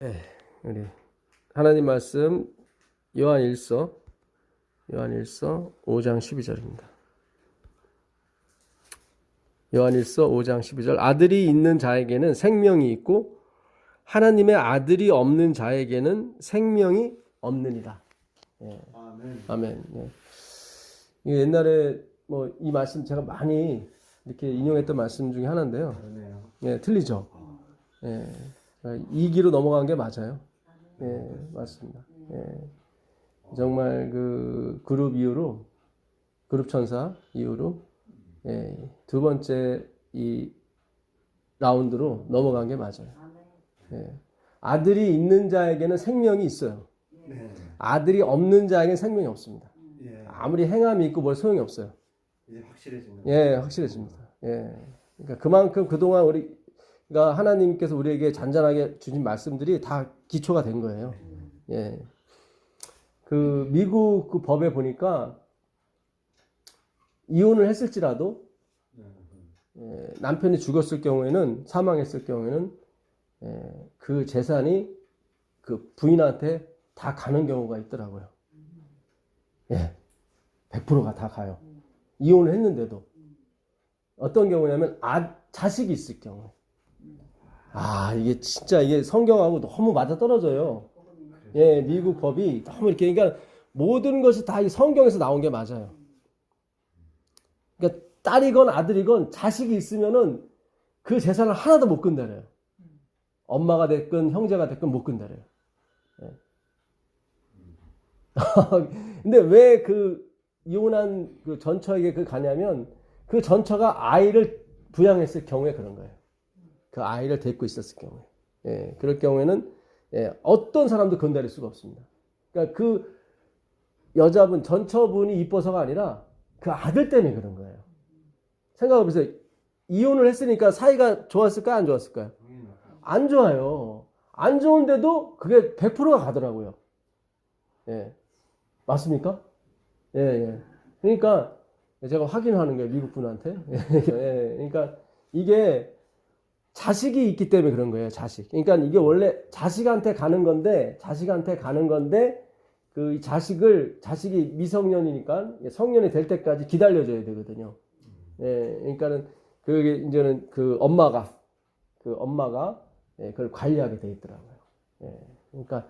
네, 우리 하나님 말씀 요한일서 5장 12절입니다. 요한일서 5장 12절 아들이 있는 자에게는 생명이 있고 하나님의 아들이 없는 자에게는 생명이 없느니라. 예. 아멘. 아멘. 예. 이게 옛날에 뭐 이 말씀 제가 많이 이렇게 인용했던 말씀 중에 하나인데요. 그러네요. 예, 틀리죠. 예. 2기로 넘어간 게 맞아요. 예, 맞습니다. 예. 정말 그 그룹 이후로 그룹 천사 이후로 예, 두 번째 이 라운드로 넘어간 게 맞아요. 예. 아들이 있는 자에게는 생명이 있어요. 네. 아들이 없는 자에게는 생명이 없습니다. 예. 아무리 행함이 있고 뭘 소용이 없어요. 이제 확실해지는. 예, 확실해집니다. 예. 그러니까 그만큼 그동안 우리가 하나님께서 우리에게 잔잔하게 주신 말씀들이 다 기초가 된 거예요. 예. 그 미국 그 법에 보니까 이혼을 했을지라도 예, 남편이 죽었을 경우에는 사망했을 경우에는 예, 그 재산이 그 부인한테 다 가는 경우가 있더라고요. 예, 100%가 다 가요. 이혼을 했는데도 어떤 경우냐면 자식이 있을 경우에 이게 진짜 이게 성경하고 너무 맞아 떨어져요. 예, 미국 법이 너무 이렇게 그러니까 모든 것이 다 이 성경에서 나온 게 맞아요. 그러니까 딸이건 아들이건 자식이 있으면은 그 재산을 하나도 못 건드려요. 엄마가 됐건 형제가 됐건 못 건드려요. 예. 근데 왜 그 이혼한 그 전처에게 그 가냐면 그 전처가 아이를 부양했을 경우에 그런 거예요. 그 아이를 데리고 있었을 경우에. 예, 그럴 경우에는 예, 어떤 사람도 건드릴 수가 없습니다. 그러니까 그 여자분 전처분이 이뻐서가 아니라 그 아들 때문에 그런 거예요. 생각해보세요. 이혼을 했으니까 사이가 좋았을까요? 안 좋았을까요? 안 좋아요. 안 좋은데도 그게 100%가 가더라고요. 예. 맞습니까? 예, 예. 그러니까 제가 확인하는 거예요. 미국 분한테. 예. 그러니까 이게 자식이 있기 때문에 그런 거예요. 자식. 그러니까 이게 원래 자식한테 가는 건데 그 자식이 미성년이니까 성년이 될 때까지 기다려줘야 되거든요. 예. 그러니까는 그게 이제는 그 엄마가 예, 그걸 관리하게 돼 있더라고요. 예. 그러니까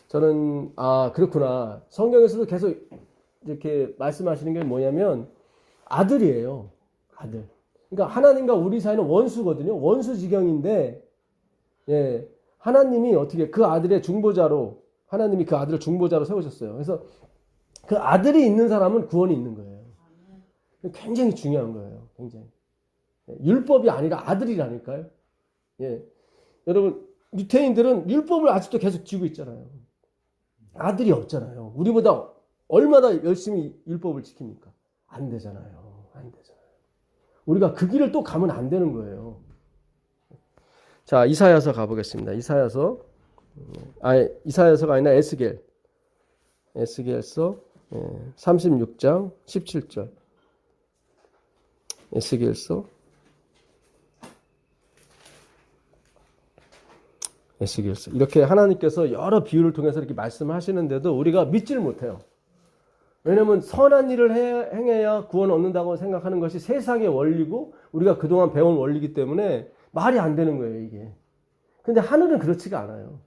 저는 그렇구나. 성경에서도 계속 이렇게 말씀하시는 게 뭐냐면 아들이에요. 아들. 그러니까 하나님과 우리 사이는 원수거든요. 원수지경인데 예. 하나님이 어떻게 그 아들의 중보자로 하나님이 그 아들을 중보자로 세우셨어요. 그래서 그 아들이 있는 사람은 구원이 있는 거예요. 굉장히 중요한 거예요. 굉장히. 율법이 아니라 아들이라니까요. 예. 여러분 유태인들은 율법을 아직도 계속 지고 있잖아요. 아들이 없잖아요. 우리보다 얼마나 열심히 율법을 지킵니까? 안 되잖아요. 안 되잖아요. 우리가 그 길을 또 가면 안 되는 거예요. 자, 이사야서 가보겠습니다. 이사야서가 아니라 에스겔서 36장 17절. 에스겔서 이렇게 하나님께서 여러 비유를 통해서 이렇게 말씀하시는데도 우리가 믿지를 못해요. 왜냐하면 선한 일을 행해야 구원 얻는다고 생각하는 것이 세상의 원리고 우리가 그동안 배운 원리이기 때문에 말이 안 되는 거예요, 이게. 근데 하늘은 그렇지가 않아요.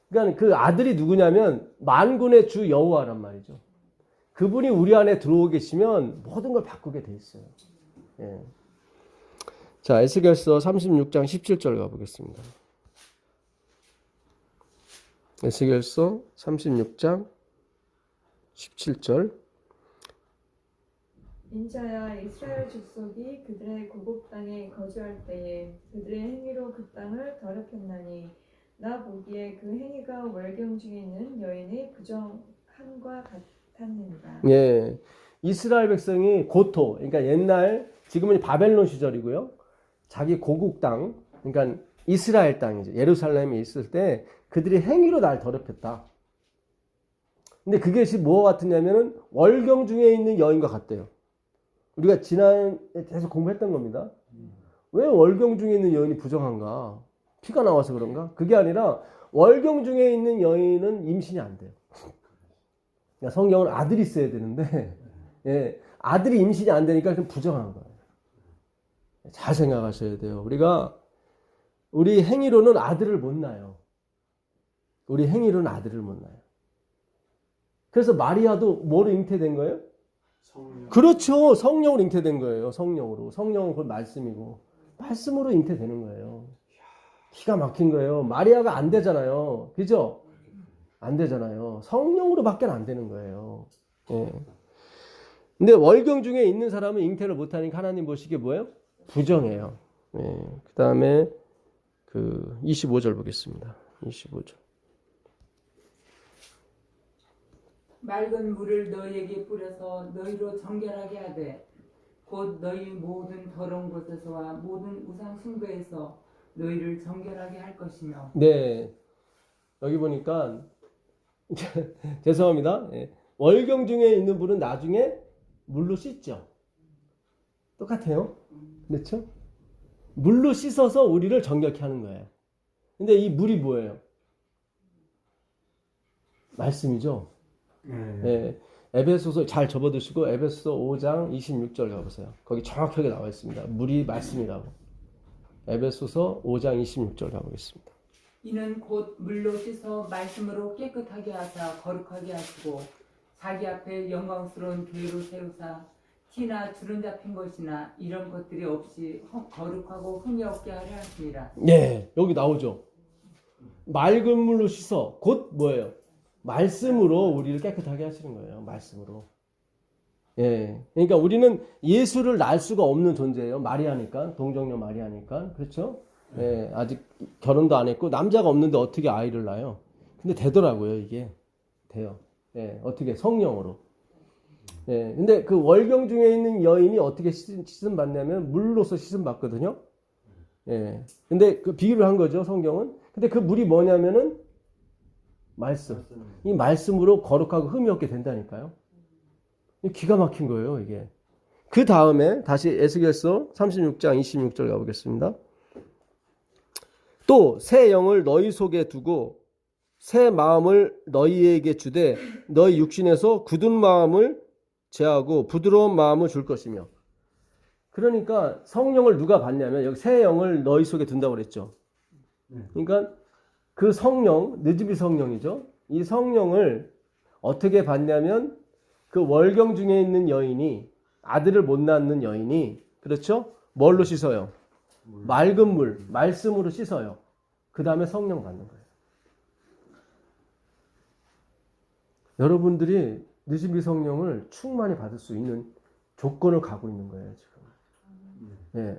그러니까 그 아들이 누구냐면 만군의 주 여호와란 말이죠. 그분이 우리 안에 들어오 계시면 모든 걸 바꾸게 돼 있어요. 예. 자, 에스겔서 36장 17절 가보겠습니다. 에스겔서 36장 17절. 인자야 이스라엘 족속이 그들의 고국 땅에 거주할 때에 그들의 행위로 그 땅을 더럽혔나니 나 보기에 그 행위가 월경 중에 있는 여인의 부정함과 같았느니라. 예, 이스라엘 백성이 고토, 그러니까 옛날 지금은 바벨론 시절이고요. 자기 고국 땅, 그러니까 이스라엘 땅이죠. 예루살렘에 있을 때 그들이 행위로 날 더럽혔다. 근데 그것이 뭐와 같으냐면은 월경 중에 있는 여인과 같대요. 우리가 지난해 계속 공부했던 겁니다. 왜 월경 중에 있는 여인이 부정한가? 피가 나와서 그런가? 그게 아니라 월경 중에 있는 여인은 임신이 안 돼요. 그러니까 성경은 아들이 있어야 되는데 예, 아들이 임신이 안 되니까 좀 부정한 거예요. 잘 생각하셔야 돼요. 우리 행위로는 아들을 못 낳아요. 우리 행위로는 아들을 못 낳아요. 그래서 마리아도 뭐로 잉태된 거예요? 성령. 그렇죠. 성령으로 잉태된 거예요. 성령으로. 성령은 그 말씀이고 말씀으로 잉태되는 거예요. 기가 막힌 거예요. 마리아가 안 되잖아요. 그죠? 안 되잖아요. 성령으로밖에 안 되는 거예요. 예. 근데 월경 중에 있는 사람은 잉태를 못하니까 하나님 보시기에 뭐예요? 부정해요. 예. 그 다음에 25절 보겠습니다. 25절. 맑은 물을 너희에게 뿌려서 너희로 정결하게 하되 곧 너희 모든 더러운 곳에서와 모든 우상 숭배에서 너희를 정결하게 할 것이며. 네. 여기 보니까 죄송합니다. 예. 월경 중에 있는 물은 나중에 물로 씻죠. 똑같아요. 그렇죠? 물로 씻어서 우리를 정결케 하는 거예요. 근데 이 물이 뭐예요? 말씀이죠. 예. 에베소서 잘 접어두시고 에베소서 5장 26절 가보세요. 거기 정확하게 나와 있습니다. 물이 말씀이라고. 에베소서 5장 26절 가보겠습니다. 이는 곧 물로 씻어 말씀으로 깨끗하게 하사 거룩하게 하시고 자기 앞에 영광스러운 교회로 세우사 티나 주름 잡힌 것이나 이런 것들이 없이 거룩하고 흠이 없게 하려 하시니라. 네, 여기 나오죠. 맑은 물로 씻어. 곧 뭐예요? 말씀으로 우리를 깨끗하게 하시는 거예요. 말씀으로. 예. 그러니까 우리는 예수를 낳을 수가 없는 존재예요. 마리아니까. 동정녀 마리아니까. 그렇죠? 예. 아직 결혼도 안 했고 남자가 없는데 어떻게 아이를 낳아요? 근데 되더라고요, 이게. 돼요. 예. 어떻게 성령으로. 예. 근데 그 월경 중에 있는 여인이 어떻게 씻음 받냐면 물로서 씻음 받거든요. 예. 근데 그 비유를 한 거죠, 성경은. 근데 그 물이 뭐냐면은 말씀. 이 말씀으로 거룩하고 흠이 없게 된다니까요. 기가 막힌 거예요, 이게. 그 다음에 다시 에스겔서 36장 26절 가보겠습니다. 또 새 영을 너희 속에 두고 새 마음을 너희에게 주되 너희 육신에서 굳은 마음을 제하고 부드러운 마음을 줄 것이며. 그러니까 성령을 누가 받냐면 여기 새 영을 너희 속에 둔다고 그랬죠. 그러니까 그 성령, 느즈비 성령이죠. 이 성령을 어떻게 받냐면 그 월경 중에 있는 여인이 아들을 못 낳는 여인이 그렇죠? 뭘로 씻어요? 맑은 물, 말씀으로 씻어요. 그 다음에 성령 받는 거예요. 여러분들이 느즈비 성령을 충만히 받을 수 있는 조건을 갖고 있는 거예요, 지금. 예.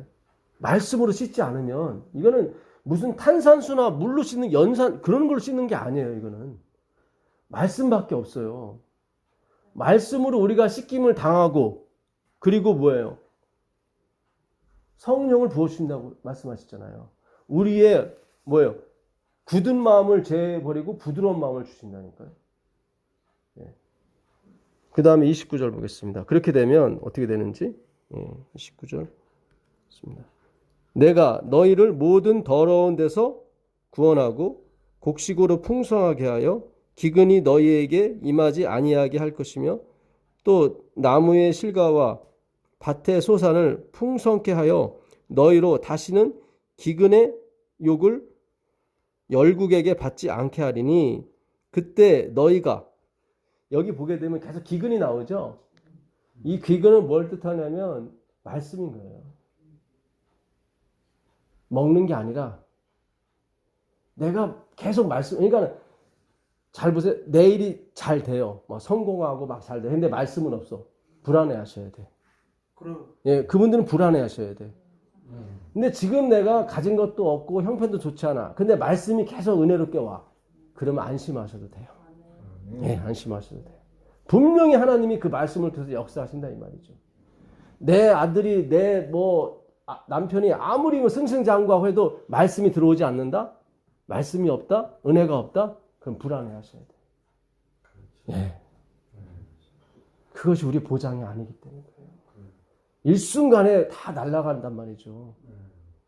말씀으로 씻지 않으면 이거는 무슨 탄산수나 물로 씻는 연산 그런 걸로 씻는 게 아니에요. 이거는 말씀밖에 없어요. 말씀으로 우리가 씻김을 당하고 그리고 뭐예요? 성령을 부어주신다고 말씀하셨잖아요. 우리의 뭐예요? 굳은 마음을 제버리고 부드러운 마음을 주신다니까요. 예. 그 다음에 29절 보겠습니다. 그렇게 되면 어떻게 되는지 29절 있습니다. 내가 너희를 모든 더러운 데서 구원하고 곡식으로 풍성하게 하여 기근이 너희에게 임하지 아니하게 할 것이며 또 나무의 실과와 밭의 소산을 풍성케 하여 너희로 다시는 기근의 욕을 열국에게 받지 않게 하리니 그때 너희가 여기 보게 되면 계속 기근이 나오죠. 이 기근은 뭘 뜻하냐면 말씀인 거예요. 먹는 게 아니라 내가 계속 말씀, 그러니까 잘 보세요. 내일이 잘 돼요. 막 성공하고 막 잘 돼. 근데 말씀은 없어. 불안해 하셔야 돼. 예, 그분들은 불안해 하셔야 돼. 근데 지금 내가 가진 것도 없고 형편도 좋지 않아. 근데 말씀이 계속 은혜롭게 와. 그러면 안심하셔도 돼요. 예, 안심하셔도 돼요. 분명히 하나님이 그 말씀을 통해서 역사하신다 이 말이죠. 내 아들이 남편이 아무리 승승장구하고 해도 말씀이 들어오지 않는다? 말씀이 없다? 은혜가 없다? 그럼 불안해 하셔야 돼요. 예. 그것이 우리 보장이 아니기 때문에 그래요. 일순간에 다 날아간단 말이죠.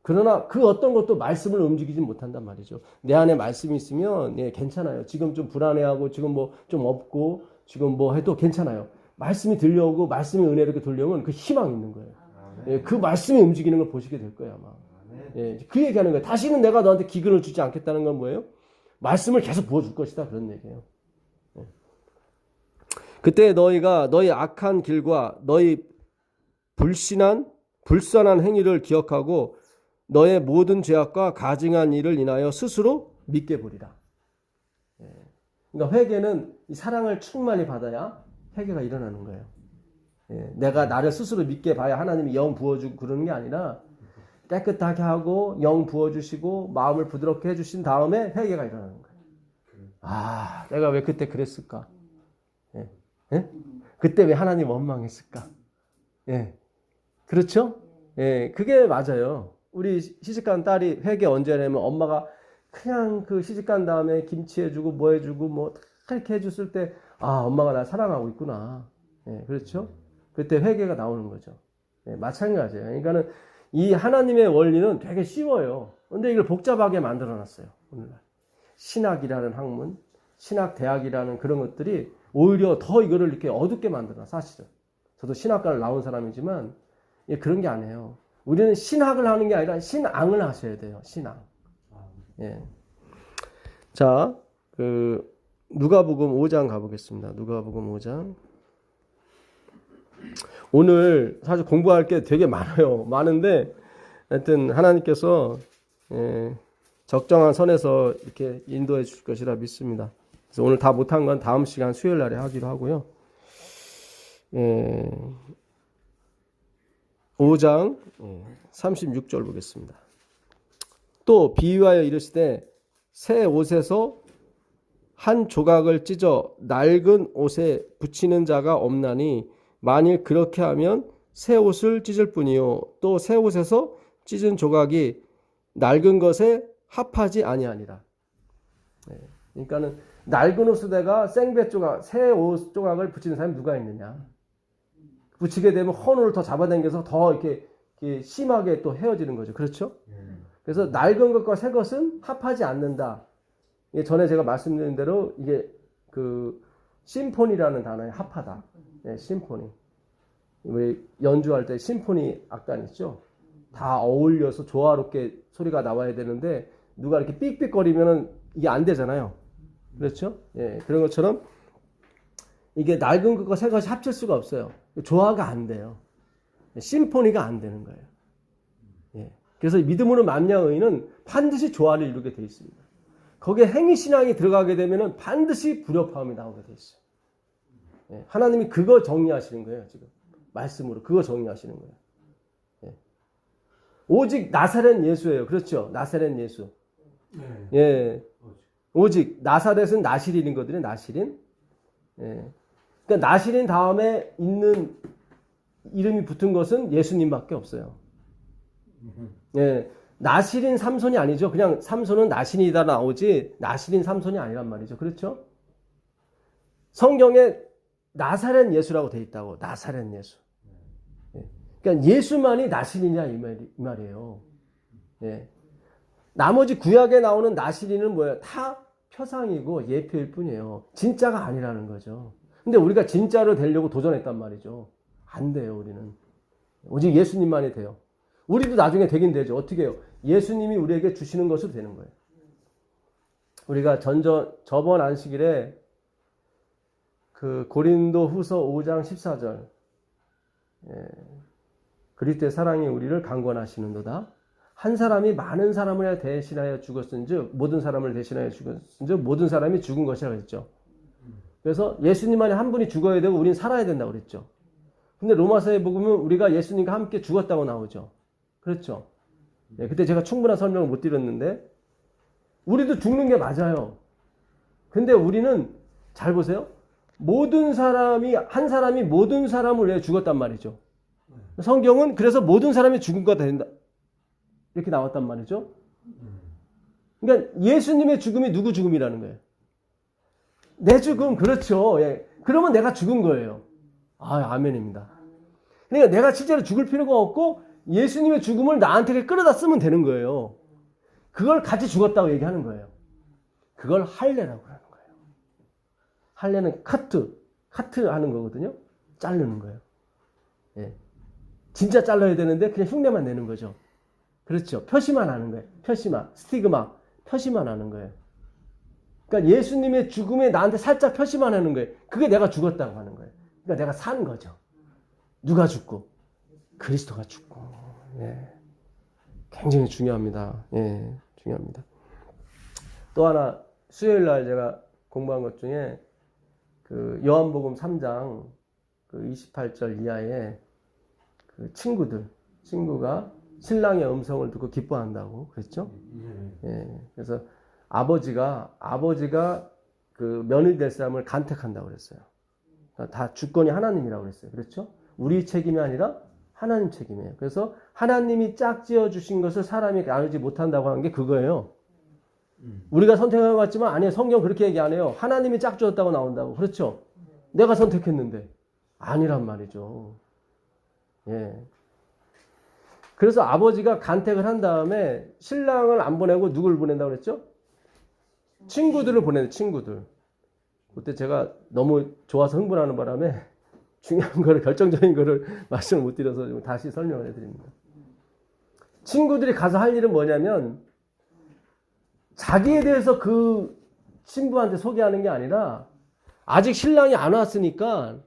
그러나 그 어떤 것도 말씀을 움직이지 못한단 말이죠. 내 안에 말씀이 있으면 예, 괜찮아요. 지금 좀 불안해하고 지금 뭐 좀 없고 지금 뭐 해도 괜찮아요. 말씀이 들려오고 말씀의 은혜로 이렇게 들려오면 그 희망이 있는 거예요. 예, 그 말씀이 움직이는 걸 보시게 될 거예요 아마. 예, 그 얘기하는 거예요. 다시는 내가 너한테 기근을 주지 않겠다는 건 뭐예요? 말씀을 계속 부어줄 것이다 그런 얘기예요. 예. 그때 너희가 너희 악한 길과 너희 불선한 행위를 기억하고 너의 모든 죄악과 가증한 일을 인하여 스스로 믿게 보리라. 예. 그러니까 회개는 이 사랑을 충만히 받아야 회개가 일어나는 거예요. 예. 내가 나를 스스로 믿게 봐야 하나님이 영 부어주고 그러는 게 아니라 깨끗하게 하고 영 부어주시고 마음을 부드럽게 해주신 다음에 회개가 일어나는 거예요. 아, 내가 왜 그때 그랬을까? 예. 예? 그때 왜 하나님 원망했을까? 예. 그렇죠? 예, 그게 맞아요. 우리 시집간 딸이 회개 언제 하냐면 엄마가 그냥 그 시집간 다음에 김치 해주고 뭐 해주고 뭐 다 이렇게 해줬을 때 아, 엄마가 나 사랑하고 있구나. 예, 그렇죠? 그때 회개가 나오는 거죠. 예, 마찬가지예요. 그러니까는 이 하나님의 원리는 되게 쉬워요. 근데 이걸 복잡하게 만들어 놨어요. 오늘날. 신학이라는 학문, 신학대학이라는 그런 것들이 오히려 더 이거를 이렇게 어둡게 만들어 놔, 사실은. 저도 신학과를 나온 사람이지만 예, 그런 게 아니에요. 우리는 신학을 하는 게 아니라 신앙을 하셔야 돼요. 신앙. 예. 자, 누가복음 5장 가보겠습니다. 누가복음 5장. 오늘 사실 공부할 게 되게 많아요. 많은데 하여튼 하나님께서 예, 적정한 선에서 이렇게 인도해 주실 것이라 믿습니다. 그래서 오늘 다 못한 건 다음 시간 수요일 날에 하기로 하고요. 예. 5장 36절 보겠습니다. 또 비유하여 이르시되 새 옷에서 한 조각을 찢어 낡은 옷에 붙이는 자가 없나니 만일 그렇게 하면 새 옷을 찢을 뿐이요 또 새 옷에서 찢은 조각이 낡은 것에 합하지 아니하니라. 그러니까는 낡은 옷에다가 생배 조각, 새 옷 조각을 붙이는 사람이 누가 있느냐? 붙이게 되면 헌옷을 더 잡아당겨서 더 이렇게 심하게 또 헤어지는 거죠. 그렇죠? 그래서 낡은 것과 새 것은 합하지 않는다. 전에 제가 말씀드린 대로 이게 심포니라는 단어에 합하다. 네, 심포니. 우리 연주할 때 심포니 악단 있죠? 다 어울려서 조화롭게 소리가 나와야 되는데 누가 이렇게 삑삑거리면은 이게 안 되잖아요. 그렇죠? 예, 그런 것처럼 이게 낡은 것과 새 것이 합칠 수가 없어요. 조화가 안 돼요. 심포니가 안 되는 거예요. 예. 그래서 믿음으로 만난 의인은 반드시 조화를 이루게 되어 있습니다. 거기에 행위신앙이 들어가게 되면 반드시 불협화음이 나오게 되어 있어요. 예. 하나님이 그거 정리하시는 거예요. 지금 말씀으로 그거 정리하시는 거예요. 예. 오직 나사렛 예수예요. 그렇죠? 나사렛 예수. 예. 오직 나사렛은 나시린이거든요. 나시린. 예. 그러니까 나시린 다음에 있는 이름이 붙은 것은 예수님밖에 없어요. 예. 나시린 삼손이 아니죠. 그냥 삼손은 나신이다 나오지 나시린 삼손이 아니란 말이죠. 그렇죠? 성경에 나사렛 예수라고 돼 있다고. 나사렛 예수. 예. 그러니까 예수만이 나시린이냐 이 말이에요. 예. 나머지 구약에 나오는 나시린은 뭐예요? 다 표상이고 예표일 뿐이에요. 진짜가 아니라는 거죠. 근데 우리가 진짜로 되려고 도전했단 말이죠. 안 돼요, 우리는. 오직 예수님만이 돼요. 우리도 나중에 되긴 되죠. 어떻게 해요? 예수님이 우리에게 주시는 것으로 되는 거예요. 우리가 저번 안식일에 고린도 후서 5장 14절. 예. 그리스도의 사랑이 우리를 강권하시는도다. 한 사람이 많은 사람을 대신하여 죽었은즉 모든 사람을 대신하여 죽었은즉 모든 사람이 죽은 것이라 그랬죠. 그래서 예수님만이 한 분이 죽어야 되고 우리는 살아야 된다고 그랬죠. 근데 로마서에 보면 우리가 예수님과 함께 죽었다고 나오죠. 그렇죠. 네, 그때 제가 충분한 설명을 못 드렸는데 우리도 죽는 게 맞아요. 근데 우리는 잘 보세요. 한 사람이 모든 사람을 위해 죽었단 말이죠. 성경은 그래서 모든 사람이 죽은 거다 된다. 이렇게 나왔단 말이죠. 그러니까 예수님의 죽음이 누구 죽음이라는 거예요? 내 죽음, 그렇죠. 예. 그러면 내가 죽은 거예요. 아, 아멘입니다. 그러니까 내가 실제로 죽을 필요가 없고 예수님의 죽음을 나한테 끌어다 쓰면 되는 거예요. 그걸 같이 죽었다고 얘기하는 거예요. 그걸 할례라고 하는 거예요. 할례는 카트 하는 거거든요. 자르는 거예요. 예. 진짜 잘라야 되는데 그냥 흉내만 내는 거죠. 그렇죠. 표시만 하는 거예요. 표시만, 스티그마, 표시만 하는 거예요. 그러니까 예수님의 죽음에 나한테 살짝 표시만 하는 거예요. 그게 내가 죽었다고 하는 거예요. 그러니까 내가 산 거죠. 누가 죽고? 그리스도가 죽고. 예. 굉장히 중요합니다. 예, 중요합니다. 또 하나 수요일 날 제가 공부한 것 중에 그 요한복음 3장 그 28절 이하에 그 친구가 신랑의 음성을 듣고 기뻐한다고 그랬죠? 예. 그래서 아버지가 그 며느리 될 사람을 간택한다고 그랬어요. 그러니까 다 주권이 하나님이라고 그랬어요. 그렇죠? 우리 책임이 아니라 하나님 책임이에요. 그래서 하나님이 짝지어 주신 것을 사람이 나누지 못한다고 하는 게 그거예요. 우리가 선택한 것 같지만 아니에요. 성경 그렇게 얘기 안 해요. 하나님이 짝지었다고 나온다고. 그렇죠? 내가 선택했는데 아니란 말이죠. 예. 그래서 아버지가 간택을 한 다음에 신랑을 안 보내고 누굴 보낸다고 그랬죠? 친구들을 보내는 친구들. 그때 제가 너무 좋아서 흥분하는 바람에 중요한 거를 결정적인 거를 말씀을 못 드려서 다시 설명을 해드립니다. 친구들이 가서 할 일은 뭐냐면 자기에 대해서 그 신부한테 소개하는 게 아니라 아직 신랑이 안 왔으니까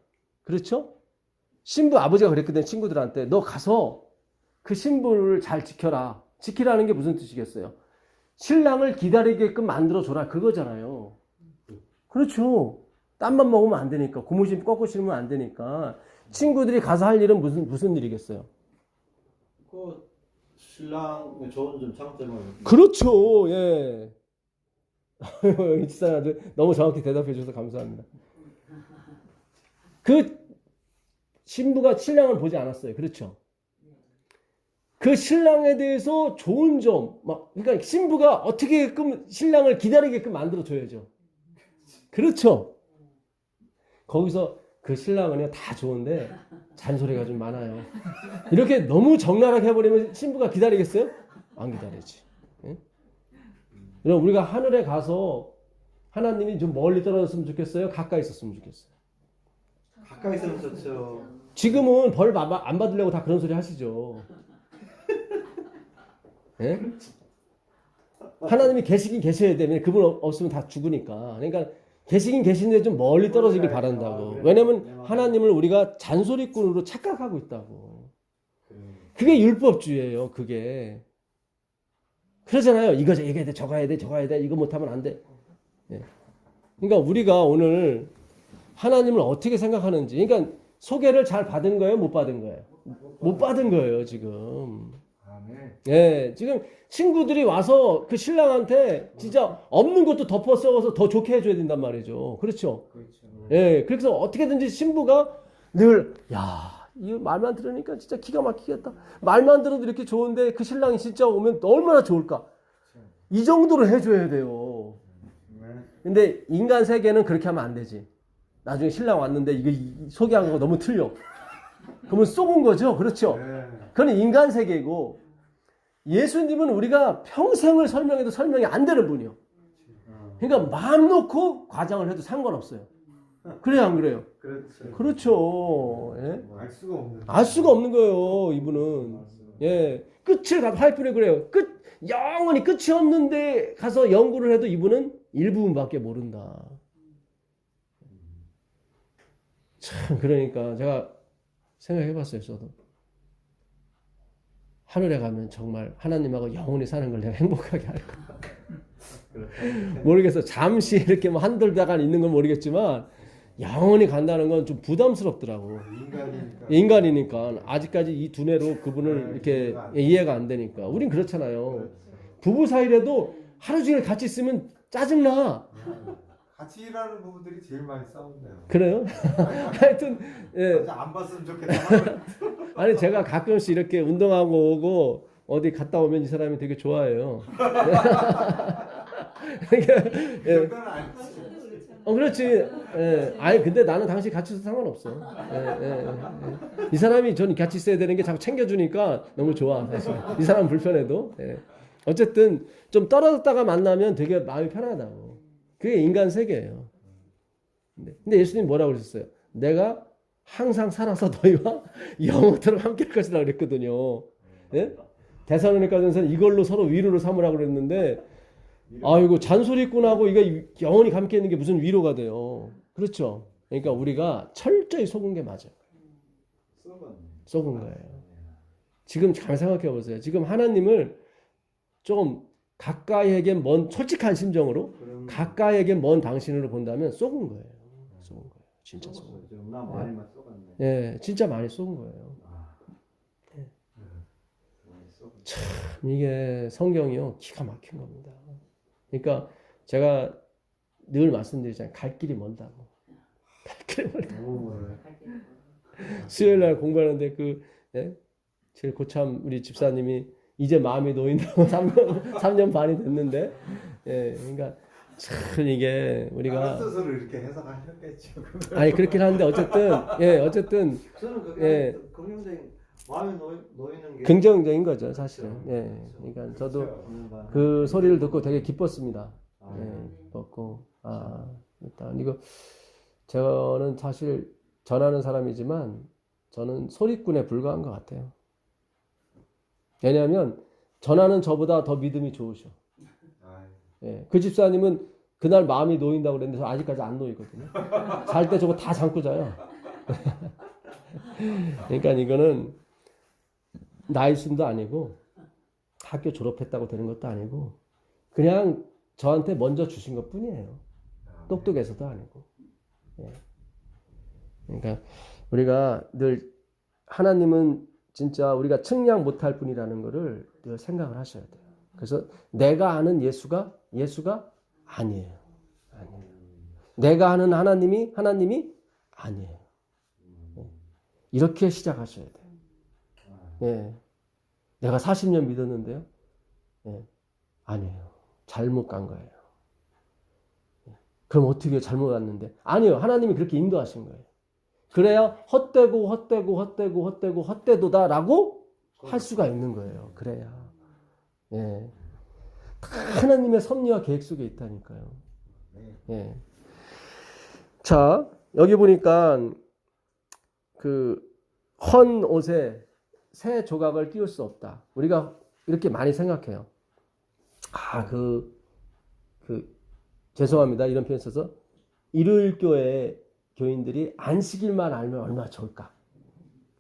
그렇죠? 신부 아버지가 그랬거든 친구들한테 너 가서 그 신부를 잘 지켜라. 지키라는 게 무슨 뜻이겠어요? 신랑을 기다리게끔 만들어줘라 그거잖아요. 그렇죠. 땀만 먹으면 안 되니까 고무신 꺾고 신으면 안 되니까 친구들이 가서 할 일은 무슨 일이겠어요? 그 신랑의 좋은 점 장점을 그렇죠. 예. 너무 정확히 대답해 주셔서 감사합니다. 그 신부가 신랑을 보지 않았어요. 그렇죠. 그 신랑에 대해서 좋은 점, 그러니까 신부가 어떻게끔 신랑을 기다리게끔 만들어 줘야죠. 그렇죠. 거기서 그 신랑은요 다 좋은데 잔소리가 좀 많아요. 이렇게 너무 적나라하게 해버리면 신부가 기다리겠어요? 안 기다리지. 예? 그럼 우리가 하늘에 가서 하나님이 좀 멀리 떨어졌으면 좋겠어요? 가까이 있었으면 좋겠어요? 가까이 있으면 좋죠. 지금은 벌 안 받으려고 다 그런 소리 하시죠. 예? 하나님이 계시긴 계셔야 되면 그분 없으면 다 죽으니까. 그러니까 계시긴 계신데 좀 멀리 떨어지길 바란다고. 왜냐면 하나님을 우리가 잔소리꾼으로 착각하고 있다고. 그게 율법주의예요. 그게. 그러잖아요. 이거 해야 돼, 저거 해야 돼, 저거 해야 돼. 이거 못하면 안 돼. 예. 그러니까 우리가 오늘 하나님을 어떻게 생각하는지. 그러니까 소개를 잘 받은 거예요, 못 받은 거예요? 못 받은 거예요, 지금. 예, 지금 친구들이 와서 그 신랑한테 진짜 없는 것도 덮어 씌워서 더 좋게 해줘야 된단 말이죠. 그렇죠? 예, 그래서 어떻게든지 신부가 늘, 이 말만 들으니까 진짜 기가 막히겠다. 말만 들어도 이렇게 좋은데 그 신랑이 진짜 오면 얼마나 좋을까? 이 정도로 해줘야 돼요. 근데 인간 세계는 그렇게 하면 안 되지. 나중에 신랑 왔는데 이거 소개한 거 너무 틀려. 그러면 쏘은 거죠. 그렇죠? 그건 인간 세계고 예수님은 우리가 평생을 설명해도 설명이 안 되는 분이요. 그러니까 마음 놓고 과장을 해도 상관없어요. 그래요, 안 그래요? 그렇죠. 예? 알 수가 없는 거예요, 이분은. 예. 끝을 할 뿐에 그래요. 영원히 끝이 없는데 가서 연구를 해도 이분은 일부분밖에 모른다. 참, 그러니까 제가 생각해 봤어요, 저도. 하늘에 가면 정말 하나님하고 영원히 사는 걸 내가 행복하게 할까? 모르겠어. 잠시 이렇게 뭐 한들 다간 있는 건 모르겠지만 영원히 간다는 건 좀 부담스럽더라고. 인간이니까 아직까지 이 두뇌로 그분을 이렇게 이해가 안 되니까. 우린 그렇잖아요. 부부 사이라도 하루 종일 같이 있으면 짜증나. 같이 일하는 부부들이 제일 많이 싸운대요. 그래요? 하여튼 예. 안 봤으면 좋겠다. 아니 제가 가끔씩 이렇게 운동하고 오고 어디 갔다 오면 이 사람이 되게 좋아해요. 그러니까, 예. 그렇지. 예. 아니 근데 나는 당신 같이 있어도 상관없어. 예. 이 사람이 저는 같이 있어야 되는 게 자꾸 챙겨주니까 너무 좋아 사실. 이 사람 불편해도. 예. 어쨌든 좀 떨어졌다가 만나면 되게 마음이 편하다고. 그게 인간 세계예요. 근데 예수님 뭐라고 그러셨어요? 내가 항상 살아서 너희와 영원토록 함께할 것이라고 그랬거든요. 예? 데살로니가전서는 이걸로 서로 위로를 삼으라고 그랬는데 아이고 잔소리꾼하고 이게 영원히 함께 있는 게 무슨 위로가 돼요. 그렇죠. 그러니까 우리가 철저히 속은 게 맞아요. 속은 거예요. 지금 잘 생각해 보세요. 지금 하나님을 좀 가까이에게 먼 솔직한 심정으로 가까이에게 먼 당신으로 본다면 속은 거예요. 속은 거예요. 진짜 속은 거예요. 나 많이만 쏘갔네. 예, 진짜 많이 속은 거예요. 참 이게 성경이요 기가 막힌 겁니다. 그러니까 제가 늘 말씀드리잖아요. 갈 길이 멀다고. 갈 길이 멀다고. 수요일 날 공부하는데 제일 고참 우리 집사님이 이제 마음이 놓인다고 3년 반이 됐는데 예, 그러니까 참 이게 우리가 스스로 이렇게 해석하셨겠죠. 아니 그렇긴 한데 어쨌든 저는 그게 예. 긍정적인 마음이 놓이는 게 긍정적인 거죠 사실은. 예, 그러니까 저도 그렇죠. 그 소리를 듣고 되게 기뻤습니다. 아, 예, 기뻤고 일단 이거 저는 사실 전하는 사람이지만 저는 소리꾼에 불과한 것 같아요. 왜냐하면 전하는 저보다 더 믿음이 좋으셔. 예, 그 집사님은 그날 마음이 놓인다고 그랬는데 저 아직까지 안 놓이거든요. 잘 때 저거 다 잠고 자요. 그러니까 이거는 나이 순도 아니고 학교 졸업했다고 되는 것도 아니고 그냥 저한테 먼저 주신 것 뿐이에요. 똑똑해서도 아니고. 예. 그러니까 우리가 늘 하나님은 진짜 우리가 측량 못할 분이라는 것을 늘 생각을 하셔야 돼요. 그래서 내가 아는 예수가 아니에요. 아니에요. 내가 아는 하나님이 아니에요. 이렇게 시작하셔야 돼요. 예. 내가 40년 믿었는데요. 예. 아니에요. 잘못 간 거예요. 그럼 어떻게 잘못 갔는데? 아니요. 하나님이 그렇게 인도하신 거예요. 그래야 헛되도다라고 할 수가 있는 거예요. 그래야. 예. 다 하나님의 섭리와 계획 속에 있다니까요. 예. 자, 여기 보니까 헌 옷에 새 조각을 띄울 수 없다. 우리가 이렇게 많이 생각해요. 죄송합니다. 이런 표현 써서 일요일 교회 교인들이 안식일만 알면 얼마나 좋을까.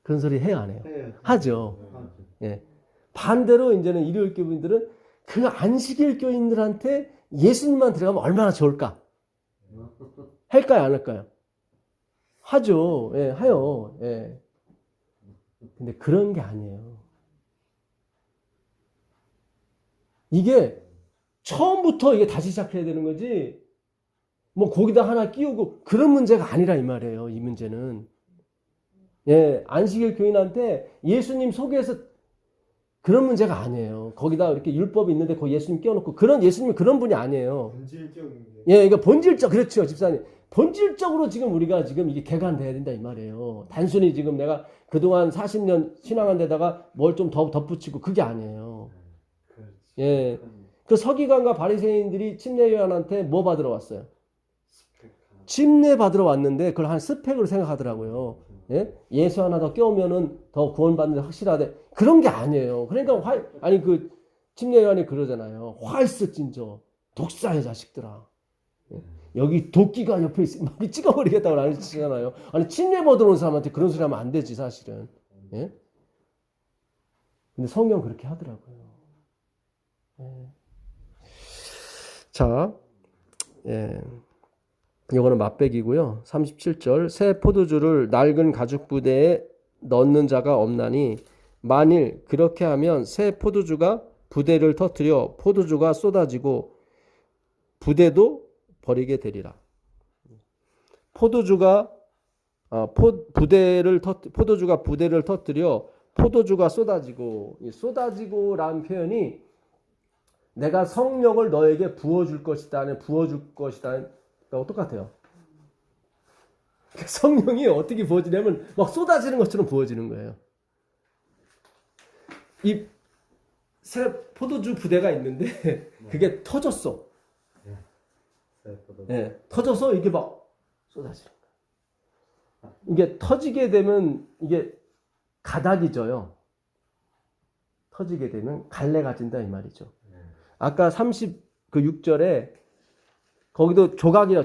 그런 소리 해요, 안 해요? 하죠. 예. 반대로 이제는 일요일 교인들은 그 안식일 교인들한테 예수님만 들어가면 얼마나 좋을까. 할까요, 안 할까요? 하죠. 예, 해요. 예. 근데 그런 게 아니에요. 이게 처음부터 이게 다시 시작해야 되는 거지. 뭐 거기다 하나 끼우고 그런 문제가 아니라 이 말이에요. 이 문제는. 예, 안식일 교인한테 예수님 소개해서 그런 문제가 아니에요. 거기다 이렇게 율법이 있는데 거기 예수님 끼워놓고 예수님이 그런 분이 아니에요. 본질적인 게. 예, 그러니까 본질적 그렇죠, 집사님. 본질적으로 지금 우리가 지금 이게 개간돼야 된다 이 말이에요. 단순히 지금 내가 그동안 40년 신앙한 데다가 뭘 좀 더 덧붙이고 그게 아니에요. 예, 그 서기관과 바리새인들이 침례 요한한테 뭐 받으러 왔어요? 침례 받으러 왔는데 그걸 한 스펙으로 생각하더라고요. 예? 예수 하나 더 껴오면은 더 구원받는 데 확실하대. 그런 게 아니에요. 그러니까 그 침례 요한이 그러잖아요. 화 있었진저 독사의 자식들아. 예? 여기 도끼가 옆에 있으면 막 찍어버리겠다고 난리치잖아요. 아니 침례 받으러 온 사람한테 그런 소리 하면 안 되지 사실은. 예? 근데 성경 그렇게 하더라고요. 예. 자, 예. 이거는 맛배기고요. 37절 새 포도주를 낡은 가죽 부대에 넣는 자가 없나니 만일 그렇게 하면 새 포도주가 부대를 터뜨려 포도주가 쏟아지고 부대도 버리게 되리라. 포도주가 부대를 터뜨려 포도주가 쏟아지고라는 표현이 내가 성령을 너에게 부어줄 것이다. 똑같아요. 성령이 어떻게 부어지냐면 막 쏟아지는 것처럼 부어지는 거예요. 이 새 포도주 부대가 있는데 그게 터졌어. 예, 터져서 이게 막 쏟아지는 거예요. 이게 터지게 되면 이게 가닥이 져요. 터지게 되면 갈래가 진다 이 말이죠. 아까 36절에 거기도 조각이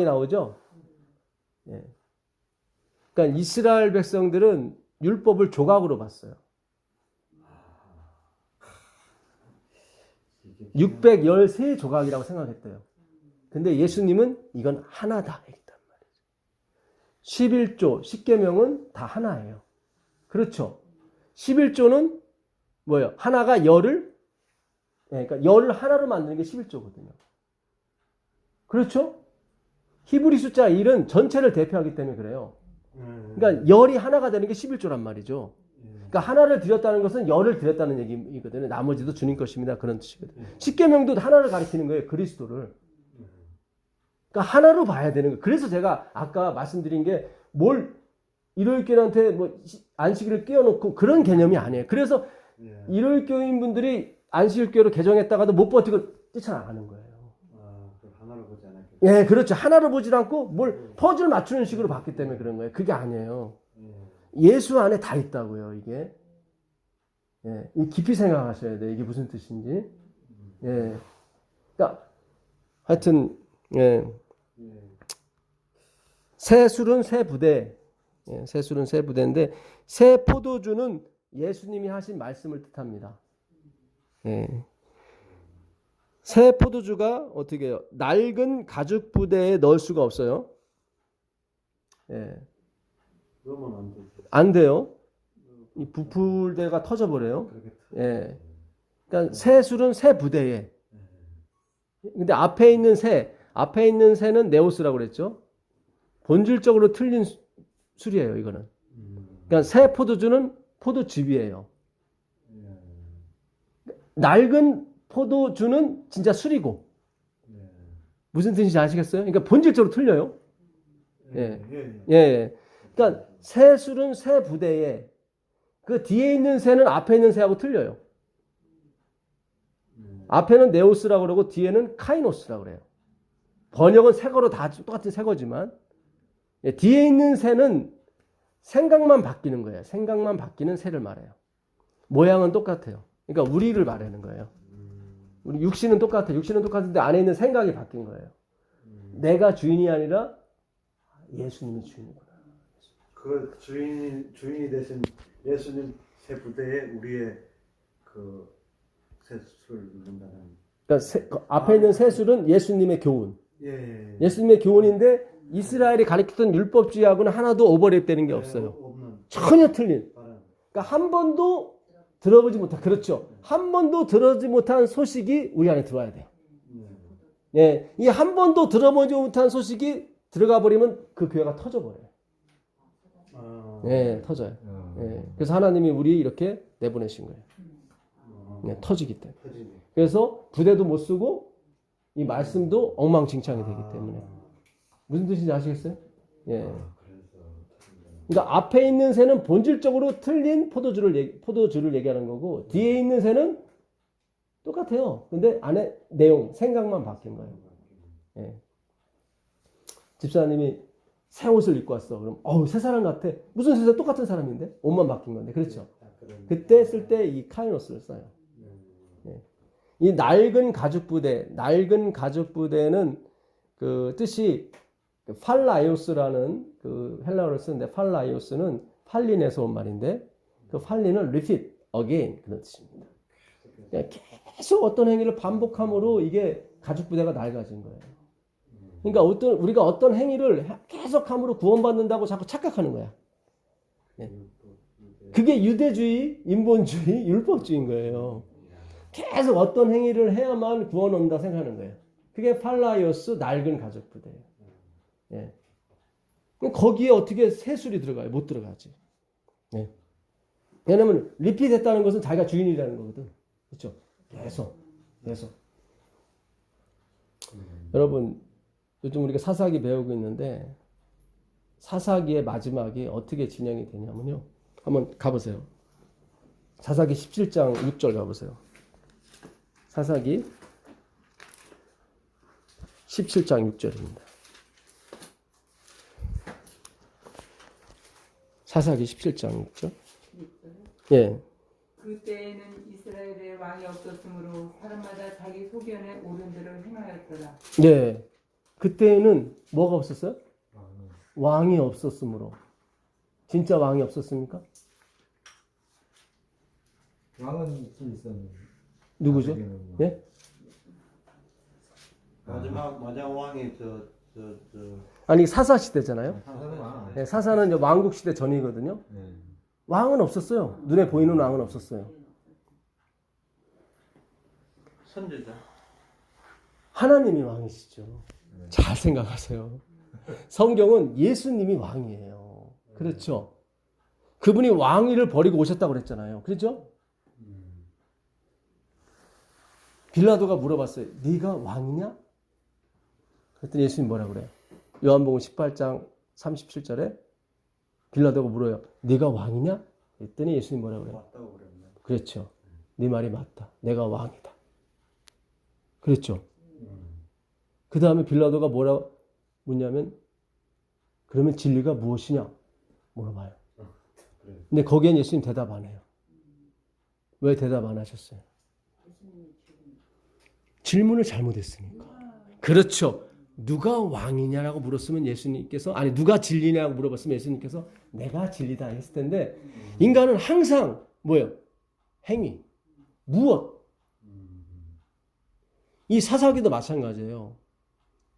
나오죠. 예. 그러니까 이스라엘 백성들은 율법을 조각으로 봤어요. 613조각이라고 생각했대요. 근데 예수님은 이건 하나다 했단 말이죠. 11조 10계명은 다 하나예요. 그렇죠. 11조는 뭐예요? 하나가 열을, 그러니까 열을 하나로 만드는 게 11조거든요. 그렇죠? 히브리 숫자 1은 전체를 대표하기 때문에 그래요. 그러니까 열이 하나가 되는 게 11조란 말이죠. 그러니까 하나를 드렸다는 것은 열을 드렸다는 얘기거든요. 나머지도 주님 것입니다. 그런 뜻이거든요. 십계명도 하나를 가리키는 거예요. 그리스도를. 그러니까 하나로 봐야 되는 거예요. 그래서 제가 아까 말씀드린 게 뭘 일요일교인한테 뭐 안식일을 끼워놓고 그런 개념이 아니에요. 그래서 일요일교인 분들이 안식일교로 개정했다가도 못 버티고 뛰쳐나가는 거예요. 하나로 보지 않았겠죠. 예, 그렇죠. 하나로 보질 않고 뭘 퍼즐 맞추는 식으로 봤기 때문에 그런 거예요. 그게 아니에요. 예수 안에 다 있다고요, 이게. 예, 이 깊이 생각하셔야 돼요. 이게 무슨 뜻인지. 예. 그러니까, 하여튼, 예. 새 술은 새 부대. 예, 새 술은 새 부대인데, 새 포도주는 예수님이 하신 말씀을 뜻합니다. 예. 새 포도주가 어떻게 해요? 낡은 가죽 부대에 넣을 수가 없어요. 예. 그러면 안 되죠. 안 돼요. 이 부풀대가 터져버려요. 예. 그러니까 새 술은 새 부대에. 근데 앞에 있는 새는 네오스라고 그랬죠. 본질적으로 틀린 술이에요, 이거는. 그러니까 새 포도주는 포도즙이에요. 낡은 포도주는 진짜 술이고. 무슨 뜻인지 아시겠어요? 그러니까 본질적으로 틀려요. 예. 예. 그러니까 새 술은 새 부대에 그 뒤에 있는 새는 앞에 있는 새하고 틀려요. 앞에는 네오스라고 그러고 뒤에는 카이노스라고 그래요. 번역은 새거로 다 똑같은 새거지만 뒤에 있는 새는 생각만 바뀌는 거예요. 생각만 바뀌는 새를 말해요. 모양은 똑같아요. 그러니까 우리를 말하는 거예요. 우리 육신은 똑같아요. 육신은 똑같은데 안에 있는 생각이 바뀐 거예요. 내가 주인이 아니라 예수님이 주인이구나. 그 주인이 되신 예수님 새 부대에 우리의 그 새술을 넣는다는. 그러니까 앞에 있는 새술은 예수님의 교훈. 예. 예수님의 교훈인데 이스라엘이 가르쳤던 율법주의하고는 하나도 오버랩되는 게 없어요. 없는. 전혀 틀린. 그러니까 한 번도 들어보지 못한, 그렇죠. 한 번도 들어보지 못한 소식이 우리 안에 들어와야 돼요. 예, 이 한 번도 들어보지 못한 소식이 들어가 버리면 그 교회가 터져버려요. 예, 터져요. 예, 그래서 하나님이 우리 이렇게 내보내신 거예요. 예, 터지기 때문에. 그래서 부대도 못 쓰고 이 말씀도 엉망진창이 되기 때문에. 무슨 뜻인지 아시겠어요? 예. 그러니까 앞에 있는 새는 본질적으로 틀린 포도주를 얘기하는 거고 뒤에 있는 새는 똑같아요. 근데 안에 내용, 생각만 바뀐 거예요. 예. 집사님이 새 옷을 입고 왔어. 그럼 새 사람 같아. 무슨 새? 똑같은 사람인데 옷만 바뀐 건데, 그렇죠? 그때 쓸 때 이 카이노스를 써요. 예. 이 낡은 가죽 부대는 그 뜻이 팔라이오스라는 그 헬라어를 쓰는데 팔라이오스는 팔린에서 온 말인데 그 팔린은 repeat again 그런 뜻입니다. 계속 어떤 행위를 반복함으로 이게 가죽 부대가 낡아진 거예요. 그러니까 우리가 어떤 행위를 계속함으로 구원받는다고 자꾸 착각하는 거야. 그게 유대주의, 인본주의, 율법주의인 거예요. 계속 어떤 행위를 해야만 구원 온다 생각하는 거예요. 그게 팔라이오스 낡은 가죽 부대예요. 예. 거기에 어떻게 새술이 들어가요? 못 들어가지. 예. 왜냐면 리핏했다는 것은 자기가 주인이라는 거거든. 그렇죠? 계속. 여러분 요즘 우리가 사사기 배우고 있는데 사사기의 마지막이 어떻게 진행이 되냐면요. 한번 가보세요. 사사기 17장 6절 가보세요. 사사기 17장 6절입니다. 사사기 17장 6절. 예. 그때에는 이스라엘에 왕이 없었으므로 사람마다 자기 소견에 옳은 대로 행하였더라. 네. 그때는 뭐가 없었어요? 왕이 없었으므로. 진짜 왕이 없었습니까? 왕은 있긴 있었는데. 누구죠? 나중에는 예? 마지막 왕이 아니 사사 시대잖아요. 사사는 왕. 네, 사사는 이제 왕국 시대 전이거든요. 네. 왕은 없었어요. 눈에 보이는 왕은 없었어요. 선지자. 하나님이 왕이시죠. 잘 생각하세요. 성경은 예수님이 왕이에요. 그렇죠. 그분이 왕위를 버리고 오셨다고 그랬잖아요. 그렇죠? 빌라도가 물어봤어요. 네가 왕이냐? 그랬더니 예수님 뭐라 그래요? 요한복음 18장 37절에 빌라도가 물어요. 네가 왕이냐? 그랬더니 예수님 뭐라 그래요? 맞다고 그랬네. 그렇죠. 네 말이 맞다. 내가 왕이다. 그랬죠. 그 다음에 빌라도가 뭐라 묻냐면 그러면 진리가 무엇이냐? 물어봐요. 그래. 근데 거기엔 예수님 대답 안 해요. 왜 대답 안 하셨어요? 질문을 잘못했으니까. 그렇죠. 누가 왕이냐라고 물었으면 예수님께서 아니 누가 진리냐고 물어봤으면 예수님께서 내가 진리다 했을 텐데 인간은 항상 뭐예요? 행위, 무엇? 이 사사기도 마찬가지예요.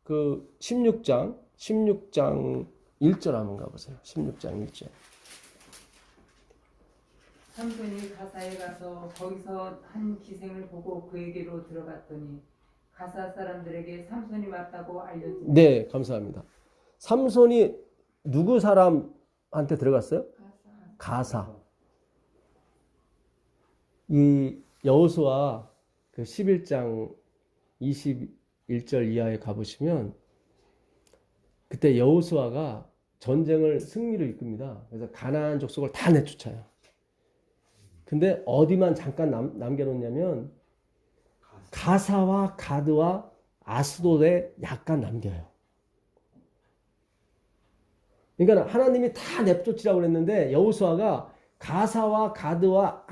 그 16장 1절 한번 가보세요. 16장 1절. 삼손이 가사에 가서 거기서 한 기생을 보고 그에게로 들어갔더니 가사 사람들에게 삼손이 왔다고 알려진. 네, 감사합니다. 삼손이 누구 사람한테 들어갔어요? 가사. 이 여호수아 그 11장 21절 이하에 가보시면 그때 여호수아가 전쟁을 승리로 이끕니다. 그래서 가나안 족속을 다 내쫓아요. 근데 어디만 잠깐 남겨놓냐면 가사와 가드와 아스돗에 약간 남겨요. 그러니까 하나님이 다 내쫓으라고 그랬는데 여호수아가 가사와 가드와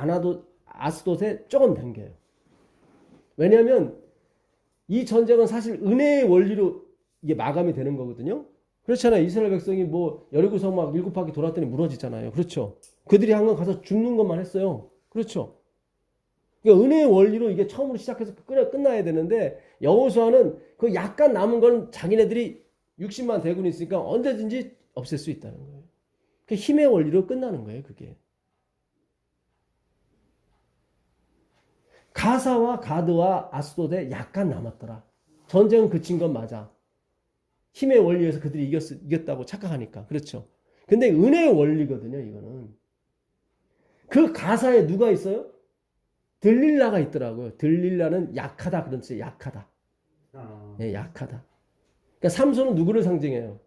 아스돗에 조금 남겨요. 왜냐하면 이 전쟁은 사실 은혜의 원리로 이게 마감이 되는 거거든요. 그렇잖아요. 이스라엘 백성이 뭐 여리고성 막 7바퀴 돌았더니 무너지잖아요. 그렇죠. 그들이 한번 가서 죽는 것만 했어요. 그렇죠. 그러니까 은혜의 원리로 이게 처음으로 시작해서 끝나야 되는데 여호수아는 그 약간 남은 건 자기네들이 60만 대군이 있으니까 언제든지 없앨 수 있다는 거예요. 그 힘의 원리로 끝나는 거예요. 그게. 가사와 가드와 아스돗에 약간 남았더라. 전쟁은 그친 건 맞아. 힘의 원리에서 그들이 이겼다고 착각하니까. 그렇죠. 근데 은혜의 원리거든요, 이거는. 그 가사에 누가 있어요? 들릴라가 있더라고요. 들릴라는 약하다 그런 뜻이에요. 약하다. 예, 약하다. 그러니까 삼손은 누구를 상징해요?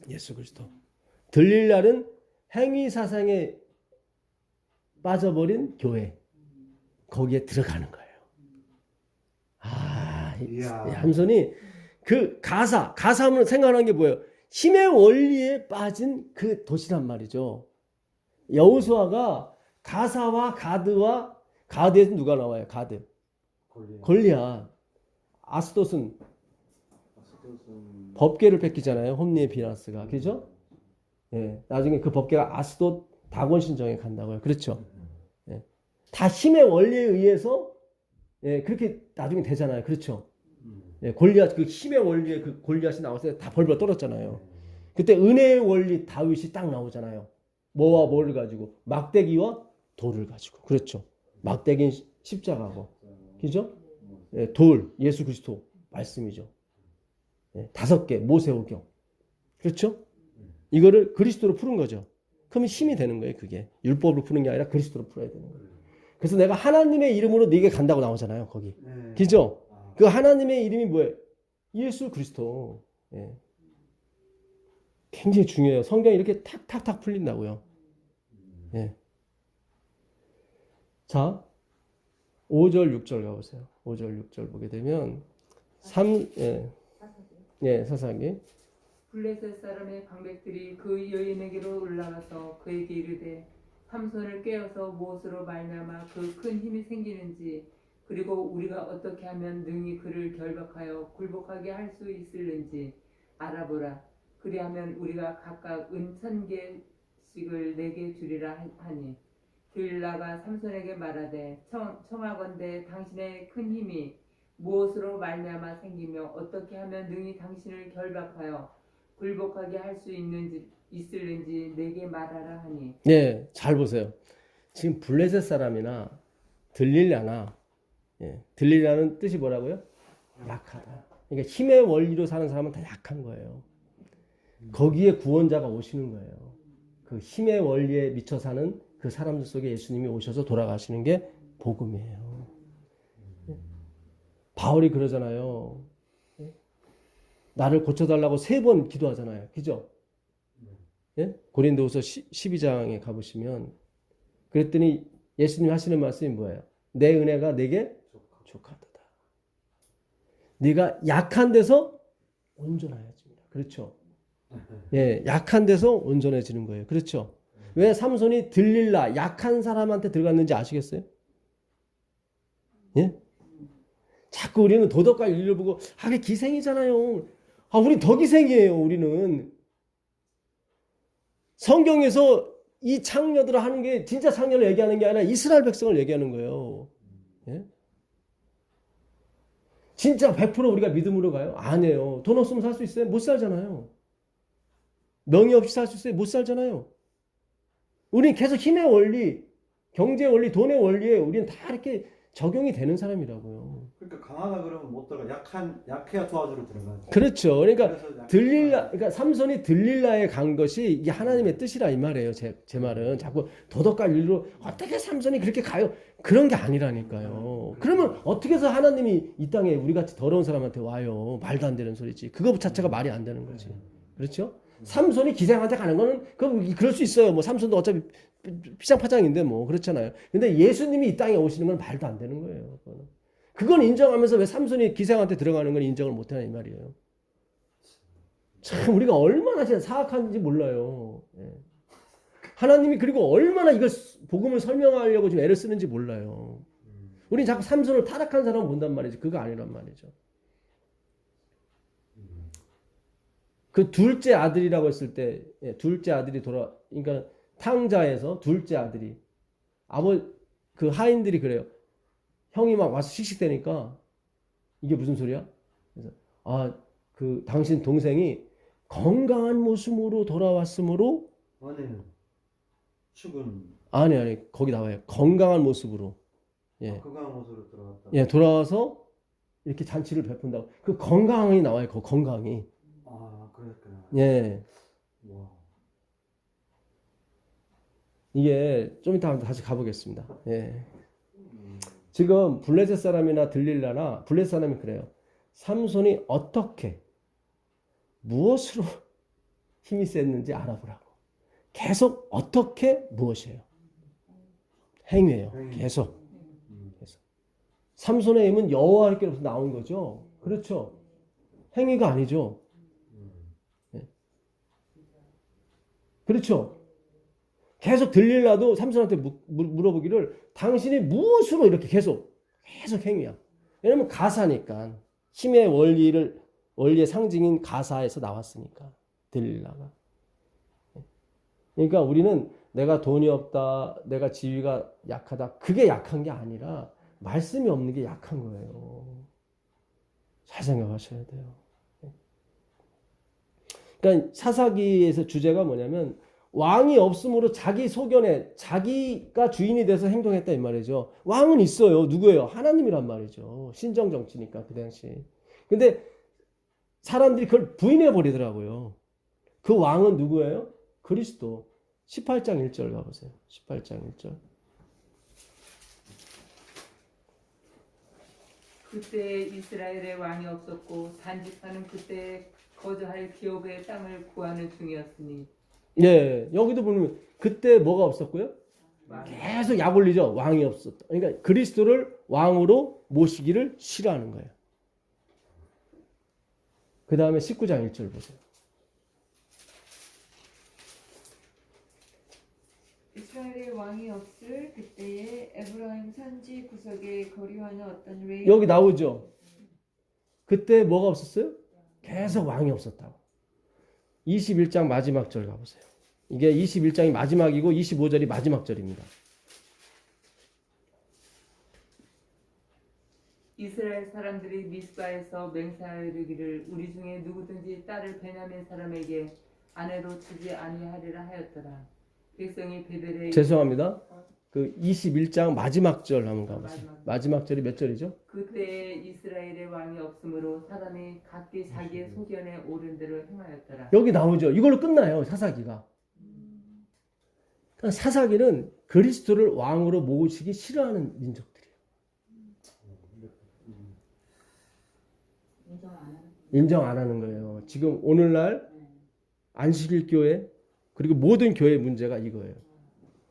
예수 그리스도. 들릴라는 행위 사상에 빠져버린 교회. 거기에 들어가는 거예요. 삼손이 그 가사하면 생각하는 게 뭐예요? 힘의 원리에 빠진 그 도시란 말이죠. 여호수아가 가사와 가드에서 누가 나와요? 가드. 골리앗. 아스돗은 법궤를 뺏기잖아요. 홈리의 비나스가. 그죠? 예. 나중에 그 법궤가 아스돗 다곤 신정에 간다고요. 그렇죠? 예. 다 힘의 원리에 의해서 예, 그렇게 나중에 되잖아요. 그렇죠? 예, 골리앗 그 힘의 원리에 그 골리앗이 나왔을 때 다 벌벌 떨었잖아요. 그때 은혜의 원리 다윗이 딱 나오잖아요. 뭐와 뭐를 가지고 막대기와 돌을 가지고. 그렇죠? 막대기는 십자가고. 그죠? 예, 돌 예수 그리스도 말씀이죠. 예, 5개 모세오경. 그렇죠? 이거를 그리스도로 푸는 거죠. 그러면 힘이 되는 거예요. 그게 율법으로 푸는 게 아니라 그리스도로 풀어야 되는 거예요. 그래서 내가 하나님의 이름으로 네게 간다고 나오잖아요. 거기. 그죠? 그 하나님의 이름이 뭐예요? 예수 그리스도. 예. 굉장히 중요해요. 성경이 이렇게 탁탁탁 풀린다고요. 예. 자, 5절, 6절 가보세요. 5절, 6절 보게 되면 사사기. 블레셋 사람의 방백들이 그 여인에게로 올라가서 그에게 이르되 삼손을 꿰어서 무엇으로 말미암아 그 큰 힘이 생기는지 그리고 우리가 어떻게 하면 능히 그를 결박하여 굴복하게 할 수 있을는지 알아보라. 그리하면 우리가 각각 은 1,000개씩을 내게 주리라 하니 들라가 삼손에게 말하되 청하건대 당신의 큰 힘이 무엇으로 말미암아 생기며 어떻게 하면 능히 당신을 결박하여 굴복하게 할 수 있을는지 내게 말하라 하니. 네, 잘 보세요. 지금 블레셋 사람이나 들릴라나, 들릴라는 뜻이 뭐라고요? 약하다. 그러니까 힘의 원리로 사는 사람은 다 약한 거예요. 거기에 구원자가 오시는 거예요. 그 힘의 원리에 미쳐 사는 그 사람들 속에 예수님이 오셔서 돌아가시는 게 복음이에요. 바울이 그러잖아요. 나를 고쳐달라고 3번 기도하잖아요. 그죠? 고린도후서 12장에 가보시면 그랬더니 예수님이 하시는 말씀이 뭐예요? 내 은혜가 내게 족하도다. 네가 약한 데서 온전해집니다. 그렇죠? 약한 데서 온전해지는 거예요. 그렇죠? 왜 삼손이 들릴라 약한 사람한테 들어갔는지 아시겠어요? 자꾸 우리는 도덕과 윤리를 보고 그게 기생이잖아요. 우린 더 기생이에요. 우리는 성경에서 이 창녀들을 하는 게 진짜 창녀를 얘기하는 게 아니라 이스라엘 백성을 얘기하는 거예요. 진짜 100% 우리가 믿음으로 가요? 아니에요. 돈 없으면 살 수 있어요? 못 살잖아요. 명예 없이 살 수 있어요? 못 살잖아요. 우리는 계속 힘의 원리, 경제 원리, 돈의 원리에 우리는 다 이렇게 적용이 되는 사람이라고요. 그러니까 강하다 그러면 못 들어가. 약해야 도와주러 들어가죠. 그렇죠. 그러니까 그래서 그러니까 삼손이 들릴라에 간 것이 이게 하나님의 뜻이라 이 말이에요. 제 말은 자꾸 도덕과 윤리로 어떻게 삼손이 그렇게 가요? 그런 게 아니라니까요. 그러면 어떻게 해서 하나님이 이 땅에 우리 같이 더러운 사람한테 와요? 말도 안 되는 소리지. 그거 자체가 말이 안 되는 거지. 그렇죠? 삼손이 기생한테 가는 거는 그럴 수 있어요. 뭐 삼손도 어차피 피장파장인데 뭐 그렇잖아요. 근데 예수님이 이 땅에 오시는 건 말도 안 되는 거예요. 그건 인정하면서 왜 삼손이 기생한테 들어가는 건 인정을 못 하냐 이 말이에요. 참 우리가 얼마나 진짜 사악한지 몰라요. 하나님이 그리고 얼마나 이걸 복음을 설명하려고 지금 애를 쓰는지 몰라요. 우린 자꾸 삼손을 타락한 사람을 본단 말이지. 그거 아니란 말이죠. 그 둘째 아들이라고 했을 때 둘째 아들이 그러니까 탕자에서 둘째 아들이 그 하인들이 그래요. 형이 막 와서 씩씩대니까 이게 무슨 소리야? 그래서 그 당신 동생이 건강한 모습으로 돌아왔으므로 아내는 축은 아니 거기 나와요. 건강한 모습으로 건강한 모습으로 들어갔다. 돌아와서 이렇게 잔치를 베푼다고. 그 건강이 나와요. 그 건강이. 그랬구나. 와. 이게 좀 이따 다시 가보겠습니다. 지금 블레셋 사람이나 들릴라나 블레셋 사람이 그래요. 삼손이 어떻게 무엇으로 힘이 셌는지 알아보라고. 계속 어떻게 무엇이에요? 행위예요. 계속. 삼손의 힘은 여호와께로부터 나온 거죠. 그렇죠. 행위가 아니죠. 그렇죠. 계속 들릴라도 삼손한테 물어보기를 당신이 무엇으로 이렇게 계속 행위야. 왜냐면 가사니까. 힘의 원리의 상징인 가사에서 나왔으니까. 들릴라가. 그러니까 우리는 내가 돈이 없다, 내가 지위가 약하다. 그게 약한 게 아니라 말씀이 없는 게 약한 거예요. 잘 생각하셔야 돼요. 그러니까 사사기에서 주제가 뭐냐면 왕이 없으므로 자기 소견에 자기가 주인이 돼서 행동했다 이 말이죠. 왕은 있어요. 누구예요? 하나님이란 말이죠. 신정 정치니까 그 당시. 근데 사람들이 그걸 부인해 버리더라고요. 그 왕은 누구예요? 그리스도. 18장 1절 가보세요. 18장 1절. 그때 이스라엘에 왕이 없었고 단집하는 그때 거주할 기업의 땅을 구하는 중이었으니 예, 여기도 보면 그때 뭐가 없었고요? 계속 약 올리죠. 왕이 없었다. 그러니까 그리스도를 왕으로 모시기를 싫어하는 거예요. 그 다음에 19장 1절 보세요. 이스라엘의 왕이 없을 그때에 에브라임 산지 구석에 거류하는 어떤 레위 여기 나오죠. 그때 뭐가 없었어요? 계속 왕이 없었다고. 21장 마지막 절 가보세요. 이게 21장이 마지막이고 25절이 마지막 절입니다. 이스라엘 사람들이 미스바에서 맹세하기를 우리 중에 누구든지 딸을 베냐민 사람에게 아내로 주지 아니하리라 하였더라. 백성이 베델에 죄송합니다. 그 21장 마지막 절 한번 가보세요. 마지막 절이 몇 절이죠? 그때 이스라엘의 왕이 없으므로 사람이 각기 자기의 소견에 옳은 대로 행하였더라. 여기 나오죠. 이걸로 끝나요. 사사기가. 그러니까 사사기는 그리스도를 왕으로 모시기 싫어하는 민족들이에요. 인정 안 하는 거예요. 지금 오늘날 안식일 교회 그리고 모든 교회의 문제가 이거예요.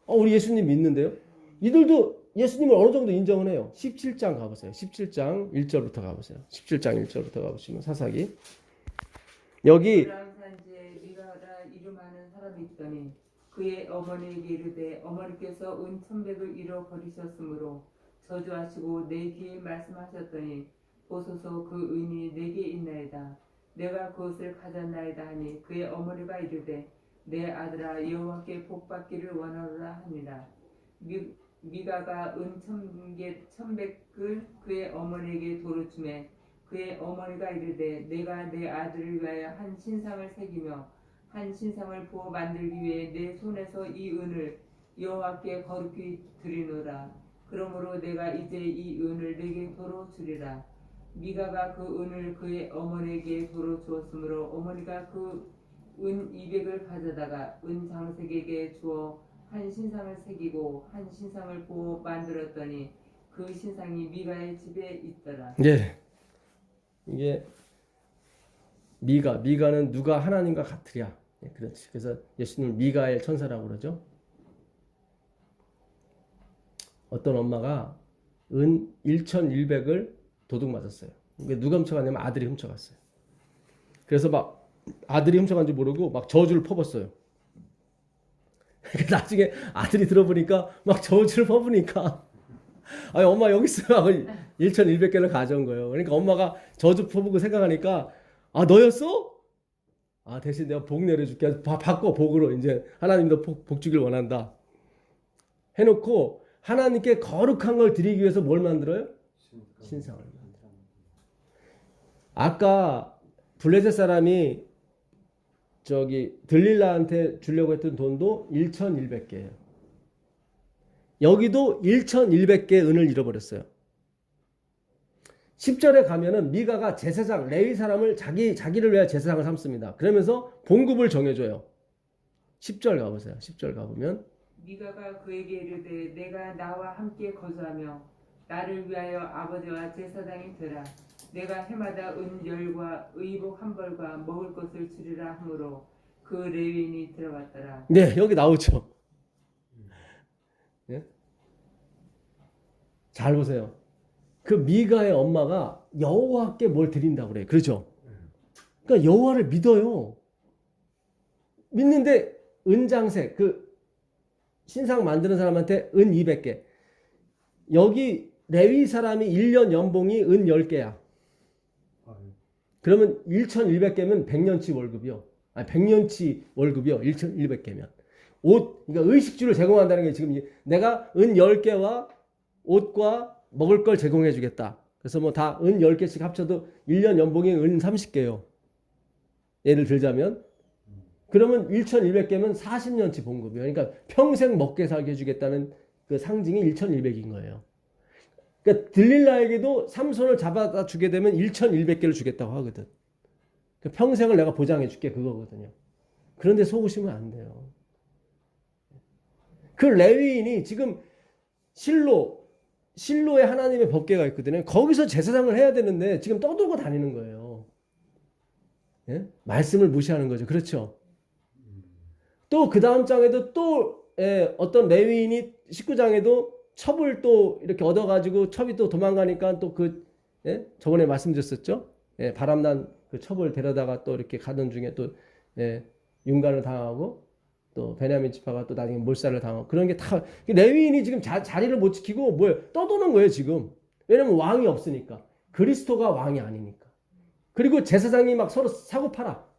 우리 예수님 믿는데요. 이들도 예수님을 어느 정도 인정을 해요. 17장 가보세요. 17장 1절부터 가보세요. 17장 1절부터 가보시면 사사기. 여기 산지에 미가라 이름하는 사람이 있더니 그의 어머니에게 이르되 어머니께서 은 1,100을 잃어버리셨으므로 저주하시고 내 귀에 말씀하셨더니 보소서 그 은이 내게 있나이다. 내가 그것을 가졌나이다 하니 그의 어머니가 이르되 내 아들아 여호와께 복받기를 원하노라 하니라. 미가가 은 1,100을 그의 어머니에게 도로 주매 그의 어머니가 이르되 내가 내 아들을 위하여 한 신상을 새기며 한 신상을 부어 만들기 위해 내 손에서 이 은을 여호와께 거룩히 드리노라. 그러므로 내가 이제 이 은을 내게 도로 주리라. 미가가 그 은을 그의 어머니에게 도로 주었으므로 어머니가 그 은 200을 가져다가 은 장색에게 주어 한 신상을 새기고 한 신상을 부어 만들었더니 그 신상이 미가의 집에 있더라. 예. 이게 미가는 누가 하나님과 같으랴. 예, 그렇지. 그래서 예수님을 미가엘 천사라고 그러죠. 어떤 엄마가 은 1,100을 도둑 맞았어요. 이게 누가 훔쳐갔냐면 아들이 훔쳐갔어요. 그래서 막 아들이 훔쳐간 줄 모르고 막 저주를 퍼붓어요. 나중에 아들이 들어보니까 막 저주를 퍼부니까 아니 엄마 여기 있어요 하고 1,100개를 가져온 거예요. 그러니까 엄마가 저주 퍼부고 생각하니까 아 너였어? 아 대신 내가 복 내려줄게. 바꿔 복으로 이제 하나님도 복 주길 원한다. 해놓고 하나님께 거룩한 걸 드리기 위해서 뭘 만들어요? 신상을 만들어요. 아까 블레셋 사람이 저기 들릴라한테 주려고 했던 돈도 1,100개예요. 여기도 1,100개의 은을 잃어버렸어요. 10절에 가면은 미가가 제사장 레위 사람을 자기를 위해 제사장을 삼습니다. 그러면서 봉급을 정해줘요. 10절 가보세요. 10절 가보면 미가가 그에게 이르되 내가 나와 함께 거주하며 나를 위하여 아버지와 제사장이 되라. 내가 해마다 은 10과 의복 1벌과 먹을 것을 주리라 하므로 그 레위인이 들어갔더라. 네 여기 나오죠. 네? 잘 보세요. 그 미가의 엄마가 여호와께 뭘 드린다고 그래요. 그렇죠? 그러니까 여호와를 믿어요. 믿는데 은장색 그 신상 만드는 사람한테 은 200개. 여기 레위 사람이 1년 연봉이 은 10개야. 그러면 1,100개면 100년치 월급이요. 아니 100년치 월급이요. 1,100개면. 옷, 그러니까 의식주를 제공한다는 게 지금 내가 은 10개와 옷과 먹을 걸 제공해 주겠다. 그래서 뭐 다 은 10개씩 합쳐도 1년 연봉이 은 30개요. 예를 들자면. 그러면 1,100개면 40년치 봉급이요. 그러니까 평생 먹게 살게 해주겠다는 그 상징이 1,100인 거예요. 그러니까 들릴라에게도 삼손을 잡아다 주게 되면 1,100개를 주겠다고 하거든. 그러니까 평생을 내가 보장해 줄게 그거거든요. 그런데 속으시면 안 돼요. 그 레위인이 지금 실로에 하나님의 법궤가 있거든요. 거기서 제사장을 해야 되는데 지금 떠들고 다니는 거예요. 예? 말씀을 무시하는 거죠. 그렇죠? 또 그 다음 장에도 또 어떤 레위인이 19장에도 첩을 또 이렇게 얻어가지고 첩이 또 도망가니까 또 저번에 말씀드렸었죠? 바람난 그 첩을 데려다가 또 이렇게 가던 중에 또 윤간을 당하고 또 베냐민 지파가 또 나중에 몰살을 당하고 그런 게 다 레위인이 지금 자리를 못 지키고 떠도는 거예요 지금. 왜냐면 왕이 없으니까. 그리스도가 왕이 아니니까. 그리고 제사장이 막 서로 사고 팔아.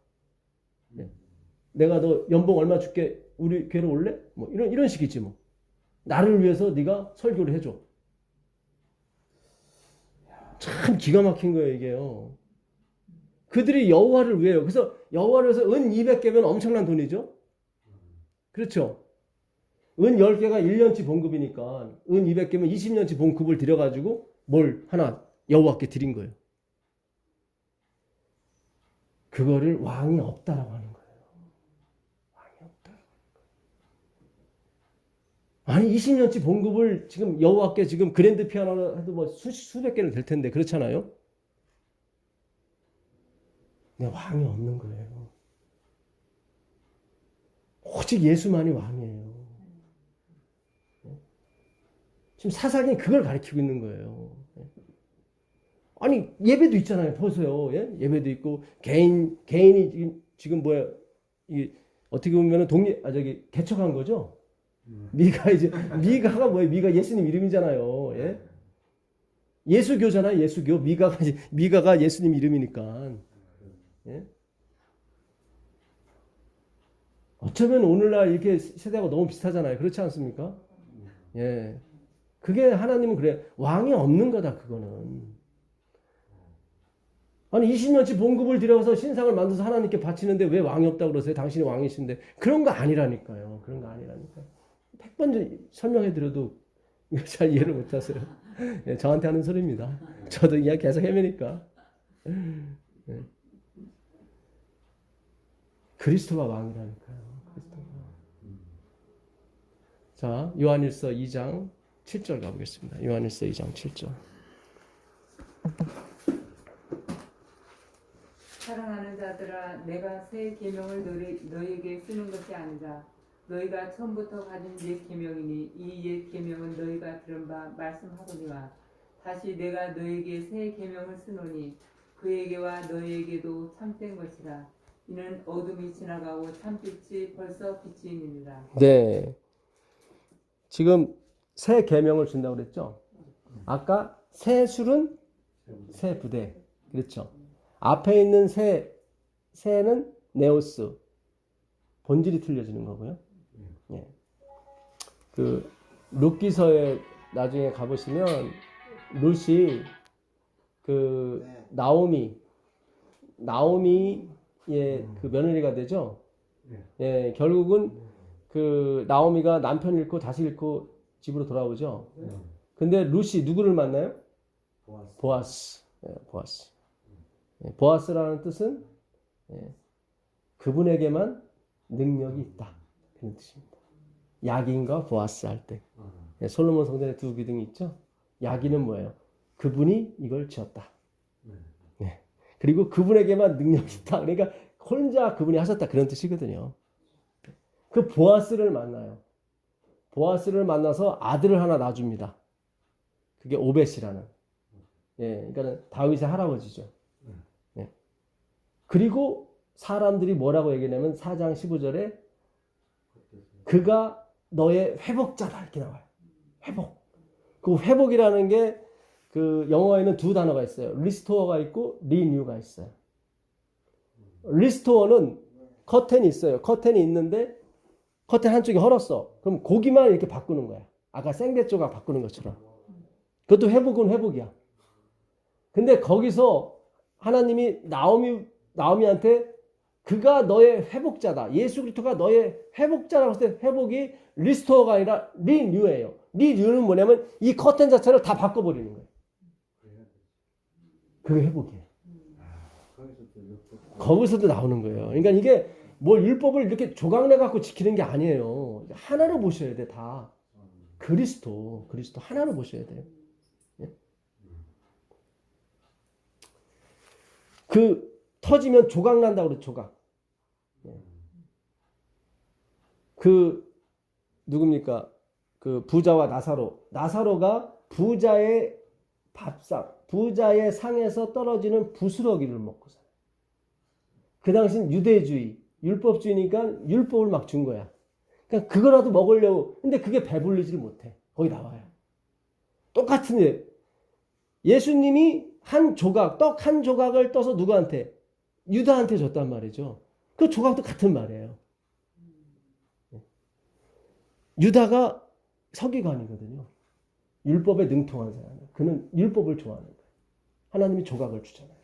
내가 너 연봉 얼마 줄게. 우리 교회로 올래? 뭐 이런 식이지 뭐. 나를 위해서 네가 설교를 해줘. 참 기가 막힌 거예요 이게요. 그들이 여호와를 위해요. 그래서 여호와를 위해서 은 200개면 엄청난 돈이죠. 그렇죠. 은 10개가 1년치 봉급이니까 은 200개면 20년치 봉급을 들여가지고 뭘 하나 여호와께 드린 거예요. 그거를 왕이 없다라고 하는 거예요. 왕이 없다라고 하는 거예요. 아니 20년치 봉급을 지금 여호와께 지금 그랜드 피아노로 해도 뭐 수백 개는 될 텐데 그렇잖아요. 근데 왕이 없는 거예요. 오직 예수만이 왕이에요. 지금 사상이 그걸 가리키고 있는 거예요. 아니 예배도 있잖아요. 보세요. 예배도 있고 개인이 지금 뭐야 이 어떻게 보면은 개척한 거죠. 미가가 뭐예요? 미가 예수님 이름이잖아요. 예수교잖아요. 예수교. 미가가 예수님 이름이니까. 어쩌면 오늘날 이렇게 세대가 너무 비슷하잖아요. 그렇지 않습니까? 그게 하나님은 그래. 왕이 없는 거다, 그거는. 아니, 20년치 봉급을 들여서 신상을 만들어서 하나님께 바치는데 왜 왕이 없다고 그러세요? 당신이 왕이신데. 그런 거 아니라니까요. 그런 거 아니라니까요. 100번 설명해 드려도 잘 이해를 못 하세요. 저한테 하는 소리입니다. 저도 이야기 계속 헤매니까. 그리스도가 왕이라니까요. 자, 요한일서 2장 7절 가보겠습니다. 요한일서 2장 7절. 사랑하는 자들아, 내가 새 계명을 너희에게 쓰는 것이 아니라 너희가 처음부터 가진 옛 계명이니 이 옛 계명은 너희가 들은 바 말씀하거니와 다시 내가 너희에게 새 계명을 쓰노니 그에게와 너희에게도 참된 것이라. 이는 어둠이 지나가고 참빛이 벌써 빛이 있느니라. 네. 지금 새 계명을 준다고 그랬죠? 아까 새 술은 새 부대. 그렇죠? 앞에 있는 새는 네오스. 본질이 틀려지는 거고요. 그 룻기서에 나중에 가보시면 룻이 그 나오미의 그 며느리가 되죠. 결국은 그 나오미가 남편 잃고 자식 잃고 집으로 돌아오죠. 근데 룻이 누구를 만나요? 보아스. 보아스라는 뜻은 그분에게만 능력이 있다. 그런 뜻입니다. 야긴과 보아스 할 때. 솔로몬 성전에 두 기둥이 있죠. 야긴은 뭐예요? 그분이 이걸 지었다. 그리고 그분에게만 능력이 있다. 그러니까 혼자 그분이 하셨다. 그런 뜻이거든요. 그 보아스를 만나요. 보아스를 만나서 아들을 하나 낳아줍니다. 그게 오벳이라는. 그러니까 다윗의 할아버지죠. 그리고 사람들이 뭐라고 얘기하냐면 4장 15절에 그가 너의 회복자다 이렇게 나와요. 회복. 그 회복이라는 게 그 영어에는 두 단어가 있어요. 리스토어가 있고 리뉴가 있어요. 리스토어는 커튼이 있어요. 커튼이 있는데 커튼 한쪽이 헐었어. 그럼 고기만 이렇게 바꾸는 거야. 아까 생대 조각 바꾸는 것처럼. 그것도 회복은 회복이야. 근데 거기서 하나님이 나오미한테 그가 너의 회복자다. 예수 그리스도가 너의 회복자라고 했을 때 회복이 리스토어가 아니라 리뉴예요. 리뉴는 뭐냐면 이 커튼 자체를 다 바꿔버리는 거예요. 그게 회복이에요. 거기서도 나오는 거예요. 그러니까 이게 뭘 율법을 이렇게 조각내 갖고 지키는 게 아니에요. 하나로 보셔야 돼, 다. 그리스도 하나로 보셔야 돼요. 그 터지면 조각 난다고 그래, 조각. 그 누굽니까? 그 부자와 나사로가 부자의 밥상, 부자의 상에서 떨어지는 부스러기를 먹고 살아요. 그 당시는 유대주의, 율법주의니까 율법을 막 준 거야. 그러니까 그거라도 먹으려고. 근데 그게 배불리지를 못해. 거기 나와요. 똑같은 일. 예수님이 한 조각, 떡 한 조각을 떠서 누구한테? 유다한테 줬단 말이죠. 그 조각도 같은 말이에요. 유다가 서기관이거든요. 율법에 능통한 사람. 그는 율법을 좋아하는 거예요. 하나님이 조각을 주잖아요.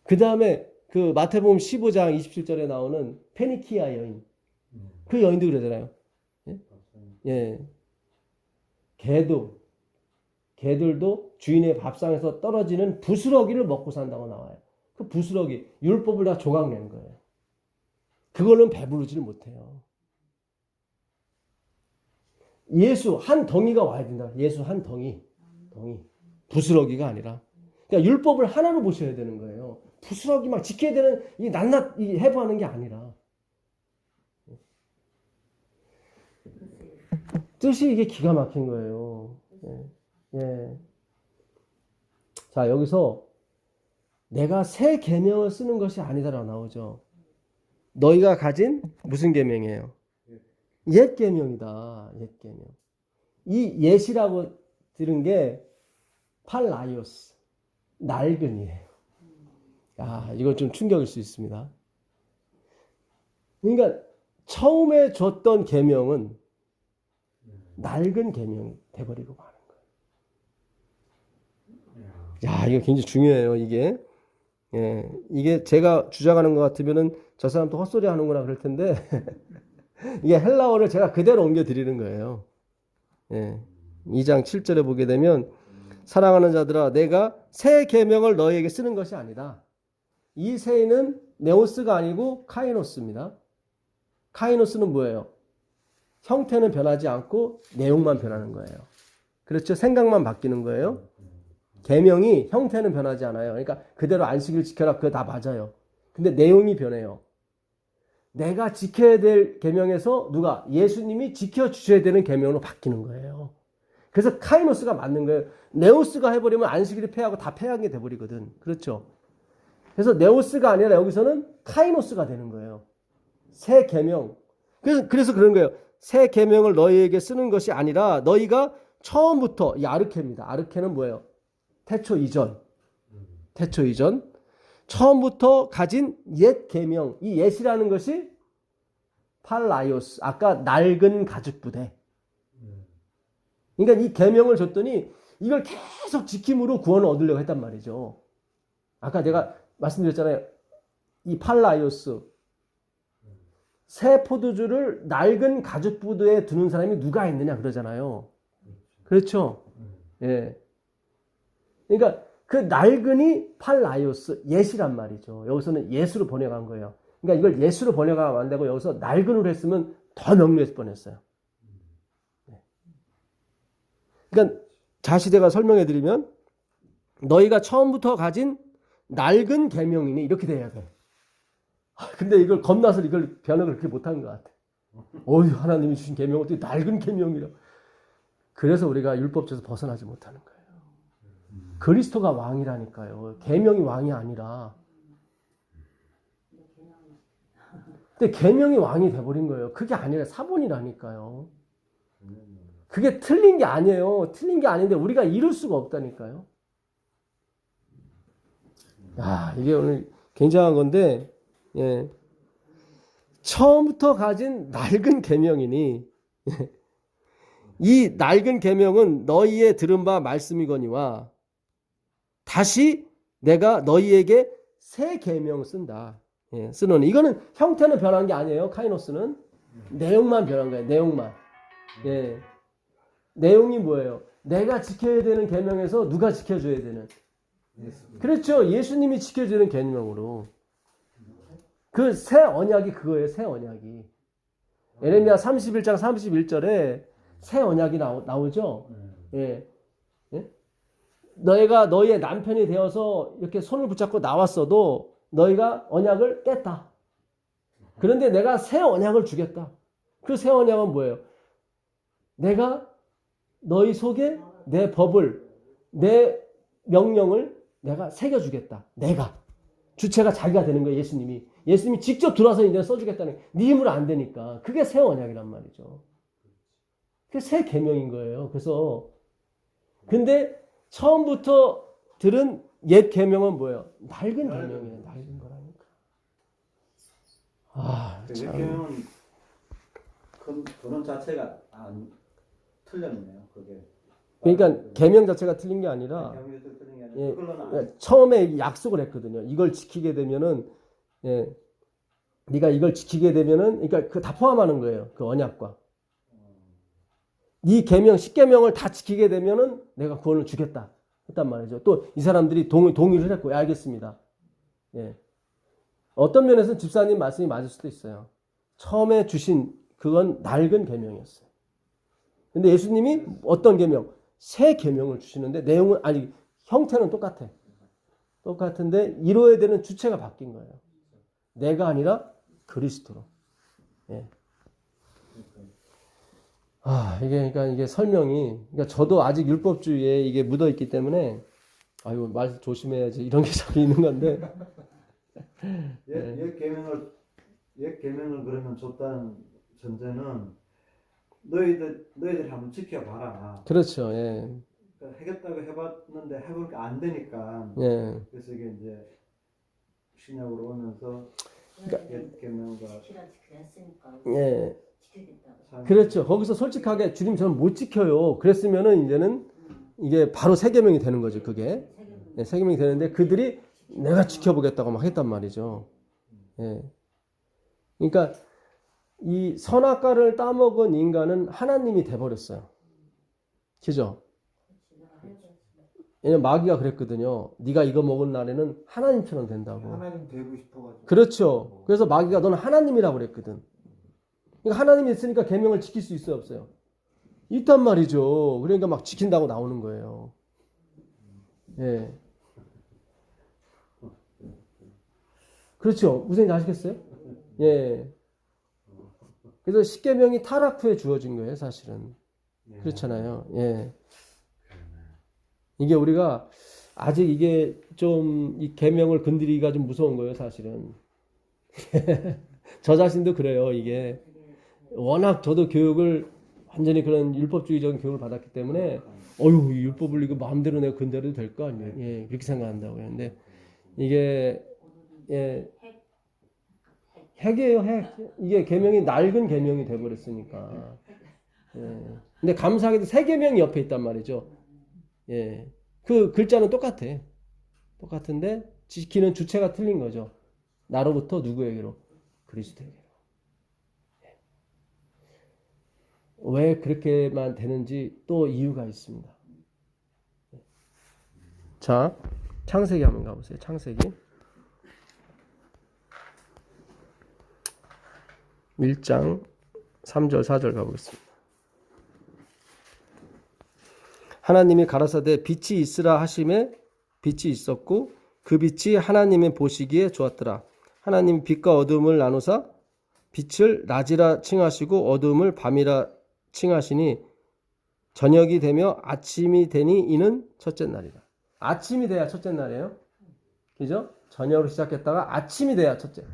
그 다음에 그 마태복음 15장 27절에 나오는 페니키아 여인. 그 여인도 그러잖아요. 예? 예. 개들도 주인의 밥상에서 떨어지는 부스러기를 먹고 산다고 나와요. 그 부스러기, 율법을 다 조각 낸 거예요. 그걸로는 배부르지를 못해요. 예수 한 덩이가 와야 된다. 예수 한 덩이. 부스러기가 아니라. 그러니까 율법을 하나로 보셔야 되는 거예요. 부스러기 막 지켜야 되는 이 낱낱 이 해부하는 게 아니라. 뜻이 이게 기가 막힌 거예요. 예. 예. 자, 여기서 내가 새 계명을 쓰는 것이 아니다라고 나오죠. 너희가 가진 무슨 계명이에요? 옛 계명이다. 옛 계명. 이 옛이라고 들은 게 팔라이오스, 낡은이에요. 아, 이거 좀 충격일 수 있습니다. 그러니까 처음에 줬던 계명은 낡은 계명이 돼버리고 마는 거예요. 야, 이거 굉장히 중요해요. 이게. 예, 이게 제가 주장하는 것 같으면은 저 사람도 헛소리 하는구나 그럴 텐데 이게 헬라어를 제가 그대로 옮겨 드리는 거예요. 예, 2장 7절에 보게 되면 사랑하는 자들아 내가 새 계명을 너희에게 쓰는 것이 아니다. 이 새는 네오스가 아니고 카이노스입니다. 카이노스는 뭐예요? 형태는 변하지 않고 내용만 변하는 거예요. 그렇죠? 생각만 바뀌는 거예요. 계명이 형태는 변하지 않아요. 그러니까 그대로 안식일 지켜라 그거 다 맞아요. 근데 내용이 변해요. 내가 지켜야 될 계명에서 누가? 예수님이 지켜주셔야 되는 계명으로 바뀌는 거예요. 그래서 카이노스가 맞는 거예요. 네오스가 해버리면 안식일이 폐하고 다 폐한 게 돼버리거든. 그렇죠? 그래서 네오스가 아니라 여기서는 카이노스가 되는 거예요. 새 계명. 그래서 그런 거예요. 새 계명을 너희에게 쓰는 것이 아니라 너희가 처음부터 이 아르케입니다. 아르케는 뭐예요? 태초 이전. 처음부터 가진 옛 계명. 이 옛이라는 것이 팔라이오스. 아까 낡은 가죽 부대. 그러니까 이 계명을 줬더니 이걸 계속 지킴으로 구원을 얻으려고 했단 말이죠. 아까 내가 말씀드렸잖아요. 이 팔라이오스. 새 포도주를 낡은 가죽 부대에 두는 사람이 누가 있느냐 그러잖아요. 그렇죠? 예. 그러니까 그 낡은이 팔라이오스, 옛이란 말이죠. 여기서는 예수로 번역한 거예요. 그러니까 이걸 예수로 번역하면 안 되고 여기서 낡은으로 했으면 더 명료했을 뻔했어요. 그러니까 자시대가 설명해 드리면 너희가 처음부터 가진 낡은 계명이니 이렇게 돼야 돼. 근데 이걸 겁나서 이걸 변형을 그렇게 못한 것 같아. 하나님이 주신 계명은 어떻게 낡은 계명이라. 그래서 우리가 율법에서 벗어나지 못하는 거예요. 그리스도가 왕이라니까요. 계명이 왕이 아니라. 근데 계명이 왕이 돼버린 거예요. 그게 아니라 사본이라니까요. 그게 틀린 게 아니에요. 틀린 게 아닌데 우리가 이룰 수가 없다니까요. 야, 이게 오늘 굉장한 건데, 예. 처음부터 가진 낡은 계명이니, 이 낡은 계명은 너희의 들은 바 말씀이거니와 다시 내가 너희에게 새 계명 쓴다. 예, 쓰노니 이거는 형태는 변한 게 아니에요. 카이노스는 내용만 변한 거예요. 내용만. 예. 내용이 뭐예요? 내가 지켜야 되는 계명에서 누가 지켜줘야 되는? 그렇죠. 예수님이 지켜주는 계명으로. 그 새 언약이 그거예요. 새 언약이. 예레미야 31장 31절에 새 언약이 나오죠. 예. 예? 너희가 너희의 남편이 되어서 이렇게 손을 붙잡고 나왔어도 너희가 언약을 깼다. 그런데 내가 새 언약을 주겠다. 그 새 언약은 뭐예요? 내가 너희 속에 내 법을, 내 명령을 내가 새겨주겠다. 내가. 주체가 자기가 되는 거예요, 예수님이. 예수님이 직접 들어와서 이제 써주겠다는 거예요. 네 힘으로 안 되니까. 그게 새 언약이란 말이죠. 그게 새 계명인 거예요. 그래서 근데 처음부터 들은 옛 계명은 뭐예요? 낡은 계명이에요. 낡은 거라니까. 아, 옛 계명은 근원 자체가 안 틀렸네요. 그게. 그러니까 계명 자체가 틀린 게 아니라 계명이 틀린 게 아니라 예, 그걸로는 처음에 약속을 했거든요. 이걸 지키게 되면은 네가 이걸 지키게 되면은 그러니까 그 다 포함하는 거예요. 그 언약과. 이 계명 10계명을 다 지키게 되면은 내가 구원을 주겠다 했단 말이죠. 또 이 사람들이 동의를 했고, 예, 알겠습니다. 예. 어떤 면에서는 집사님 말씀이 맞을 수도 있어요. 처음에 주신 그건 낡은 계명이었어요. 근데 예수님이 어떤 계명? 새 계명을 주시는데 내용은 아니 형태는 똑같아. 똑같은데 이루어야 되는 주체가 바뀐 거예요. 내가 아니라 그리스도로. 예. 그러니까 이게 설명이, 그러니까 저도 아직 율법주의에 이게 묻어 있기 때문에, 아유, 말 조심해야지. 이런 게 저기 있는 건데. 옛 계명을 그러면 줬다는 전제는 너희들이 한번 지켜봐라. 그렇죠, 예. 그러니까 하겠다고 해봤는데 해보니까 안 되니까. 예. 그래서 이게 이제 신약으로 오면서 옛 계명과 예. 그렇죠. 거기서 솔직하게 주님 저는 못 지켜요. 그랬으면은 이제는 이게 바로 새 계명이 되는 거죠. 그게. 예, 새 계명이 되는데 그들이 내가 지켜보겠다고 막 했단 말이죠. 예. 그러니까 이 선악과를 따먹은 인간은 하나님이 돼버렸어요. 그죠? 왜냐면 마귀가 그랬거든요. 네가 이거 먹은 날에는 하나님처럼 된다고. 하나님 되고 싶어가지고. 그렇죠. 그래서 마귀가 너는 하나님이라고 그랬거든. 그러니까 하나님이 있으니까 계명을 지킬 수 있어요, 없어요? 있단 말이죠. 그러니까 막 지킨다고 나오는 거예요. 예. 그렇죠. 무슨 얘기인지 아시겠어요? 예. 그래서 십계명이 타락 후에 주어진 거예요, 사실은. 그렇잖아요. 예. 이게 우리가 아직 이게 좀 이 계명을 건드리기가 좀 무서운 거예요, 사실은. 저 자신도 그래요, 이게. 워낙 저도 교육을 완전히 그런 율법주의적인 교육을 받았기 때문에 어휴, 이 율법을 이거 마음대로 내가 건드려도 될까? 예, 그렇게 생각한다고요. 근데 이게 예, 핵이에요, 핵. 이게 계명이 낡은 계명이 돼버렸으니까. 예. 근데 감사하게도 새 계명이 옆에 있단 말이죠. 예, 그 글자는 똑같아. 똑같은데 지키는 주체가 틀린 거죠. 나로부터 누구에게로? 그리스도에게로. 예. 왜 그렇게만 되는지 또 이유가 있습니다. 예. 자, 창세기 한번 가보세요. 창세기 1장 3절 4절 가보겠습니다. 하나님이 가라사대 빛이 있으라 하심에 빛이 있었고 그 빛이 하나님의 보시기에 좋았더라. 하나님 빛과 어둠을 나누사 빛을 낮이라 칭하시고 어둠을 밤이라 칭하시니 저녁이 되며 아침이 되니 이는 첫째 날이라. 아침이 돼야 첫째 날이에요. 그죠? 저녁으로 시작했다가 아침이 돼야 첫째.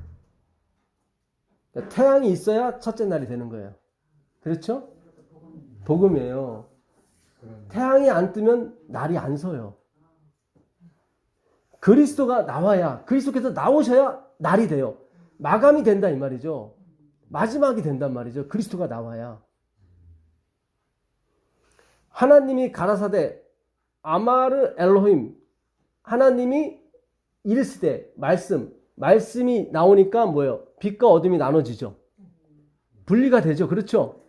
그러니까 태양이 있어야 첫째 날이 되는 거예요. 그렇죠? 복음이에요. 태양이 안 뜨면 날이 안 서요. 그리스도가 나와야, 그리스도께서 나오셔야 날이 돼요. 마감이 된다 이 말이죠. 마지막이 된단 말이죠. 그리스도가 나와야. 하나님이 가라사대 아마르 엘로힘, 하나님이 이르시되 말씀이 나오니까 뭐예요? 빛과 어둠이 나눠지죠. 분리가 되죠. 그렇죠?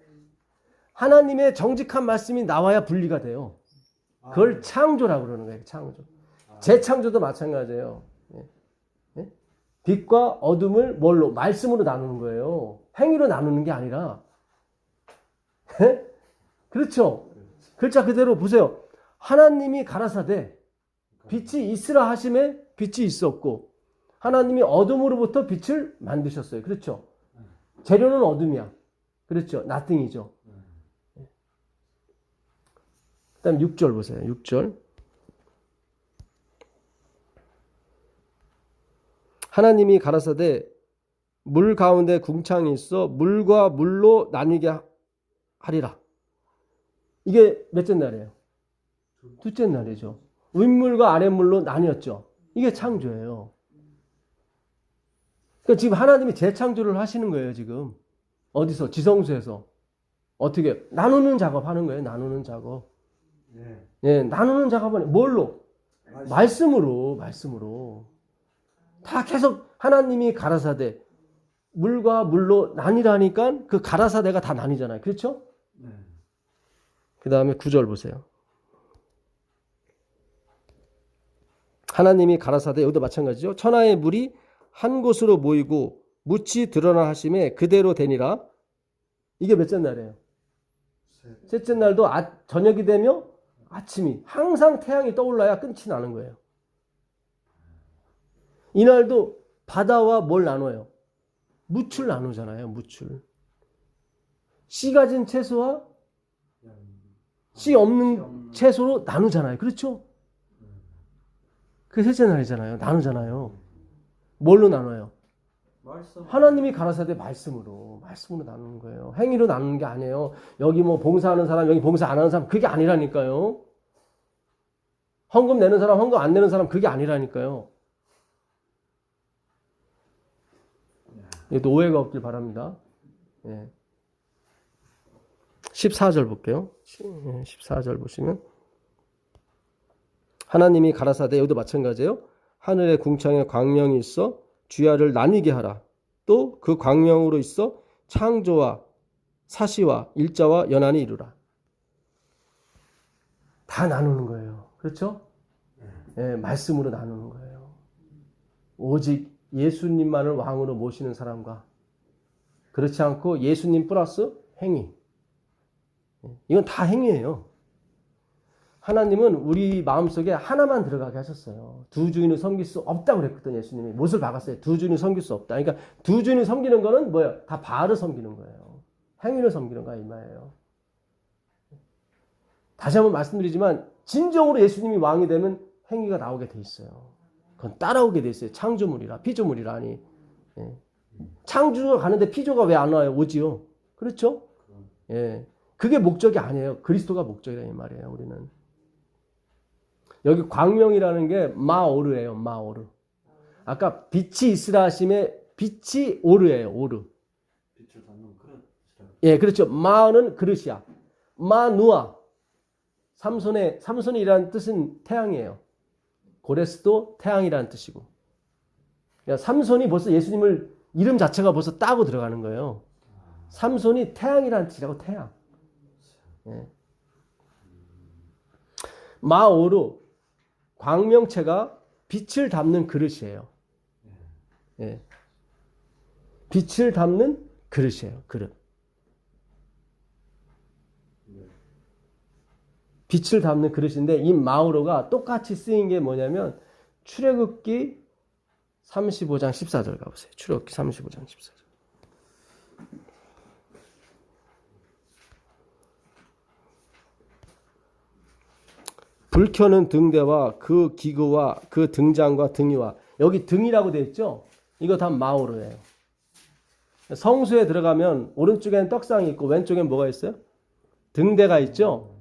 하나님의 정직한 말씀이 나와야 분리가 돼요. 그걸 창조라고 그러는 거예요. 창조. 재창조도 마찬가지예요. 예? 빛과 어둠을 뭘로? 말씀으로 나누는 거예요. 행위로 나누는 게 아니라. 예? 그렇죠? 글자 그대로 보세요. 하나님이 가라사대 빛이 있으라 하심에 빛이 있었고 하나님이 어둠으로부터 빛을 만드셨어요. 그렇죠? 재료는 어둠이야. 그렇죠? nothing이죠. 그 다음 6절 보세요. 6절. 하나님이 가라사대 물 가운데 궁창이 있어 물과 물로 나뉘게 하리라. 이게 몇째 날이에요? 둘째 날이죠. 윗물과 아랫물로 나뉘었죠. 이게 창조예요. 그러니까 지금 하나님이 재창조를 하시는 거예요. 지금 어디서? 지성소에서. 어떻게? 나누는 작업하는 거예요. 나누는 작업. 네. 예, 나누는 작업은 뭘로? 말씀으로. 다 계속 하나님이 가라사대 물과 물로 나뉘라니까 그 가라사대가 다 나뉘잖아요. 그렇죠? 네. 그 다음에 9절 보세요. 하나님이 가라사대 여기도 마찬가지죠. 천하의 물이 한 곳으로 모이고 묻이 드러나 하심에 그대로 되니라. 이게 몇째 날이에요? 셋째 날도 저녁이 되며 아침이 항상 태양이 떠올라야 끝이 나는 거예요. 이날도 바다와 뭘 나눠요? 묻을 나누잖아요. 묻을. 씨 가진 채소와 씨 없는 채소로 나누잖아요. 그렇죠? 그 셋째 날이잖아요. 나누잖아요. 뭘로 나눠요? 말씀. 하나님이 가라사대 말씀으로 나누는 거예요. 행위로 나누는 게 아니에요. 여기 뭐 봉사하는 사람, 여기 봉사 안 하는 사람, 그게 아니라니까요. 헌금 내는 사람, 헌금 안 내는 사람, 그게 아니라니까요. 또 오해가 없길 바랍니다. 예. 14절 볼게요. 14절 보시면 하나님이 가라사대 여기도 마찬가지예요. 하늘의 궁창에 광명이 있어 주야를 나뉘게 하라. 또 그 광명으로 있어 창조와 사시와 일자와 연한이 이루라. 다 나누는 거예요. 그렇죠? 예, 말씀으로 나누는 거예요. 오직 예수님만을 왕으로 모시는 사람과 그렇지 않고 예수님 플러스 행위. 이건 다 행위예요. 하나님은 우리 마음속에 하나만 들어가게 하셨어요. 두 주인을 섬길 수 없다고 그랬거든요. 예수님이 못을 박았어요. 두 주인을 섬길 수 없다. 그러니까 두 주인을 섬기는 거는 뭐예요? 다 바알을 섬기는 거예요. 행위를 섬기는 거야 이 말이에요. 다시 한번 말씀드리지만 진정으로 예수님이 왕이 되면 행위가 나오게 돼 있어요. 그건 따라오게 돼 있어요. 창조물이라 피조물이라 하니. 예. 창조가 가는데 피조가 왜 안 와요? 오지요. 그렇죠? 예. 그게 목적이 아니에요. 그리스도가 목적이라 이 말이에요. 우리는. 여기 광명이라는 게 마오르예요. 마오르. 아까 빛이 있으라 하심에 빛이 오르예요. 오르. 빛을 담는 그릇. 예, 그렇죠. 마는 그릇이야. 마누아. 삼손이라는 뜻은 태양이에요. 고레스도 태양이라는 뜻이고. 그러니까 삼손이 벌써 예수님을 이름 자체가 벌써 따고 들어가는 거예요. 삼손이 태양이라는 뜻이라고 태양. 예. 마오르 광명체가 빛을 담는 그릇이에요. 예. 빛을 담는 그릇이에요. 그릇. 빛을 담는 그릇인데 이 마오르가 똑같이 쓰인 게 뭐냐면 출애굽기 35장 14절 가보세요. 출애굽기 35장 14절. 불 켜는 등대와 그 기구와 그 등잔과 등이와 여기 등이라고 되어 있죠? 이거 다 마오르예요. 성수에 들어가면 오른쪽에는 떡상이 있고 왼쪽엔 뭐가 있어요? 등대가 있죠?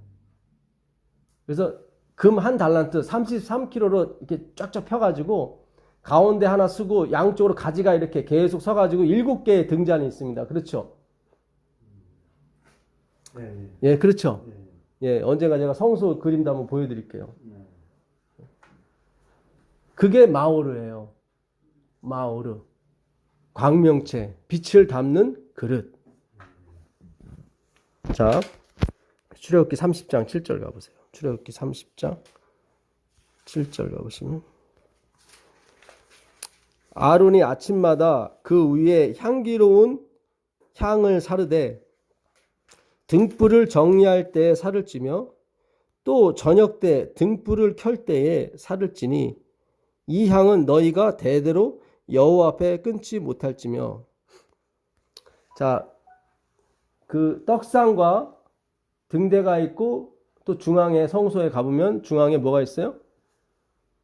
그래서 금 한 달란트 33kg로 이렇게 쫙쫙 펴가지고 가운데 하나 쓰고 양쪽으로 가지가 이렇게 계속 서가지고 7개의 등잔이 있습니다. 그렇죠? 네. 예, 그렇죠? 네. 예, 언젠가 제가 성소 그림도 한번 보여드릴게요. 그게 마오르예요. 마오르. 광명체. 빛을 담는 그릇. 자, 출애굽기 30장 7절 가보세요. 출애굽기 30장 7절 가보시면 아론이 아침마다 그 위에 향기로운 향을 사르되 등불을 정리할 때 살을 찌며 또 저녁 때 등불을 켤 때에 살을지니 이 향은 너희가 대대로 여호와 앞에 끊지 못할지며. 자, 그 떡상과 등대가 있고 또 중앙에 성소에 가보면 중앙에 뭐가 있어요?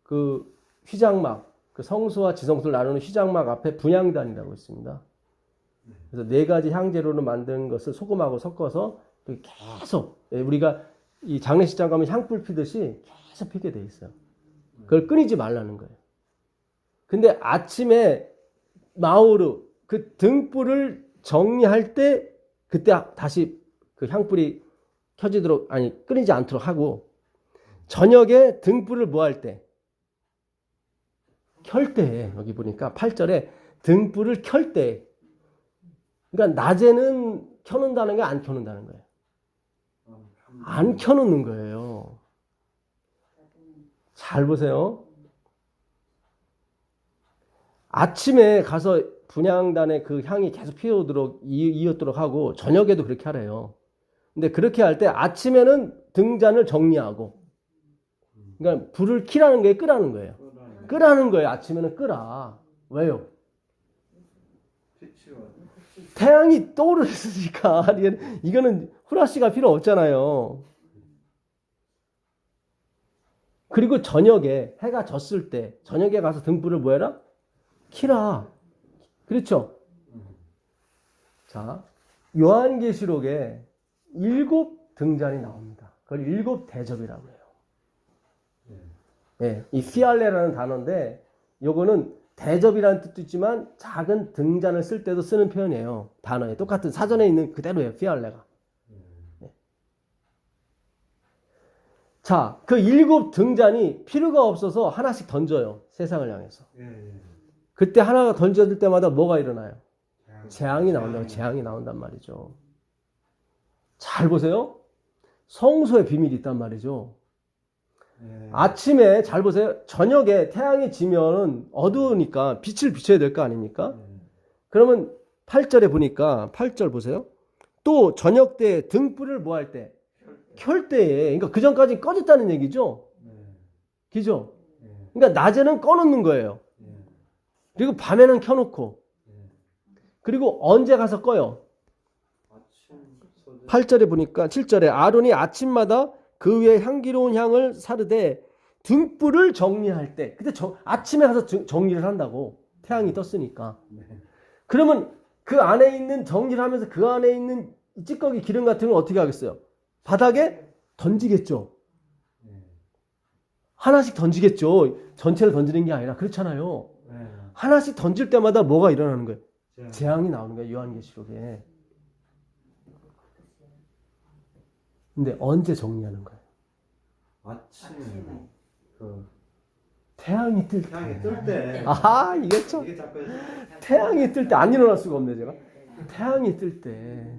그 휘장막, 그 성소와 지성소를 나누는 휘장막 앞에 분향단이라고 있습니다. 그래서 4가지 향재료로 만든 것을 소금하고 섞어서 계속 우리가 이 장례식장 가면 향불 피듯이 계속 피게 돼 있어요. 그걸 끊이지 말라는 거예요. 근데 아침에 마오르 그 등불을 정리할 때 그때 다시 그 향불이 켜지도록 끊이지 않도록 하고 저녁에 등불을 뭐 할 때? 켤 때. 여기 보니까 8절에 등불을 켤 때. 그러니까 낮에는 켜놓는다는 게 안 켜놓는다는 거예요. 안 켜놓는 거예요. 잘 보세요. 아침에 가서 분향단에 그 향이 계속 피어오도록 이었도록 하고 저녁에도 그렇게 하래요. 근데 그렇게 할 때 아침에는 등잔을 정리하고 그러니까 불을 켜라는 게 끄라는 거예요. 끄라는 거예요. 아침에는 끄라. 왜요? 태양이 떠오르니까 이거는 후라시가 필요 없잖아요. 그리고 저녁에 해가 졌을 때 저녁에 가서 등불을 뭐 해라? 켜라. 그렇죠? 자, 요한계시록에 7등잔이 나옵니다. 그걸 7대접이라고 해요. 네, 이 피알레라는 단어인데 요거는 대접이라는 뜻도 있지만 작은 등잔을 쓸 때도 쓰는 표현이에요. 단어에 똑같은 사전에 있는 그대로예요. 피알레가. 네. 자, 그 7등잔이 필요가 없어서 하나씩 던져요. 세상을 향해서. 그때 하나가 던져질 때마다 뭐가 일어나요? 재앙이 나온다고. 재앙이 나온단 말이죠. 잘 보세요. 성소에 비밀이 있단 말이죠. 아침에 잘 보세요. 저녁에 태양이 지면 어두우니까 빛을 비춰야 될 거 아닙니까? 그러면 8절에 보니까 8절 보세요. 또 저녁 때 등불을 뭐 할 때? 켤 때에. 그러니까 그 전까지 꺼졌다는 얘기죠. 그죠? 그러니까 낮에는 꺼놓는 거예요. 그리고 밤에는 켜놓고. 그리고 언제 가서 꺼요? 8절에 보니까 7절에 아론이 아침마다 그 위에 향기로운 향을 사르되 등불을 정리할 때 그때 아침에 가서 정리를 한다고. 태양이 떴으니까. 그러면 그 안에 있는 정리를 하면서 그 안에 있는 찌꺼기 기름 같은 걸 어떻게 하겠어요? 바닥에 던지겠죠. 하나씩 던지겠죠. 전체를 던지는 게 아니라. 그렇잖아요. 하나씩 던질 때마다 뭐가 일어나는 거예요? 재앙이 나오는 거예요. 요한계시록에. 근데 언제 정리하는 거예요? 아침에 태양이 뜰 때. 태양이 뜰 때. 아하, 이게 참. 이게 자꾸 태양이 뜰 때 안 일어날 수가 없네, 제가. 태양이 뜰 때.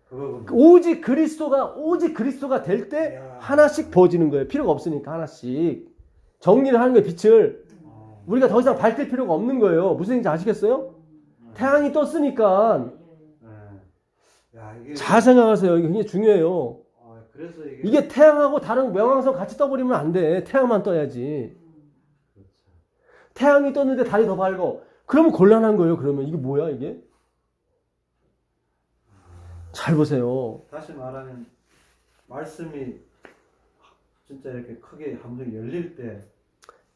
그거군요. 오직 그리스도가 될 때 하나씩 부어지는 거예요. 필요가 없으니까 하나씩. 정리를 하는 거예요, 빛을. 우리가 더 이상 밝힐 필요가 없는 거예요. 무슨 얘기인지 아시겠어요? 태양이 떴으니까. 잘 생각하세요. 이게 굉장히 중요해요. 그래서 이게 태양하고 다른 명왕성 같이 떠버리면 안 돼. 태양만 떠야지. 태양이 떴는데 달이 더 밝어. 그러면 곤란한 거예요. 그러면 이게 뭐야 이게? 잘 보세요. 다시 말하면 말씀이 진짜 이렇게 크게 함정이 열릴 때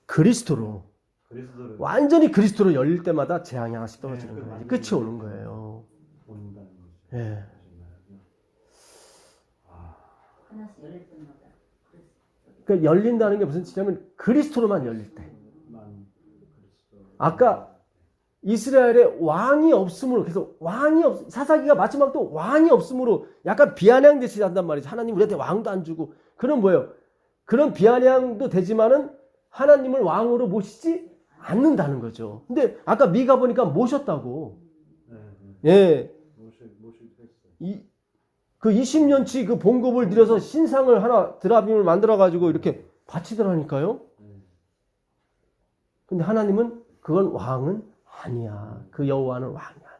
그리스도로 그리스도를 완전히 그리스도로 열릴 때마다 재앙이 하나씩 떨어지는 네, 거예요. 끝이 오는 거예요. 본다는 거죠. 예. 하나씩 열릴 때마다. 그러니까 열린다는 게 무슨 뜻이냐면 그리스도로만 열릴 때. 아까 이스라엘에 왕이 없으므로 계속 사사기가 마지막 또 왕이 없으므로 약간 비아냥듯이 한단 말이죠. 하나님 우리한테 왕도 안 주고. 그럼 뭐예요? 그런 비아냥도 되지만은 하나님을 왕으로 모시지 않는다는 거죠. 근데 아까 미가 보니까 모셨다고. 예. 그 20년치 그 봉급을 들여서 신상을 하나 드라빔을 만들어가지고 이렇게 바치더라니까요. 근데 하나님은 그건 왕은 아니야. 그 여호와는 왕이 아니야.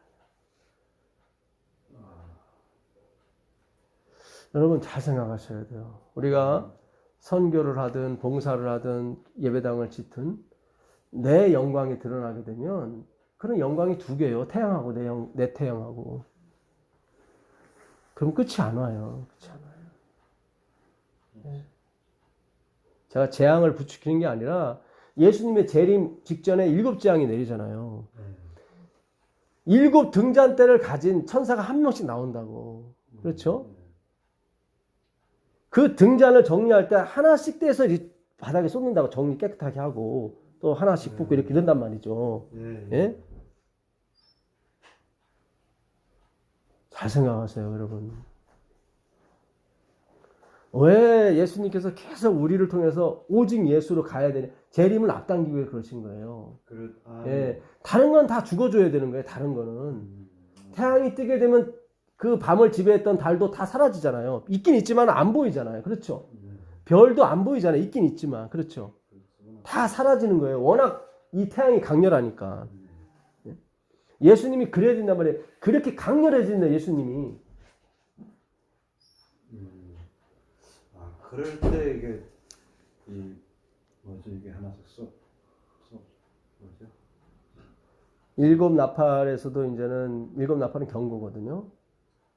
여러분 잘 생각하셔야 돼요. 우리가 선교를 하든 봉사를 하든 예배당을 짓든 내 영광이 드러나게 되면 그런 영광이 두 개예요. 태양하고 내 태양하고. 그럼 끝이 안 와요. 끝이 안 와요. 네. 제가 재앙을 부추기는 게 아니라 예수님의 재림 직전에 7재앙이 내리잖아요. 7 등잔대를 가진 천사가 한 명씩 나온다고. 그렇죠? 그 등잔을 정리할 때 하나씩 떼서 바닥에 쏟는다고 정리 깨끗하게 하고 또 하나씩 붓고 이렇게 이런단 말이죠. 예? 잘 생각하세요, 여러분. 왜 예수님께서 계속 우리를 통해서 오직 예수로 가야 되냐? 재림을 앞당기기 위해 그러신 거예요. 예, 다른 건 다 죽어줘야 되는 거예요. 다른 거는 태양이 뜨게 되면 그 밤을 지배했던 달도 다 사라지잖아요. 있긴 있지만 안 보이잖아요. 그렇죠? 별도 안 보이잖아요. 있긴 있지만 그렇죠? 다 사라지는 거예요. 워낙 이 태양이 강렬하니까. 예수님이 그래야 된단 말이에요. 그렇게 강렬해진다 예수님이. 그럴 때 이게 이게 하나씩 뭐죠? 7 나팔에서도 이제는 7 나팔은 경고거든요.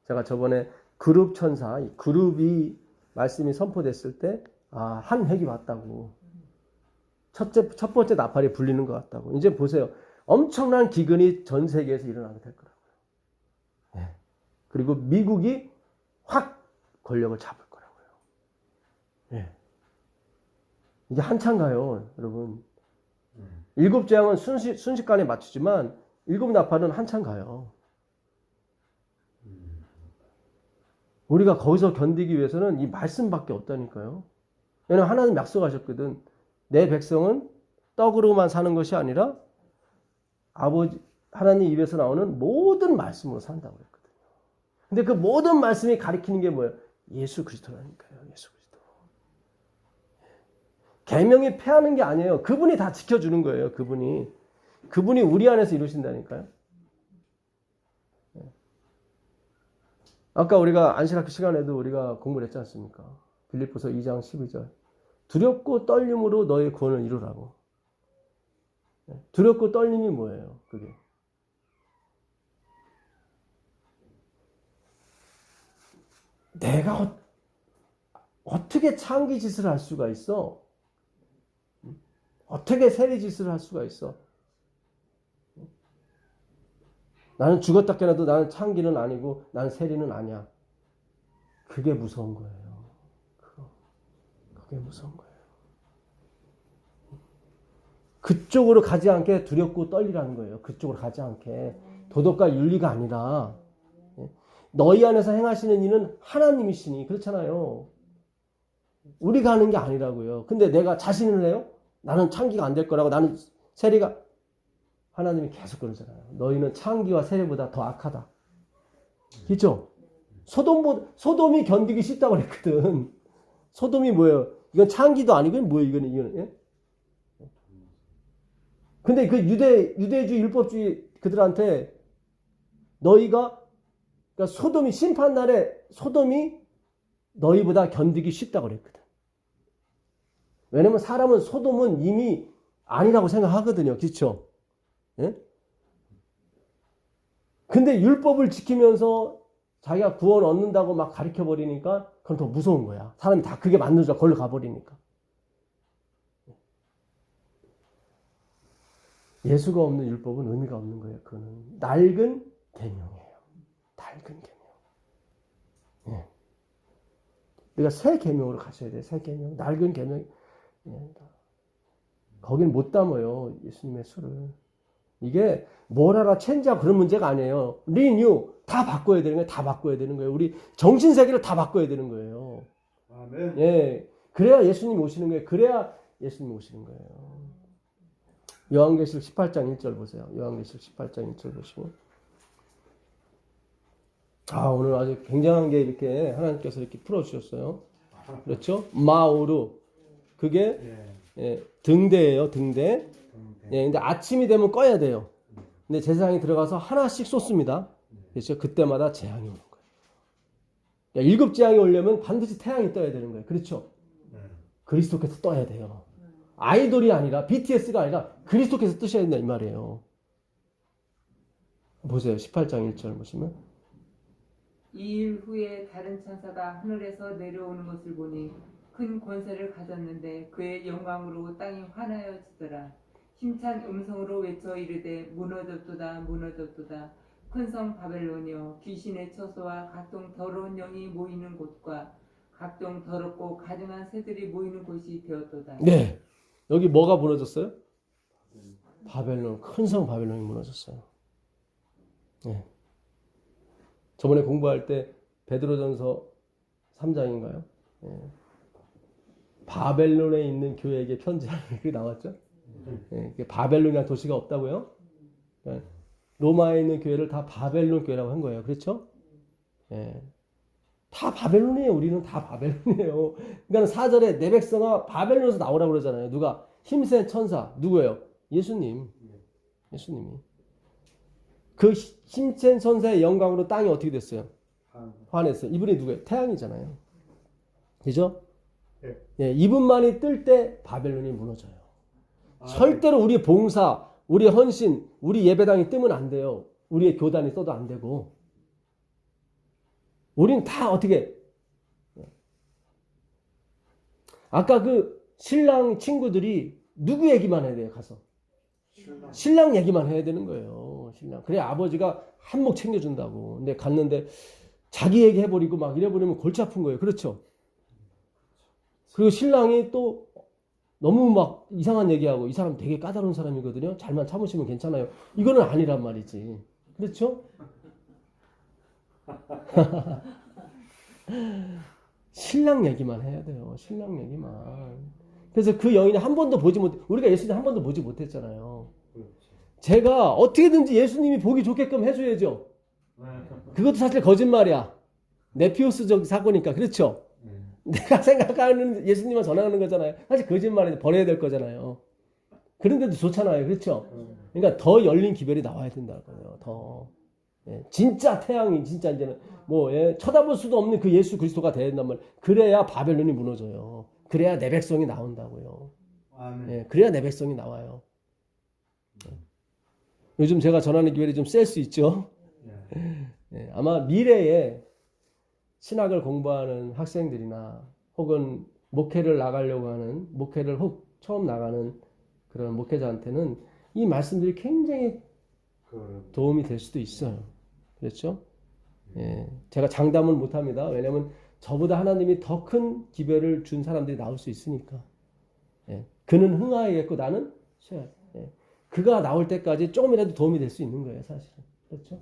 제가 저번에 그룹 천사, 이 그룹이 말씀이 선포됐을 때 한 획이 왔다고. 첫 번째 나팔이 불리는 것 같다고. 이제 보세요. 엄청난 기근이 전 세계에서 일어나게 될 거라고요. 네. 그리고 미국이 확 권력을 잡을 거라고요. 네. 이게 한참 가요, 여러분. 7재앙은 순식간에 맞추지만 7 나팔은 한참 가요. 우리가 거기서 견디기 위해서는 이 말씀밖에 없다니까요. 왜냐하면 하나님 약속하셨거든. 내 백성은 떡으로만 사는 것이 아니라 아버지 하나님 입에서 나오는 모든 말씀으로 산다고 그랬거든요. 근데 그 모든 말씀이 가리키는 게 뭐예요? 예수 그리스도라니까요. 예수 그리스도. 계명이 폐하는 게 아니에요. 그분이 다 지켜주는 거예요. 그분이 우리 안에서 이루신다니까요. 아까 우리가 안식학 시간에도 우리가 공부를 했지 않습니까? 빌립보서 2장 12절. 두렵고 떨림으로 너의 구원을 이루라고. 두렵고 떨림이 뭐예요? 그게. 내가 어떻게 창기 짓을 할 수가 있어? 어떻게 세리 짓을 할 수가 있어? 나는 죽었다 깨어나도 나는 창기는 아니고 나는 세리는 아니야. 그게 무서운 거예요. 그게 무서운 거예요. 그쪽으로 가지 않게 두렵고 떨리라는 거예요. 그쪽으로 가지 않게. 도덕과 윤리가 아니라 너희 안에서 행하시는 일은 하나님이시니 그렇잖아요. 우리가 하는 게 아니라고요. 근데 내가 자신을 해요? 나는 창기가 안 될 거라고 나는 세리가 하나님이 계속 그러잖아요. 너희는 창기와 세리보다 더 악하다. 그렇죠? 소돔이 견디기 쉽다고 그랬거든. 소돔이 뭐예요? 이건 창기도 아니고 뭐예요? 이거는 예? 근데 그 유대주의 율법주의 그들한테 너희가 그러니까 소돔이 심판날에 소돔이 너희보다 견디기 쉽다고 그랬거든. 왜냐면 사람은 소돔은 이미 아니라고 생각하거든요. 그렇죠? 예? 근데 율법을 지키면서 자기가 구원 얻는다고 막 가르쳐 버리니까 그건 더 무서운 거야. 사람이 다 그게 맞는 줄 걸로 가버리니까. 예수가 없는 율법은 의미가 없는 거예요. 그거는 낡은 계명이에요. 낡은 계명. 예. 우리가 새 계명으로 가셔야 돼요. 새 계명. 낡은 계명. 예. 거긴 못 담아요. 예수님의 수를. 이게 뭘 하나 체인지하고 그런 문제가 아니에요. 리뉴 다 바꿔야 되는 거예요. 다 바꿔야 되는 거예요. 우리 정신세계를 다 바꿔야 되는 거예요. 아멘. 예. 그래야 예수님 오시는 거예요. 그래야 예수님 오시는 거예요. 요한계시록 18장 1절 보세요. 요한계시록 18장 1절 보시고. 오늘 아주 굉장한 게 이렇게 하나님께서 이렇게 풀어주셨어요. 그렇죠? 마오루. 그게 등대예요. 등대. 근데 아침이 되면 꺼야 돼요. 근데 제사장이 들어가서 하나씩 쏟습니다. 그렇죠? 그때마다 재앙이 오는 거예요. 그러니까 일곱 재앙이 오려면 반드시 태양이 떠야 되는 거예요. 그렇죠? 네. 그리스도께서 떠야 돼요. 아이돌이 아니라 BTS가 아니라 그리스도께서 뜨셔야 된다 이 말이에요. 보세요. 18장 1절 보시면 2일 후에 다른 천사가 하늘에서 내려오는 것을 보니 큰 권세를 가졌는데 그의 영광으로 땅이 환하여지더라. 힘찬 음성으로 외쳐 이르되 무너졌도다 무너졌도다. 큰 성 바벨론이여 귀신의 처소와 각종 더러운 영이 모이는 곳과 각종 더럽고 가증한 새들이 모이는 곳이 되었도다. 네. 여기 뭐가 무너졌어요? 바벨론. 큰 성 바벨론이 무너졌어요. 네. 저번에 공부할 때 베드로전서 3장인가요? 네. 바벨론에 있는 교회에게 편지하는 게 나왔죠? 네. 바벨론이라는 도시가 없다고요? 네. 로마에 있는 교회를 다 바벨론 교회라고 한 거예요. 그렇죠? 네. 다 바벨론이에요. 우리는 다 바벨론이에요. 그러니까 4절에 내 백성아 바벨론에서 나오라고 그러잖아요. 누가? 힘센 천사. 누구예요? 예수님. 예수님이. 그 힘센 천사의 영광으로 땅이 어떻게 됐어요? 환했어요. 이분이 누구예요? 태양이잖아요. 그죠? 네. 예, 이분만이 뜰 때 바벨론이 무너져요. 절대로 우리 봉사, 우리 헌신, 우리 예배당이 뜨면 안 돼요. 우리의 교단이 떠도 안 되고. 우린 다 어떻게 아까 그 신랑 친구들이 누구 얘기만 해야 돼요? 가서 신랑 얘기만 해야 되는 거예요. 신랑. 그래 아버지가 한몫 챙겨준다고. 근데 갔는데 자기 얘기 해버리고 막 이래버리면 골치 아픈 거예요. 그렇죠? 그리고 신랑이 또 너무 막 이상한 얘기하고 이 사람 되게 까다로운 사람이거든요. 잘만 참으시면 괜찮아요. 이거는 아니란 말이지. 그렇죠? 신랑 얘기만 해야 돼요. 신랑 얘기만. 그래서 그 여인이 한 번도 보지 못, 우리가 예수님 한 번도 보지 못했잖아요. 제가 어떻게든지 예수님이 보기 좋게끔 해줘야죠. 그것도 사실 거짓말이야. 네피우스적 사고니까. 그렇죠? 내가 생각하는 예수님만 전하는 거잖아요. 사실 거짓말이지. 버려야 될 거잖아요. 그런데도 좋잖아요. 그렇죠? 그러니까 더 열린 기별이 나와야 된다고요. 더. 예, 진짜 태양이 진짜 이제는 뭐 쳐다볼 수도 없는 그 예수 그리스도가 돼야 된단 말이에요. 그래야 바벨론이 무너져요. 그래야 내 백성이 나온다고요. 예, 그래야 내 백성이 나와요. 요즘 제가 전하는 교회를 좀 셀 수 있죠. 예, 아마 미래에 신학을 공부하는 학생들이나 혹은 목회를 나가려고 하는 목회를 혹 처음 나가는 그런 목회자한테는 이 말씀들이 굉장히 도움이 될 수도 있어요. 그렇죠? 예, 제가 장담을 못합니다. 왜냐하면 저보다 하나님이 더 큰 기별을 준 사람들이 나올 수 있으니까. 예, 그는 흥하야겠고 나는 쉬어야 돼. 예, 그가 나올 때까지 조금이라도 도움이 될 수 있는 거예요. 사실은. 그렇죠?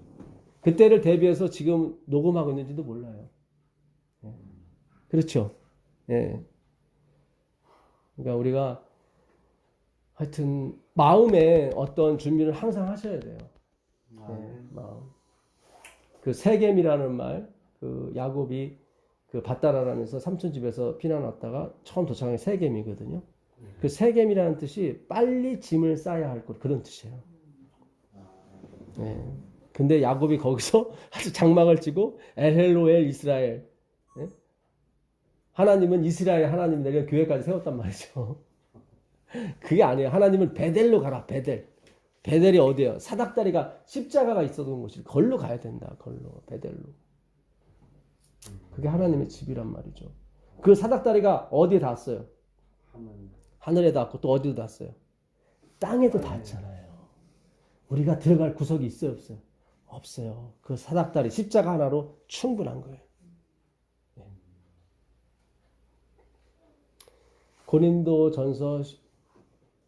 그때를 대비해서 지금 녹음하고 있는지도 몰라요. 예, 그렇죠? 예. 그러니까 우리가 하여튼 마음에 어떤 준비를 항상 하셔야 돼요. 네, 마음. 그 세겜이라는 말, 그 야곱이 그 밧다라라면서 삼촌 집에서 피난 왔다가 처음 도착한 게 세겜이거든요. 그 세겜이라는 뜻이 빨리 짐을 싸야 할 것 그런 뜻이에요. 네. 근데 야곱이 거기서 아주 장막을 치고 엘헬로엘 이스라엘, 네? 하나님은 이스라엘 하나님이다 이런 교회까지 세웠단 말이죠. 그게 아니에요. 하나님은 베델로 가라. 베델이 어디예요? 사닥다리가 십자가가 있었던 곳이 걸로 가야 된다. 걸로 베델로. 그게 하나님의 집이란 말이죠. 그 사닥다리가 어디에 닿았어요? 하늘에 닿았고 또 어디로 닿았어요? 땅에도 닿았잖아요. 우리가 들어갈 구석이 있어요, 없어요? 없어요. 그 사닥다리 십자가 하나로 충분한 거예요. 네. 고린도전서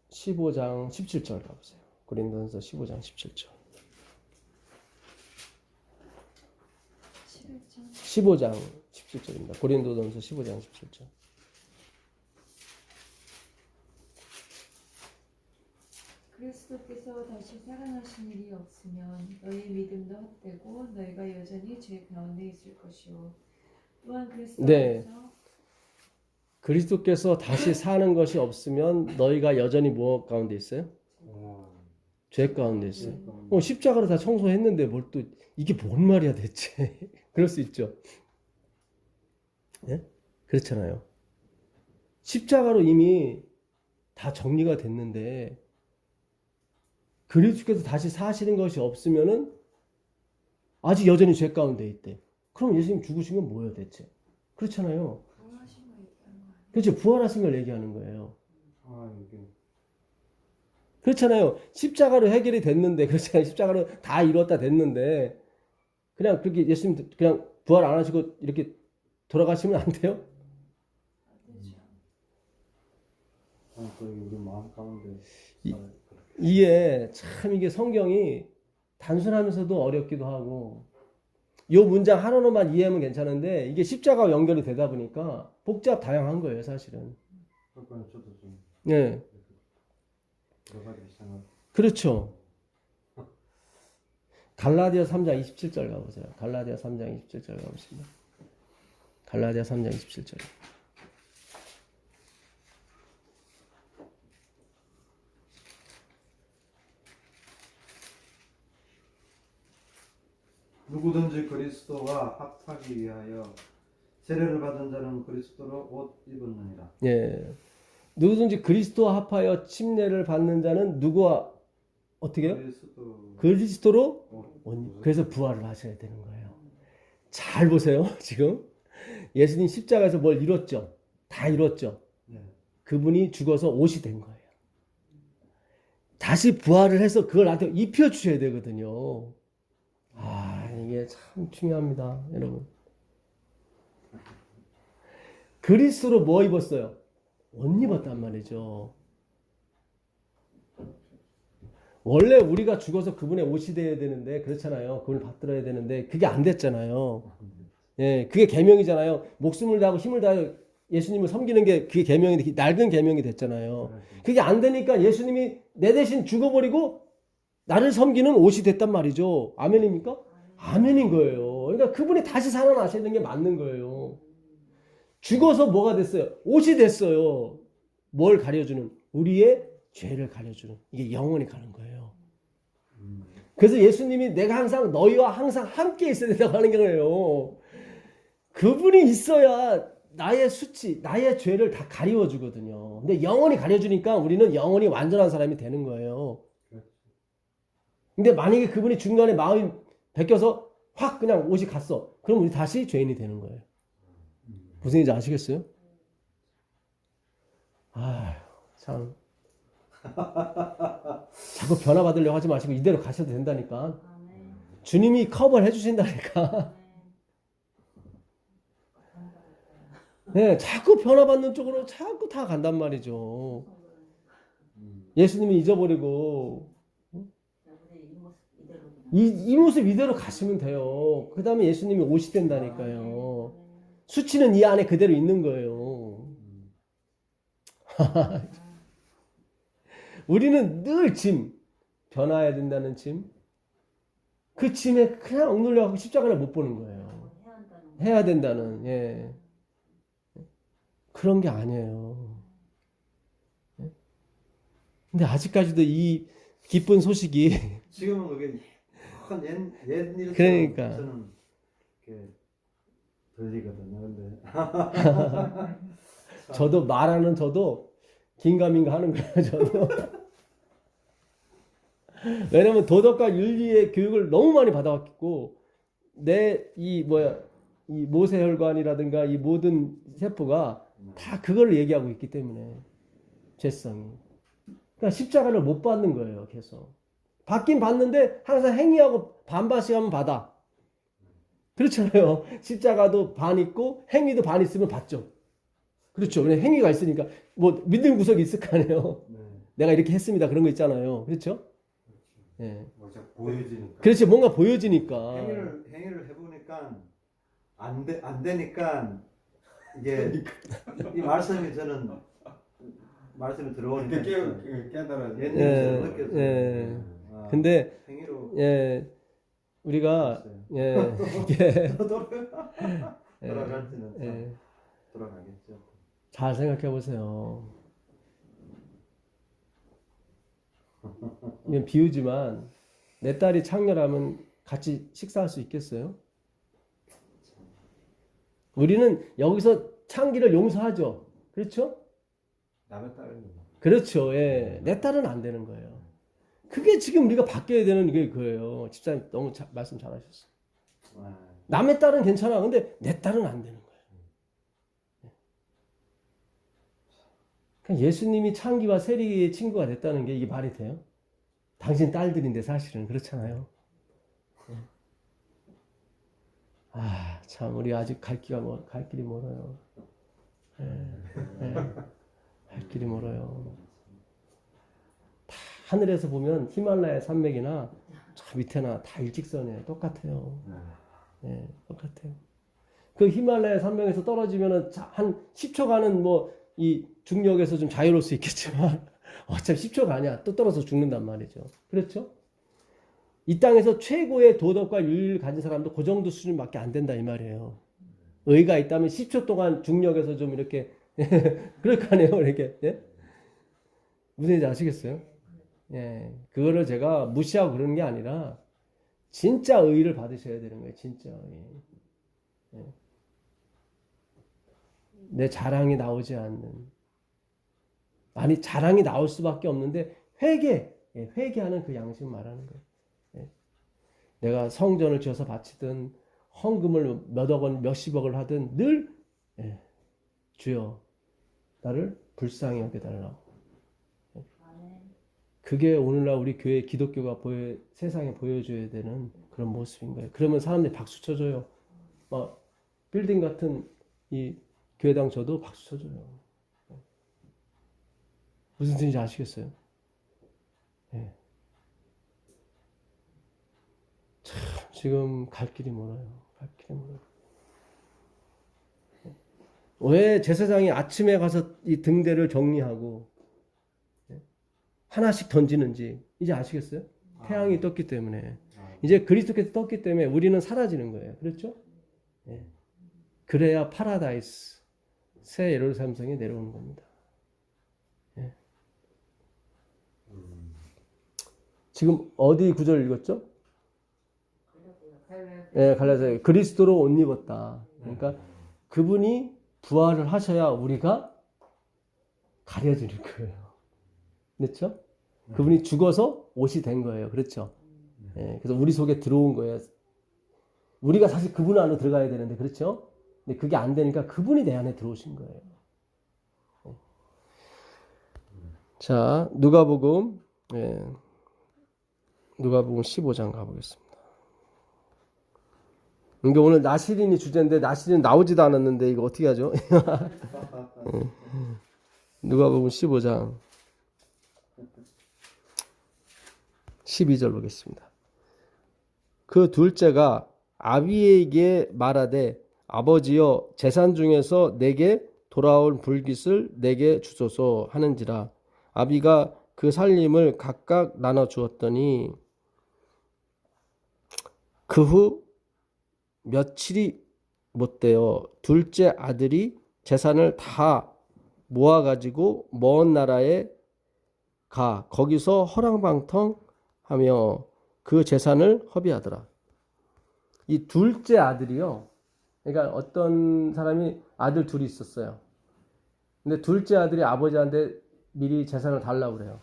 15장 17절 가보세요. 고린도전서 15장 17절. 15장 17절입니다. 고린도전서 15장 17절. 그리스도께서 다시 살아나신 일이 없으면 너희 믿음도 헛되고 너희가 여전히 죄 가운데 있을 것이요. 또한 그리스도 네. 안에서 그리스도께서 다시 사는 것이 없으면 너희가 여전히 무엇 가운데 있어요? 죄 가운데 있어요. 십자가로 다 청소했는데 뭘 또 이게 뭔 말이야 대체. 그럴 수 있죠. 예? 그렇잖아요. 십자가로 이미 다 정리가 됐는데 그리스도께서 다시 사시는 것이 없으면은 아직 여전히 죄 가운데 있대. 그럼 예수님 죽으신 건 뭐예요 대체? 그렇잖아요. 부활하신 거 얘기하는 거 아니에요? 그렇죠. 부활하신 걸 얘기하는 거예요. 아, 이게 그렇잖아요. 십자가로 해결이 됐는데, 그렇잖아요. 십자가로 다 이뤘다 됐는데, 그냥 그렇게 예수님 그냥 부활 안 하시고 이렇게 돌아가시면 안 돼요? 안 되죠. 또 우리 마음 가운데 이게 참 이게 성경이 단순하면서도 어렵기도 하고, 요 문장 하나로만 이해하면 괜찮은데, 이게 십자가와 연결이 되다 보니까 복잡 다양한 거예요, 사실은. 그러니까 저도 좀 예. 여러 가지 생각. 그렇죠. 갈라디아 3장 27절 가보세요. 갈라디아 3장 27절 가보십니다. 갈라디아 3장 27절. 누구든지 그리스도와 합하기 위하여 세례를 받은 자는 그리스도로 옷 입었느니라. 예. 누구든지 그리스도와 합하여 침례를 받는 자는 누구와 어떻게 해요? 그리스도로 그래서 부활을 하셔야 되는 거예요. 잘 보세요. 지금 예수님 십자가에서 뭘 이뤘죠? 다 이뤘죠. 네. 그분이 죽어서 옷이 된 거예요. 다시 부활을 해서 그걸 나한테 입혀 주셔야 되거든요. 아, 이게 참 중요합니다, 여러분. 그리스도로 뭐 입었어요? 옷 입었단 말이죠. 원래 우리가 죽어서 그분의 옷이 되어야 되는데 그렇잖아요. 그걸 받들어야 되는데 그게 안 됐잖아요. 예, 그게 계명이잖아요. 목숨을 다하고 힘을 다하여 예수님을 섬기는 게 그게 계명인데 낡은 계명이 됐잖아요. 그게 안 되니까 예수님이 내 대신 죽어버리고 나를 섬기는 옷이 됐단 말이죠. 아멘입니까? 아멘인 거예요. 그러니까 그분이 다시 살아나셔야 되는 게 맞는 거예요. 죽어서 뭐가 됐어요? 옷이 됐어요. 뭘 가려주는? 우리의 죄를 가려주는. 이게 영원히 가는 거예요. 그래서 예수님이 내가 항상 너희와 항상 함께 있어야 된다고 하는 거예요. 그분이 있어야 나의 수치, 나의 죄를 다 가리워주거든요. 근데 영원히 가려주니까 우리는 영원히 완전한 사람이 되는 거예요. 근데 만약에 그분이 중간에 마음이 베껴서 확 그냥 옷이 갔어. 그럼 우리 다시 죄인이 되는 거예요. 무슨 얘기인지 아시겠어요? 아휴, 참. 자꾸 변화받으려고 하지 마시고 이대로 가셔도 된다니까. 아멘. 주님이 커버를 해주신다니까. 네, 자꾸 변화받는 쪽으로 자꾸 다 간단 말이죠. 예수님이 잊어버리고 여러분의 이 모습 이대로 이 모습 이대로 가시면 돼요. 그 다음에 예수님이 옷이 된다니까요. 수치는 이 안에 그대로 있는 거예요. 우리는 늘 짐, 변화해야 된다는 짐, 그 짐에 그냥 억눌려갖고 십자가를 못 보는 거예요. 해야 한다는 해야 된다는, 예. 그런 게 아니에요. 예? 근데 아직까지도 이 기쁜 소식이, 지금은 그게 옛 일처럼 그러니까. 저는 이렇게 들리거든요. 근데 저도 말하는 저도 긴가민가 하는 거예요, 저도. 왜냐면 도덕과 윤리의 교육을 너무 많이 받아왔고, 이 모세혈관이라든가 이 모든 세포가 다 그걸 얘기하고 있기 때문에, 죄성이. 그러니까 십자가를 못 받는 거예요, 계속. 받긴 받는데 항상 행위하고 반반씩 하면 받아. 그렇잖아요. 십자가도 반 있고 행위도 반 있으면 받죠. 그렇죠. 왜냐면 행위가 있으니까 뭐 믿는 구석이 있을 거 아니에요. 네. 내가 이렇게 했습니다. 그런 거 있잖아요. 그렇죠? 예. 뭔가 보여지니까. 그렇지. 뭔가 보여지니까. 행위를 해보니까 안 되니까 이게 이 말씀이 저는 말씀이 들어오니까 깨달아. 옛 예, 일처럼 느껴져요. 예. 아, 근데 행위로 예. 우리가 됐어요. 예. 이게 돌아갈지는 참 예. 돌아가겠죠. 잘 생각해 보세요. 이건 비유지만 내 딸이 창렬하면 같이 식사할 수 있겠어요? 우리는 여기서 창기를 용서하죠. 그렇죠? 남의 딸은 그렇죠. 예. 내 딸은 안 되는 거예요. 그게 지금 우리가 바뀌어야 되는 게 그거예요. 집사님 너무 말씀 잘하셨어요. 남의 딸은 괜찮아. 근데 내 딸은 안 되는 거예요. 그러니까 예수님이 창기와 세리의 친구가 됐다는 게 이게 말이 돼요? 당신 딸들인데 사실은 그렇잖아요. 아, 참 우리 아직 갈 길이 멀어요. 갈 길이 멀어요. 다 하늘에서 보면 히말라야 산맥이나 저 밑에나 다 일직선이에요. 똑같아요. 똑같아요. 그 히말라야 산맥에서 떨어지면은 한 10초간은 뭐 이 중력에서 좀 자유로울 수 있겠지만 어차피 10초가 아니야. 또 떨어져서 죽는단 말이죠. 그렇죠? 이 땅에서 최고의 도덕과 윤리를 가진 사람도 그 정도 수준밖에 안 된다 이 말이에요. 의가 있다면 10초 동안 중력에서 좀 이렇게 그럴 거 아니에요. 이렇게. 예? 무슨 얘기인지 아시겠어요? 예. 그거를 제가 무시하고 그러는 게 아니라 진짜 의를 받으셔야 되는 거예요. 진짜. 예. 내 자랑이 나오지 않는. 아니 자랑이 나올 수밖에 없는데 회개하는 그 양식을 말하는 거예요. 예. 내가 성전을 지어서 바치든 헌금을 몇억 원, 몇십억을 하든 늘 주여 나를 불쌍히 여겨달라고. 그게 오늘날 우리 교회 기독교가 세상에 보여줘야 되는 그런 모습인 거예요. 그러면 사람들이 박수 쳐줘요. 빌딩 같은 이 교회당 저도 박수 쳐줘요. 무슨 뜻인지 아시겠어요? 네. 참 지금 갈 길이 멀어요. 갈 길이 멀어요. 왜 제사장이 아침에 가서 이 등대를 정리하고 하나씩 던지는지 이제 아시겠어요? 태양이 떴기 때문에 이제 그리스도께서 떴기 때문에 우리는 사라지는 거예요. 그렇죠? 예. 그래야 파라다이스 새 예루살렘 성이 내려오는 겁니다. 예. 지금 어디 구절 읽었죠? 예, 갈라디아서 그리스도로 옷 입었다. 그러니까 그분이 부활을 하셔야 우리가 가려지는 거예요. 그렇죠? 그분이 죽어서 옷이 된 거예요. 그렇죠? 예, 그래서 우리 속에 들어온 거예요. 우리가 사실 그분 안으로 들어가야 되는데, 그렇죠? 근데 그게 안 되니까 그분이 내 안에 들어오신 거예요. 자, 누가복음 15장 가보겠습니다. 이게 오늘 나시린이 주제인데 나시린 나오지도 않았는데 이거 어떻게 하죠? 누가복음 15장 12절 보겠습니다. 그 둘째가 아비에게 말하되 아버지여 재산 중에서 내게 돌아올 불깃을 내게 주소서 하는지라. 아비가 그 살림을 각각 나눠 주었더니 그 후 며칠이 못되어 둘째 아들이 재산을 다 모아가지고 먼 나라에 가 거기서 허랑방탕하며 그 재산을 허비하더라. 이 둘째 아들이요. 그러니까 어떤 사람이 아들 둘이 있었어요. 근데 둘째 아들이 아버지한테 미리 재산을 달라고 그래요.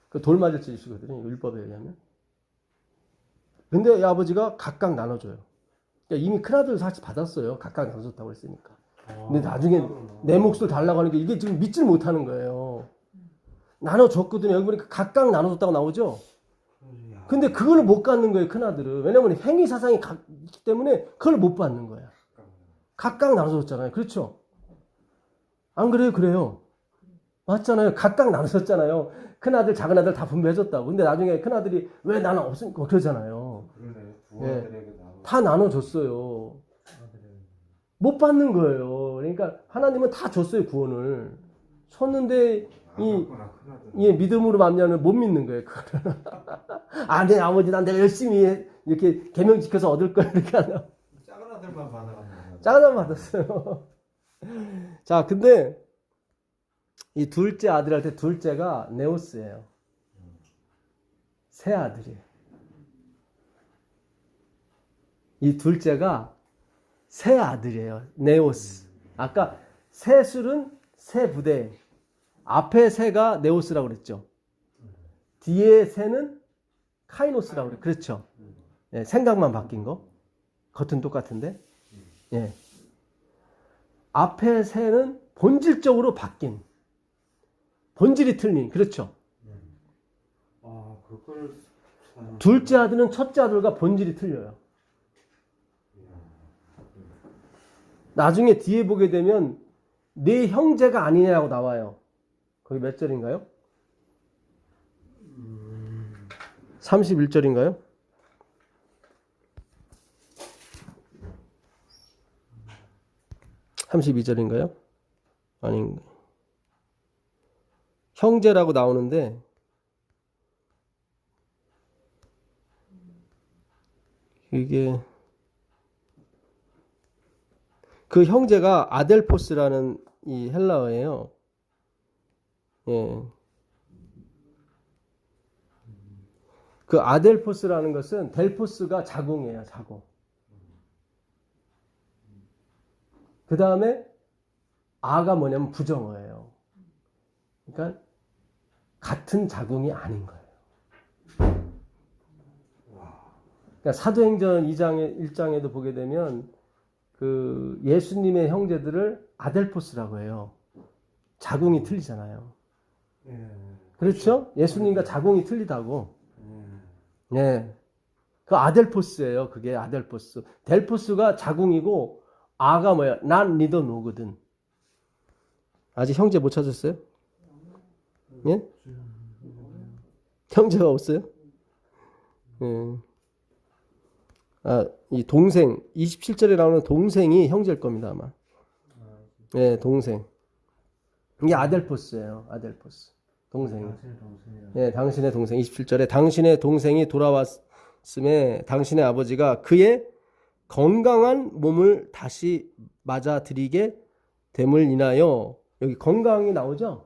그 돌 맞을 짓이거든요. 율법에 의하면. 근데 이 아버지가 각각 나눠줘요. 그러니까 이미 큰아들 사실 받았어요. 각각 나눠줬다고 했으니까. 근데 나중에 내 몫을 달라고 하는 게 이게 지금 믿지를 못하는 거예요. 나눠줬거든요. 여기 보니까 각각 나눠줬다고 나오죠. 근데 그걸 못 갖는 거예요. 큰아들은. 왜냐면 행위사상이 있기 때문에 그걸 못 받는 거야. 각각 나눠줬잖아요. 그렇죠? 안 그래요? 그래요. 맞잖아요. 각각 나눠줬잖아요. 큰아들, 작은아들 다 분배해줬다고. 근데 나중에 큰아들이 왜 나는 없으니까 그러잖아요. 그러네. 두 예. 아들에게 다 나눠줬어요. 못 받는 거예요. 그러니까 하나님은 다 줬어요. 구원을. 줬는데 이 믿음으로 만나면 못 믿는 거예요. 그거를. 아, 내 아버지 난 내가 열심히 이렇게 계명 지켜서 얻을 거야 이렇게 하나. 작은 아들만 받아갔나. 작은 아들 받았어요. 자, 근데 이 둘째 아들한테 둘째가 네오스예요. 새 아들이에요. 이 둘째가 세 아들이에요. 네오스. 아까 셋술은 세 부대. 앞에 세가 네오스라고 그랬죠. 뒤에 세는 카이노스라고 그래. 그렇죠. 예, 생각만 바뀐 거. 겉은 똑같은데. 예. 앞에 세는 본질적으로 바뀐. 본질이 틀린. 그렇죠. 아, 그걸 둘째 아들은 첫째 아들과 본질이 틀려요. 나중에 뒤에 보게 되면 네 형제가 아니냐고 나와요. 거기 몇 절인가요? 31절인가요? (32절인가요) 아닌가? 형제라고 나오는데 이게 그 형제가 아델포스라는 이 헬라어예요. 예. 그 아델포스라는 것은 델포스가 자궁이에요, 자궁. 그 다음에 아가 뭐냐면 부정어예요. 그러니까 같은 자궁이 아닌 거예요. 그러니까 사도행전 1장에도 보게 되면 그 예수님의 형제들을 아델포스라고 해요. 자궁이 틀리잖아요. 예. 그렇죠? 예수님과 자궁이 틀리다고. 예. 그 아델포스예요. 그게 아델포스. 델포스가 자궁이고 아가 뭐야? 난 리더 노거든. 아직 형제 못 찾았어요? 예? 형제가 없어요? 예. 아, 이 동생 27절에 나오는 동생이 형제일 겁니다, 아마. 예, 동생. 이게 아델포스예요. 아델포스. 동생이. 당신의 동생이요. 예, 당신의 동생 27절에 당신의 동생이 돌아왔음에 당신의 아버지가 그의 건강한 몸을 다시 맞아들이게 됨을 인하여 여기 건강이 나오죠?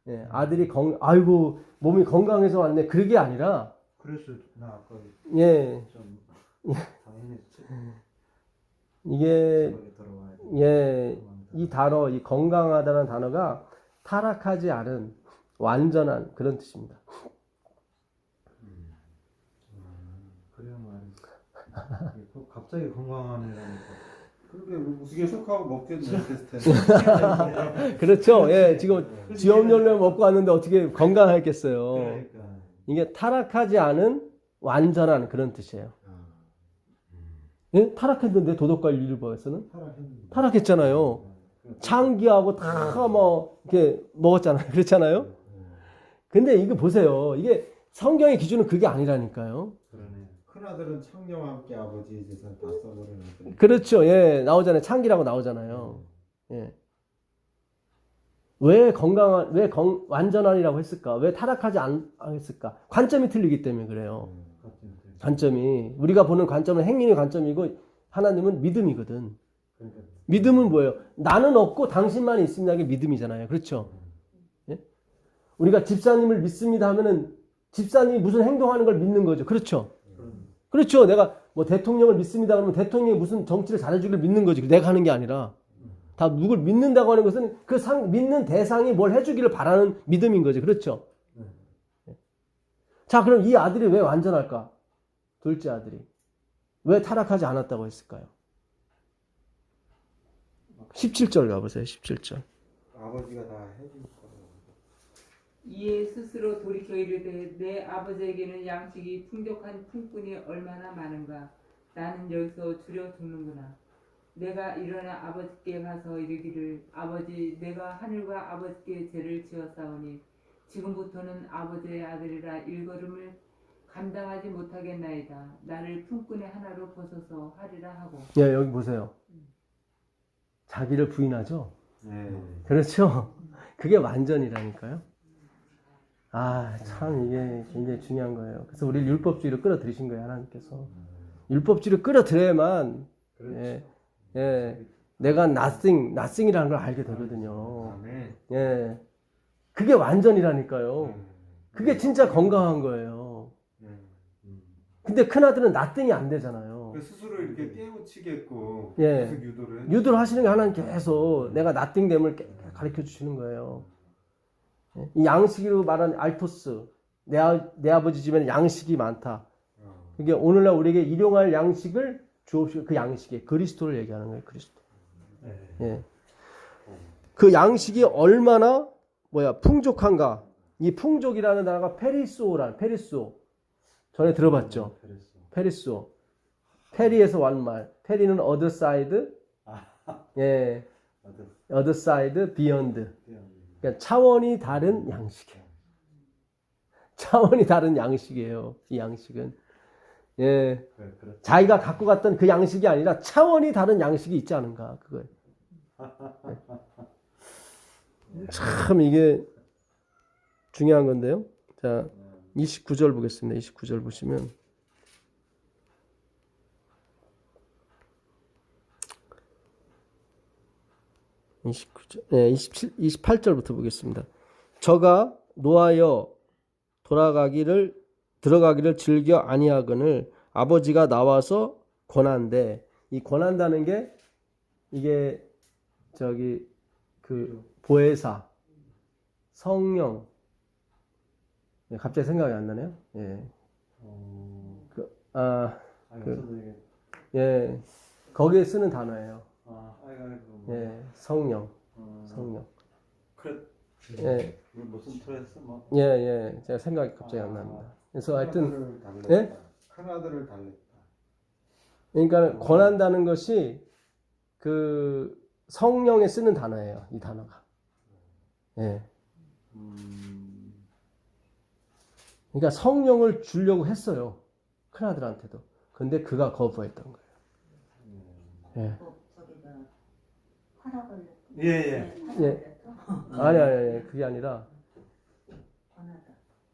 예, 아들이 아이고 몸이 건강해서 왔네. 그게 아니라 그래서 나 아까 예, 좀 당연히 이게 집에 들어와야 돼. 예, 이 단어, 이 건강하다는 단어가 타락하지 않은 완전한 그런 뜻입니다. 그래야 말이지. 갑자기 건강하네라니까. 그러게 어떻게 속하고 먹겠네 테스트. 그렇죠. 예, 지금 지업열매 먹고 왔는데 어떻게 건강하겠어요. 그러니까. 이게 타락하지 않은 완전한 그런 뜻이에요. 예? 타락했는데 도덕과 윤리법에서는 타락했잖아요. 창기하고 다 뭐 이렇게 먹었잖아요. 그렇잖아요. 근데 이거 보세요. 이게 성경의 기준은 그게 아니라니까요. 그러네. 큰 아들은 창녀와 함께 아버지의 재산 다 써버리는 아들. 그렇죠. 예, 나오잖아요. 창기라고 나오잖아요. 예. 왜 완전한이라고 했을까? 왜 타락하지 않았을까? 관점이 틀리기 때문에 그래요. 관점이. 우리가 보는 관점은 행위의 관점이고 하나님은 믿음이거든. 그러니까 믿음은 뭐예요? 나는 없고 당신만 있습니다. 이게 믿음이잖아요. 그렇죠? 예? 우리가 집사님을 믿습니다 하면은 집사님이 무슨 행동하는 걸 믿는 거죠. 그렇죠? 그렇죠. 내가 뭐 대통령을 믿습니다 그러면 대통령이 무슨 정치를 잘해주길 믿는 거지. 내가 하는 게 아니라. 다 누굴 믿는다고 하는 것은 그 믿는 대상이 뭘 해주기를 바라는 믿음인 거죠. 그렇죠? 자, 그럼 이 아들이 왜 완전할까? 둘째 아들이. 왜 타락하지 않았다고 했을까요? 17절 가보세요. 17절. 아버지가 다 해줄 거예요. 이에 스스로 돌이켜 이르되 내 아버지에게는 양식이 풍족한 품꾼이 얼마나 많은가. 나는 여기서 줄여 죽는구나. 내가 일어나 아버지께 가서 이르기를 아버지 내가 하늘과 아버지께 죄를 지었사오니 지금부터는 아버지의 아들이라 일걸음을 감당하지 못하겠나이다. 나를 품꾼의 하나로 벗어서 하리라 하고. 예, 여기 보세요. 자기를 부인하죠? 네. 그렇죠? 그게 완전이라니까요. 아, 참 이게 굉장히 중요한 거예요. 그래서 우리를 율법주의로 끌어들이신 거예요, 하나님께서. 율법주의로 끌어들여야만 예, 예, 내가 nothing이라는 걸 알게 되거든요. 아멘. 예, 그게 완전이라니까요. 그게 진짜 건강한 거예요. 근데 큰아들은 nothing이 안 되잖아요. 스스로 이렇게 깨우쳐 깨우치겠고 예. 계속 유도를 해. 유도를 하시는 게 하나님 계속 내가 나띵됨을 가르쳐 주시는 거예요. 예. 이 양식으로 말하는 알토스, 내 아버지 집에는 양식이 많다. 그게 오늘날 우리에게 일용할 양식을 주옵시고, 그 양식에 그리스도를 얘기하는 거예요. 그리스도. 예. 그 양식이 얼마나 풍족한가. 이 풍족이라는 단어가 페리소. 전에 들어봤죠. 페리소. 페리에서 온 말. 페리는 other side. 예. other side, beyond. 그러니까 차원이 다른 양식이에요. 차원이 다른 양식이에요. 이 양식은. 예. 자기가 갖고 갔던 그 양식이 아니라 차원이 다른 양식이 있지 않은가. 그거예요. 예. 참 이게 중요한 건데요. 자, 29절 보겠습니다. 29절 보시면 네, 28절부터 보겠습니다. 저가 노하여 들어가기를 즐겨 아니하거늘 아버지가 나와서 권한대. 이 권한다는 게 이게 그 보혜사, 성령. 예, 갑자기 생각이 안 나네요. 예. 예. 거기에 쓰는 단어예요. 예, 성령. 그래. 예. 무슨 틀에서 뭐. 예. 제가 생각이 갑자기 안 납니다. 그래서 하여튼, 예? 큰 아들을 달랬다. 그러니까 권한다는 것이 그 성령에 쓰는 단어예요. 이 단어가. 예. 그러니까 성령을 주려고 했어요. 큰아들한테도. 근데 그가 거부했던 거예요. 예. 화나 걸렸어. 예. 아니, 그게 아니라,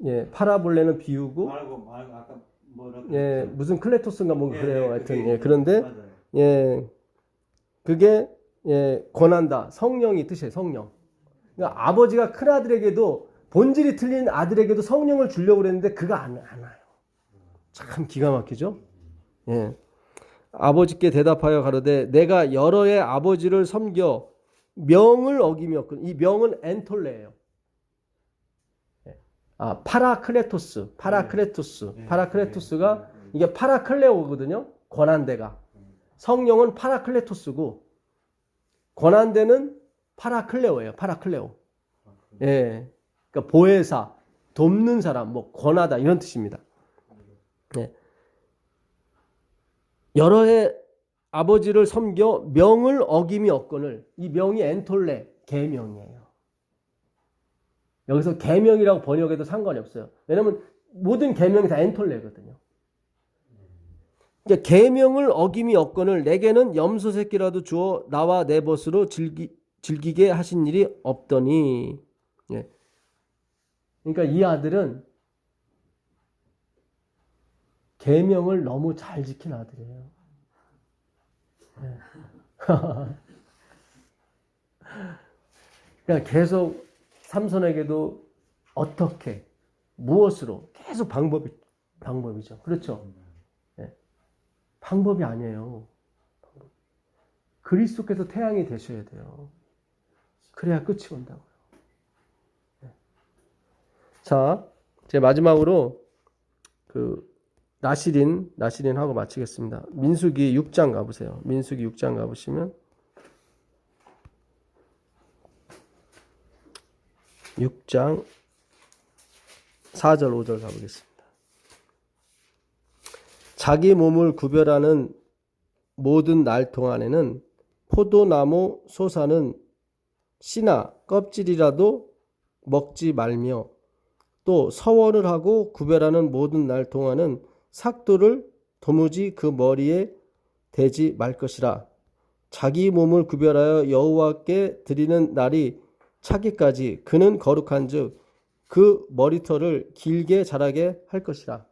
예, 파라볼레는 비우고, 아까 뭐라고. 예, 무슨 클레토스인가 뭐 예, 그래요. 예, 하여튼, 그게 예, 그런데, 맞아요. 예, 그게, 예, 권한다. 성령이 뜻이에요, 성령. 그러니까 아버지가 큰아들에게도, 본질이 틀린 아들에게도 성령을 주려고 그랬는데, 그가 안 와요. 참 기가 막히죠? 예. 아버지께 대답하여 가로되 내가 여러의 아버지를 섬겨 명을 어기며, 이 명은 엔톨레예요. 파라클레토스가 이게 파라클레오거든요. 권한대가. 성령은 파라클레토스고 권한대는 파라클레오예요. 파라클레오. 예. 그러니까 보혜사, 돕는 사람, 뭐 권하다 이런 뜻입니다. 예. 여러의 아버지를 섬겨 명을 어김이 없거늘. 이 명이 엔톨레, 계명이에요. 여기서 계명이라고 번역해도 상관이 없어요. 왜냐하면 모든 계명이 다 엔톨레거든요. 그러니까 계명을 어김이 없거늘 내게는 염소 새끼라도 주어 나와 내 벗으로 즐기게 하신 일이 없더니. 예. 그러니까 이 아들은 계명을 너무 잘 지킨 아들이에요. 네. 그러니까 계속 삼손에게도 어떻게, 무엇으로 계속 방법이죠. 그렇죠? 네. 방법이 아니에요. 그리스도께서 태양이 되셔야 돼요. 그래야 끝이 온다고요. 네. 자, 제 마지막으로 나시린 하고 마치겠습니다. 민수기 6장 가보세요. 민수기 6장 가보시면 6장 4절 5절 가보겠습니다. 자기 몸을 구별하는 모든 날 동안에는 포도나무 소사는 씨나 껍질이라도 먹지 말며 또 서원을 하고 구별하는 모든 날 동안은 삭도를 도무지 그 머리에 대지 말 것이라. 자기 몸을 구별하여 여호와께 드리는 날이 차기까지 그는 거룩한즉 그 머리털을 길게 자라게 할 것이라.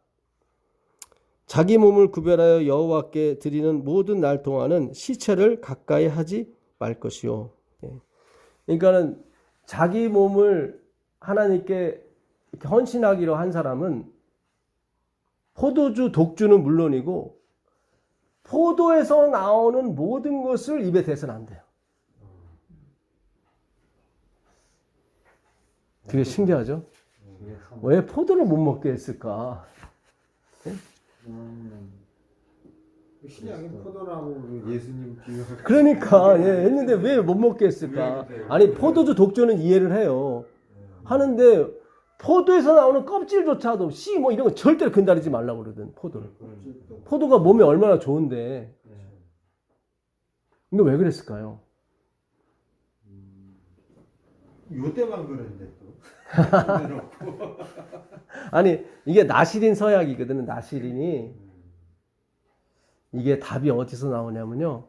자기 몸을 구별하여 여호와께 드리는 모든 날 동안은 시체를 가까이 하지 말 것이요. 그러니까는 자기 몸을 하나님께 이렇게 헌신하기로 한 사람은 포도주, 독주는 물론이고 포도에서 나오는 모든 것을 입에 대서는 안 돼요. 되게 신기하죠? 왜 포도를 못 먹게 했을까? 신약의 포도나무 예수님 비유. 그러니까 했는데 왜 못 먹게 했을까? 아니 포도주 독주는 이해를 해요. 하는데 포도에서 나오는 껍질조차도 씨 뭐 이런 거 절대로 건드리지 말라고 그러든 포도를. 포도가 몸에 얼마나 좋은데. 근데 왜 그랬을까요? 요때만 그랬는데 또. 아니 이게 나시린 서약이거든요. 나시린이 이게 답이 어디서 나오냐면요.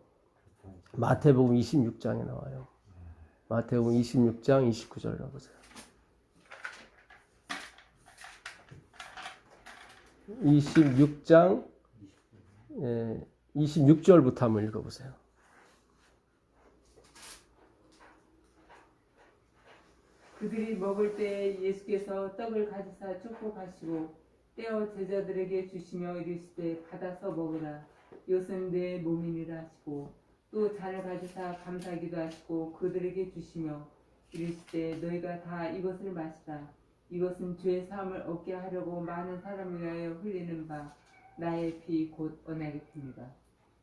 마태복음 26장에 나와요. 마태복음 26장 29절 가보세요. 26장 26절부터 한번 읽어보세요. 그들이 먹을 때 예수께서 떡을 가지사 축복하시고 떼어 제자들에게 주시며 이르시되 받아서 먹으라. 이것은 내 몸이니라 하시고 또 잔을 가지사 감사하기도 하시고 그들에게 주시며 이르시되 너희가 다 이것을 마시라. 이것은 죄의 사함을 얻게 하려고 많은 사람을 위하여 흘리는 바 나의 피 곧 언약의 피니라.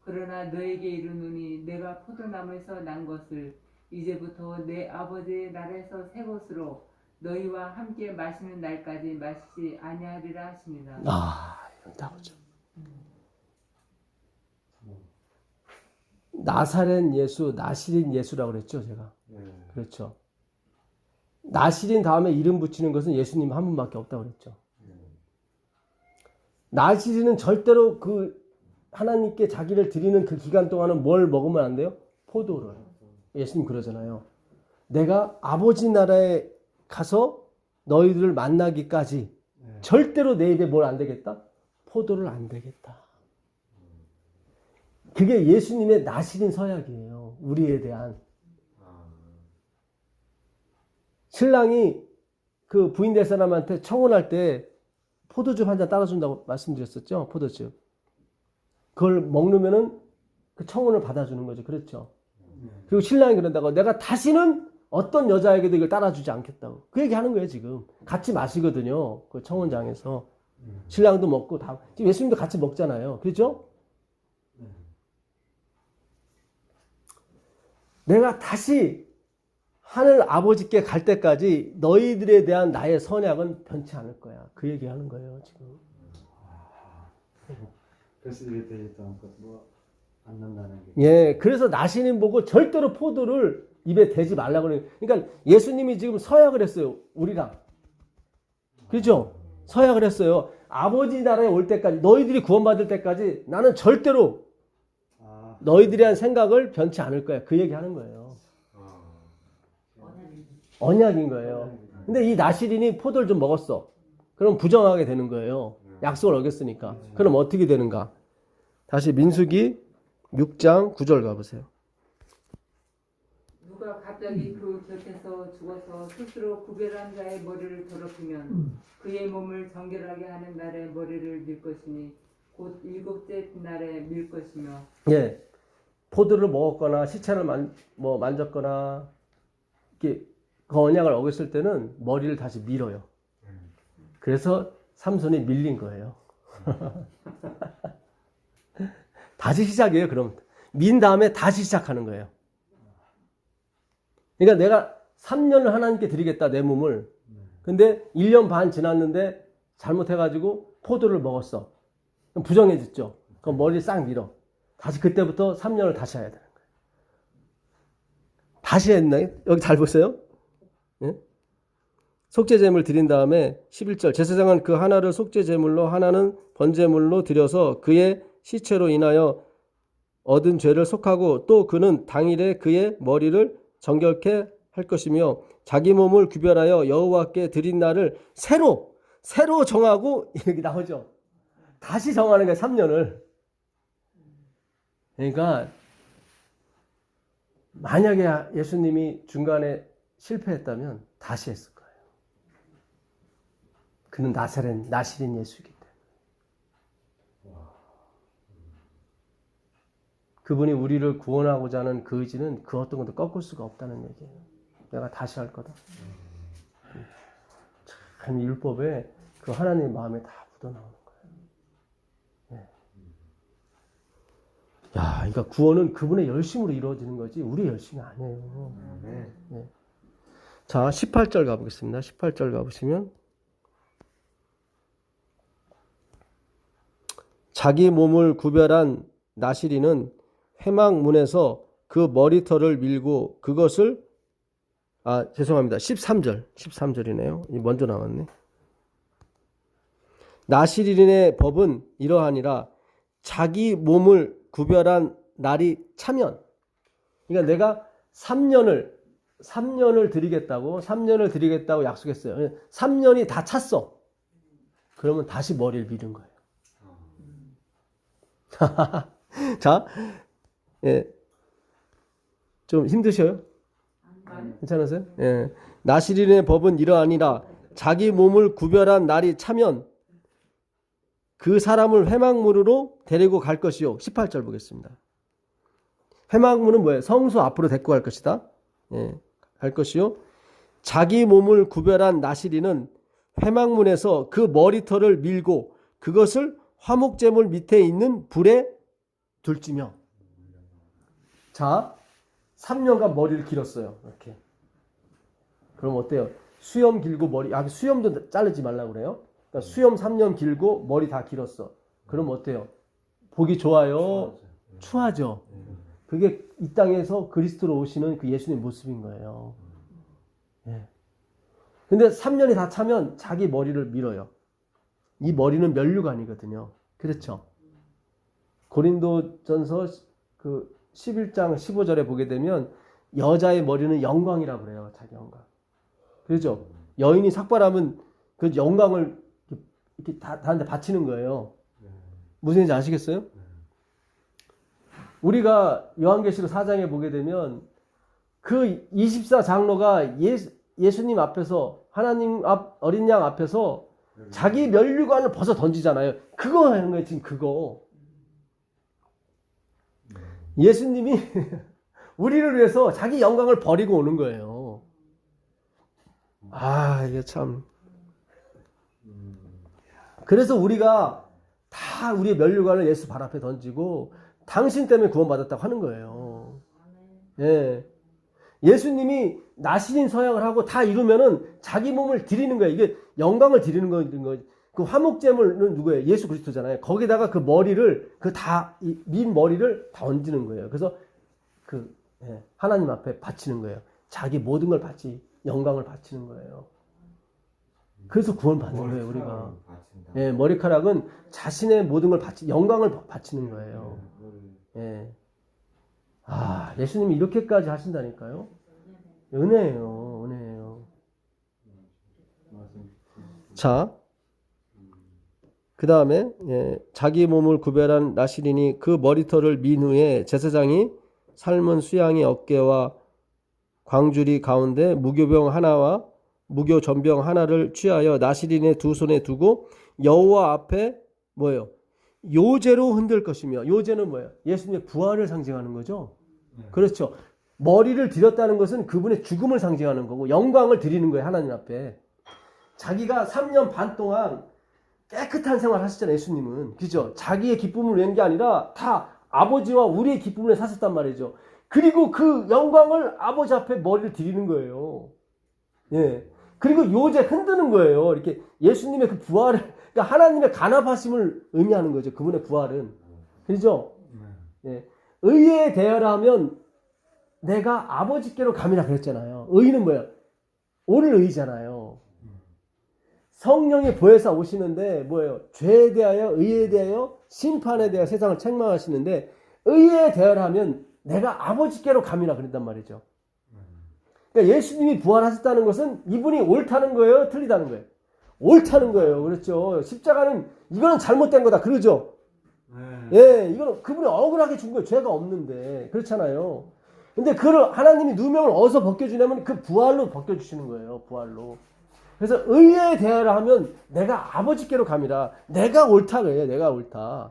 그러나 너에게 이르노니 내가 포도나무에서 난 것을 이제부터 내 아버지의 나라에서 새 것으로 너희와 함께 마시는 날까지 마시지 아니하리라 하시니라. 여기 나오죠. 나사렛 예수, 나시린 예수라고 그랬죠, 제가. 그렇죠. 나시린 다음에 이름 붙이는 것은 예수님 한 분밖에 없다고 그랬죠. 나시린은 절대로 그 하나님께 자기를 드리는 그 기간 동안은 뭘 먹으면 안 돼요? 포도를. 예수님 그러잖아요. 내가 아버지 나라에 가서 너희들을 만나기까지 절대로 내 입에 뭘 안 되겠다? 포도를 안 되겠다. 그게 예수님의 나시린 서약이에요. 우리에 대한. 신랑이 그 부인 될 사람한테 청혼할 때 포도즙 한 잔 따라준다고 말씀드렸었죠. 포도즙. 그걸 먹으면은 그 청혼을 받아주는 거죠. 그렇죠. 그리고 신랑이 그런다고 내가 다시는 어떤 여자에게도 이걸 따라주지 않겠다고. 그 얘기 하는 거예요, 지금. 같이 마시거든요. 그 청혼장에서. 신랑도 먹고 다. 지금 예수님도 같이 먹잖아요. 그렇죠? 내가 다시 하늘 아버지께 갈 때까지 너희들에 대한 나의 선약은 변치 않을 거야. 그 얘기 하는 거예요, 지금. 그래서 입에 대지 않고 않는다는 게. 예, 그래서 나시린 보고 절대로 포도를 입에 대지 말라고 그래요. 그러니까 예수님이 지금 서약을 했어요, 우리랑. 그렇죠? 서약을 했어요. 아버지 나라에 올 때까지, 너희들이 구원받을 때까지 나는 절대로 너희들에 대한 생각을 변치 않을 거야. 그 얘기 하는 거예요. 언약인 거예요. 근데 이 나시린이 포도를 좀 먹었어. 그럼 부정하게 되는 거예요. 약속을 어겼으니까. 그럼 어떻게 되는가? 다시 민수기 6장 9절 가보세요. 누가 갑자기 그 곁에서 죽어서 스스로 구별한 자의 머리를 더럽히면 그의 몸을 정결하게 하는 날에 머리를 밀 것이니 곧 일곱째 날에 밀 것이며. 예, 포도를 먹었거나 시체를 만졌거나 이렇게 그 언약을 어겼을 때는 머리를 다시 밀어요. 그래서 삼손이 밀린 거예요. 다시 시작이에요. 그럼 민 다음에 다시 시작하는 거예요. 그러니까 내가 3년을 하나님께 드리겠다, 내 몸을. 근데 1년 반 지났는데 잘못해가지고 포도를 먹었어. 그럼 부정해졌죠. 그럼 머리를 싹 밀어. 다시 그때부터 3년을 다시 해야 되는 거예요. 다시 했나요? 여기 잘 보세요. 예? 속죄제물 드린 다음에 11절 제사장은 그 하나를 속죄제물로 하나는 번제물로 드려서 그의 시체로 인하여 얻은 죄를 속하고 또 그는 당일에 그의 머리를 정결케 할 것이며 자기 몸을 구별하여 여호와께 드린 날을 새로 정하고 여기 나오죠. 다시 정하는 거예요. 3년을. 그러니까 만약에 예수님이 중간에 실패했다면 다시 했을 거예요. 그는 나시린 예수이기 때문에. 그분이 우리를 구원하고자 하는 그 의지는 그 어떤 것도 꺾을 수가 없다는 얘기예요. 내가 다시 할 거다. 참 율법에 그 하나님의 마음에 다 묻어나오는 거예요. 예. 야, 그러니까 구원은 그분의 열심으로 이루어지는 거지 우리의 열심이 아니에요. 예. 자, 18절 가보겠습니다. 18절 가보시면 자기 몸을 구별한 나시리는 회막문에서 그 머리털을 밀고 그것을 죄송합니다. 13절이네요. 먼저 나왔네. 나시린의 법은 이러하니라 자기 몸을 구별한 날이 차면 그러니까 내가 3년을 드리겠다고 약속했어요. 3년이 다 찼어. 그러면 다시 머리를 밀은 거예요. 자, 예. 좀 힘드셔요? 괜찮으세요? 예. 나시린의 법은 이러하니라 자기 몸을 구별한 날이 차면 그 사람을 회막문으로 데리고 갈 것이요. 18절 보겠습니다. 회막문은 뭐예요? 성소 앞으로 데리고 갈 것이다. 예. 갈 것이요. 자기 몸을 구별한 나시린은 회막문에서 그 머리털을 밀고 그것을 화목제물 밑에 있는 불에 둘지며. 자, 3년간 머리를 길었어요. 이렇게. 그럼 어때요? 수염 길고 머리, 수염도 자르지 말라고 그래요. 그러니까 수염 3년 길고 머리 다 길었어. 그럼 어때요? 보기 좋아요? 추하죠. 그게 이 땅에서 그리스도로 오시는 그 예수님의 모습인 거예요. 예. 근데 3년이 다 차면 자기 머리를 밀어요. 이 머리는 면류관이거든요. 그렇죠? 고린도전서 그 11장 15절에 보게 되면 여자의 머리는 영광이라고 그래요. 자기 영광. 그렇죠? 여인이 삭발하면 그 영광을 이렇게 다한테 바치는 거예요. 무슨 얘기인지 아시겠어요? 우리가 요한계시록 4장에 보게 되면 그 24장로가 예수님 앞에서 하나님 앞 어린 양 앞에서 자기 면류관을 벗어 던지잖아요. 그거 하는 거예요. 지금 그거. 예수님이 우리를 위해서 자기 영광을 버리고 오는 거예요. 이게 참. 그래서 우리가 다 우리의 면류관을 예수 발 앞에 던지고 당신 때문에 구원받았다고 하는 거예요. 예. 예수님이 나시린 서약을 하고 다 이루면은 자기 몸을 드리는 거예요. 이게 영광을 드리는 거예요. 그 화목제물은 누구예요? 예수 그리스도잖아요. 거기다가 그 머리를 민 머리를 다 얹는 거예요. 그래서 하나님 앞에 바치는 거예요. 자기 모든 걸 영광을 바치는 거예요. 그래서 구원 받는 거예요, 우리가. 예, 머리카락은 자신의 모든 걸 영광을 바치는 거예요. 예. 예수님이 이렇게까지 하신다니까요. 은혜예요. 자, 그 다음에 자기 몸을 구별한 나시린이 그 머리털을 민 후에 제사장이 삶은 수양의 어깨와 광주리 가운데 무교병 하나와 무교전병 하나를 취하여 나시린의 두 손에 두고 여호와 앞에 뭐예요? 요제로 흔들 것이며, 요제는 뭐예요? 예수님의 부활을 상징하는 거죠. 그렇죠. 머리를 드렸다는 것은 그분의 죽음을 상징하는 거고 영광을 드리는 거예요. 하나님 앞에. 자기가 3년 반 동안 깨끗한 생활 하셨잖아요. 예수님은. 그죠? 자기의 기쁨을 위한 게 아니라 다 아버지와 우리의 기쁨을 위해 사셨단 말이죠. 그리고 그 영광을 아버지 앞에 머리를 드리는 거예요. 예. 그리고 요제 흔드는 거예요. 이렇게 예수님의 그 부활을, 그러니까 하나님의 간합하심을 의미하는 거죠. 그분의 부활은. 그죠? 예. 의에 대하라면 내가 아버지께로 감이라 그랬잖아요. 의는 뭐예요? 옳은 의잖아요. 성령의 보혜사 오시는데 뭐예요? 죄에 대하여, 의에 대하여, 심판에 대하여 세상을 책망하시는데 의에 대하라면 내가 아버지께로 감이라 그랬단 말이죠. 그러니까 예수님이 부활하셨다는 것은 이분이 옳다는 거예요? 틀리다는 거예요? 옳다는 거예요. 그렇죠. 십자가는 이거는 잘못된 거다. 그러죠? 예, 이거는 그분이 억울하게 준 거예요. 죄가 없는데. 그렇잖아요. 근데 그걸 하나님이 누명을 어디서 벗겨주냐면 그 부활로 벗겨주시는 거예요. 부활로. 그래서 의에 대하라 하면 내가 아버지께로 감이라. 내가 옳다 그래요. 내가 옳다.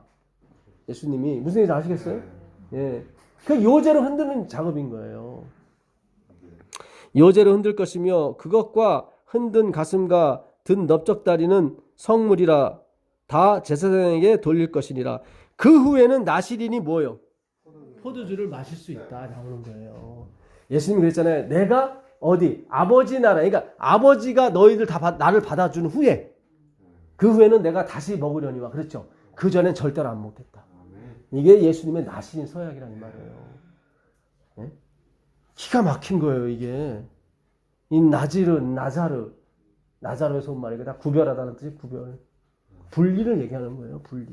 예수님이. 무슨 얘기인지 아시겠어요? 예. 그 요제를 흔드는 작업인 거예요. 요제를 흔들 것이며 그것과 흔든 가슴과 든 넓적다리는 성물이라 다 제사장에게 돌릴 것이니라. 그 후에는 나시린이 뭐예요? 포도주를 마실 수 있다 나오는 거예요. 예수님이 그랬잖아요. 내가 어디 아버지 나라, 그러니까 아버지가 너희들 다 나를 받아준 후에 그 후에는 내가 다시 먹으려니와 그랬죠. 그 전엔 절대로 안 먹겠다. 이게 예수님의 나시린 서약이라는 말이에요. 예? 기가 막힌 거예요 이게. 이 나자르의 손말이 다 구별하다는 뜻이 구별. 분리를 얘기하는 거예요. 분리.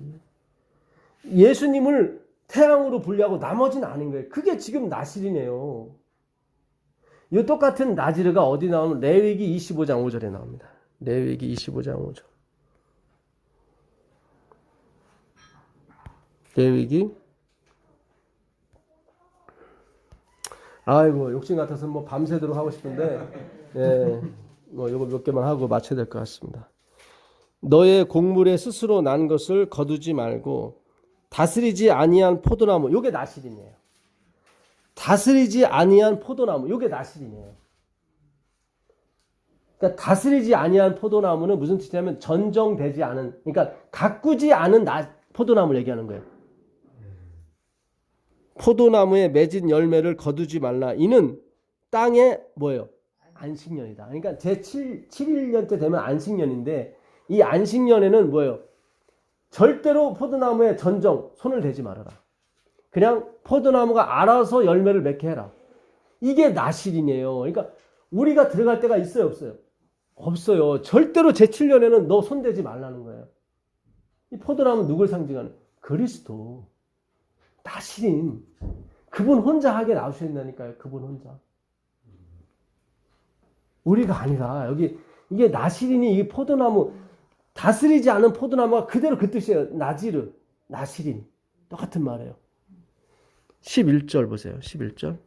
예수님을 태양으로 분리하고 나머지는 아닌 거예요. 그게 지금 나실이네요. 이 똑같은 나지르가 어디 나오면 레위기 25장 5절에 나옵니다. 레위기 25장 5절. 레위기. 아이고 욕심 같아서 뭐 밤새도록 하고 싶은데 예, 뭐 이거 몇 개만 하고 마쳐야 될 것 같습니다. 너의 곡물에 스스로 난 것을 거두지 말고 다스리지 아니한 포도나무, 요게 나실이네요. 다스리지 아니한 포도나무, 요게 나실이네요. 그러니까 다스리지 아니한 포도나무는 무슨 뜻이냐면 전정되지 않은, 그러니까 가꾸지 않은 포도나무를 얘기하는 거예요. 포도나무에 맺은 열매를 거두지 말라. 이는 땅에 뭐예요? 안식년이다. 그러니까 제 7년 때 되면 안식년인데 이 안식년에는 뭐예요? 절대로 포도나무에 손을 대지 말아라. 그냥 포도나무가 알아서 열매를 맺게 해라. 이게 나실이네요. 그러니까 우리가 들어갈 때가 있어요, 없어요? 없어요. 절대로 제7년에는 너 손대지 말라는 거예요. 이 포도나무는 누굴 상징하는? 그리스도. 나실인. 그분 혼자 하게 나오신다니까요. 그분 혼자. 우리가 아니라 여기 이게 나실인이 이 포도나무 다스리지 않은 포도나무가 그대로 그 뜻이에요. 나지르, 나실인. 똑같은 말이에요. 11절 보세요. 11절.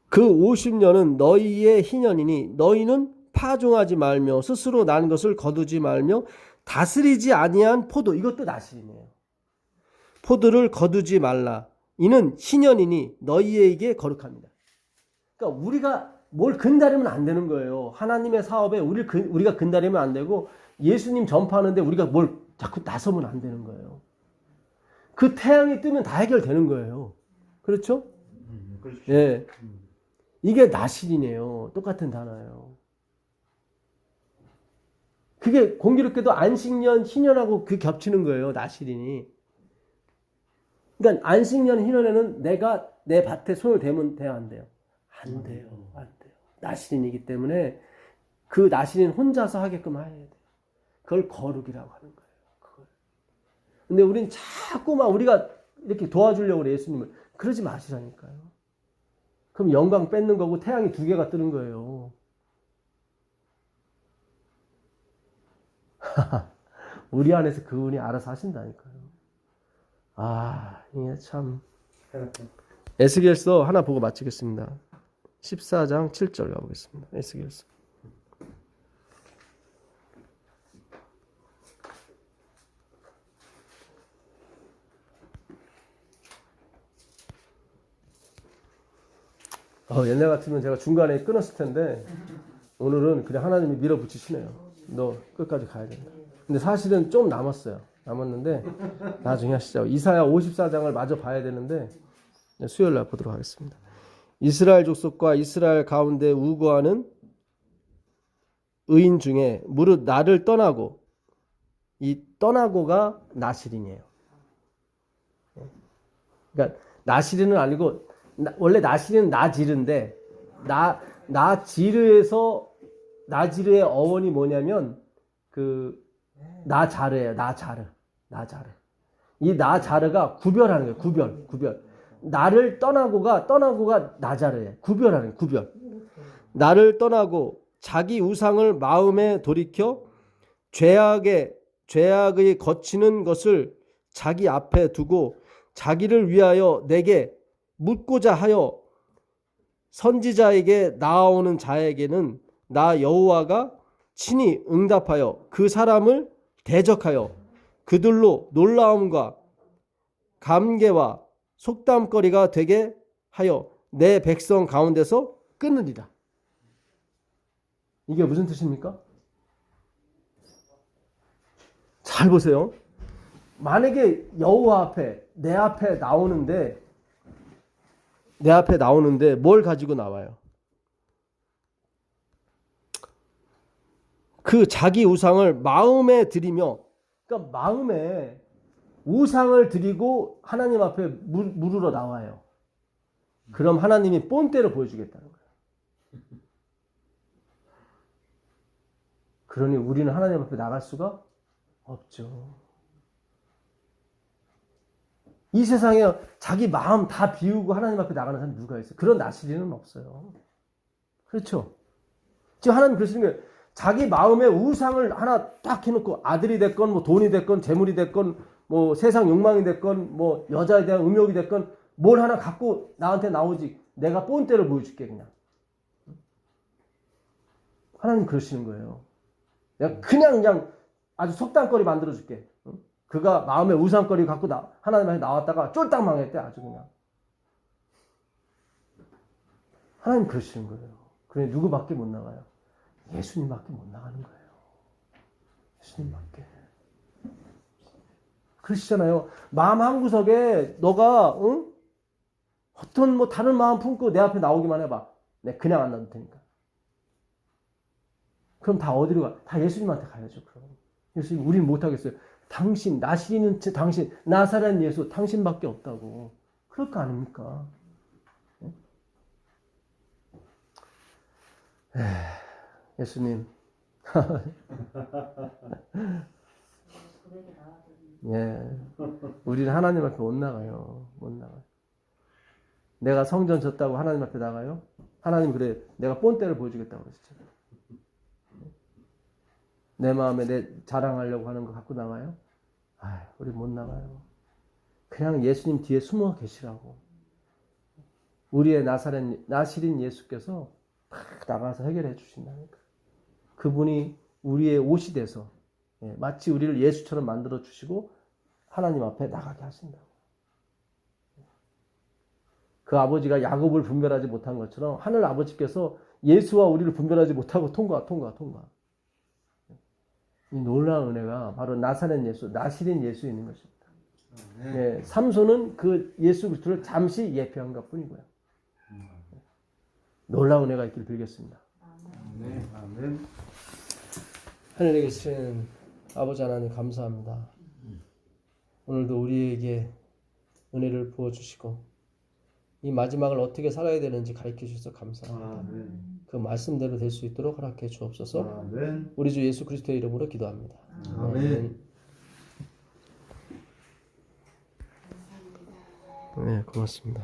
그 50년은 너희의 희년이니 너희는 파종하지 말며 스스로 난 것을 거두지 말며 다스리지 아니한 포도, 이것도 나실이네요. 포도를 거두지 말라. 이는 희년이니 너희에게 거룩합니다. 그러니까 우리가 뭘 근다리면 안 되는 거예요. 하나님의 사업에 우리가 근다리면 안 되고 예수님 전파하는데 우리가 뭘 자꾸 나서면 안 되는 거예요. 그 태양이 뜨면 다 해결되는 거예요. 그렇죠? 그렇죠. 예. 이게 나실이네요. 똑같은 단어예요. 그게 공교롭게도 안식년, 희년하고 그 겹치는 거예요. 나실이니. 그러니까 안식년, 희년에는 내가 내 밭에 손을 대면 돼요, 안 돼요? 안 돼요. 안 돼요. 나실인이기 때문에 그 나실인 혼자서 하게끔 해야 돼요. 그걸 거룩이라고 하는 거예요. 그걸. 근데 우린 자꾸만 우리가 이렇게 도와주려고 그래, 예수님을. 그러지 마시라니까요. 그럼 영광 뺏는 거고 태양이 2개가 뜨는 거예요. 우리 안에서 그분이 알아서 하신다니까요. 아, 이게 참. 에스겔서 하나 보고 마치겠습니다. 14장 7절 가보겠습니다. 에스겔서. 옛날 같으면 제가 중간에 끊었을 텐데 오늘은 그냥 하나님이 밀어붙이시네요. 너 끝까지 가야 된다. 근데 사실은 좀 남았는데 나중에 하시죠. 이사야 54장을 마저 봐야 되는데 수요일 날 보도록 하겠습니다. 이스라엘 족속과 이스라엘 가운데 우고하는 의인 중에 무릇 나를 떠나고, 이 떠나고가 나실인이에요. 그러니까 나실인은 아니고 원래 나실인은 나지르인데 나지르에서 나지르의 어원이 뭐냐면 그 나자르예요. 나자르. 이 나자르가 구별하는 거예요. 구별. 나를 떠나고가 나자르예요. 구별. 나를 떠나고 자기 우상을 마음에 돌이켜 죄악의 거치는 것을 자기 앞에 두고 자기를 위하여 내게 묻고자 하여 선지자에게 나아오는 자에게는 나 여호와가 친히 응답하여 그 사람을 대적하여 그들로 놀라움과 감개와 속담거리가 되게 하여 내 백성 가운데서 끊으리라. 이게 무슨 뜻입니까? 잘 보세요. 만약에 여호와 앞에 내 앞에 나오는데 뭘 가지고 나와요? 그 자기 우상을 마음에 드리며, 그러니까 마음에 우상을 드리고 하나님 앞에 물으러 나와요. 그럼 하나님이 본때를 보여주겠다는 거예요. 그러니 우리는 하나님 앞에 나갈 수가 없죠. 이 세상에 자기 마음 다 비우고 하나님 앞에 나가는 사람이 누가 있어요? 그런 나시리는 없어요. 그렇죠? 지금 하나님 그러시는 거예요. 자기 마음에 우상을 하나 딱 해놓고 아들이 됐건 뭐 돈이 됐건 재물이 됐건 뭐 세상 욕망이 됐건 뭐 여자에 대한 음욕이 됐건 뭘 하나 갖고 나한테 나오지, 내가 본때를 보여줄게 그냥. 하나님 그러시는 거예요. 내가 그냥 아주 속단거리 만들어줄게. 그가 마음에 우상거리 갖고 하나님 앞에 나왔다가 쫄딱 망했대 아주 그냥. 하나님 그러시는 거예요. 그래 누구밖에 못 나가요? 예수님밖에 못 나가는 거예요. 예수님밖에. 그러시잖아요. 마음 한구석에 너가 어떤 뭐 다른 마음 품고 내 앞에 나오기만 해봐. 내 그냥 안 놔둘 테니까. 그럼 다 어디로 가? 다 예수님한테 가야죠. 그럼 예수님 우리는 못하겠어요. 당신 나시리는 당신 나사렛 예수 당신밖에 없다고. 그럴 거 아닙니까? 예수님. 예, 우리는 하나님 앞에 못 나가요. 못 나가요. 내가 성전 졌다고 하나님 앞에 나가요? 하나님 그래 내가 본때를 보여주겠다고 그러시잖아요. 내 마음에 내 자랑하려고 하는 거 갖고 나가요? 우리 못 나가요. 그냥 예수님 뒤에 숨어 계시라고. 우리의 나시린 예수께서 막 나가서 해결해 주신다니까. 그분이 우리의 옷이 돼서 마치 우리를 예수처럼 만들어 주시고 하나님 앞에 나가게 하신다고. 그 아버지가 야곱을 분별하지 못한 것처럼 하늘 아버지께서 예수와 우리를 분별하지 못하고 통과. 이 놀라운 은혜가 바로 나사렛 예수, 나시린 예수에 있는 것입니다. 네, 삼손은 그 예수 그리스도를 잠시 예표한 것뿐이고요. 놀라운 은혜가 있기를 빌겠습니다. 아멘. 하늘에 계신 아버지 하나님 감사합니다. 오늘도 우리에게 은혜를 부어주시고 이 마지막을 어떻게 살아야 되는지 가르쳐 주셔서 감사합니다. 아멘. 그 말씀대로 될 수 있도록 허락해 주옵소서. 아멘. 우리 주 예수 그리스도의 이름으로 기도합니다. 아멘. 네, 고맙습니다.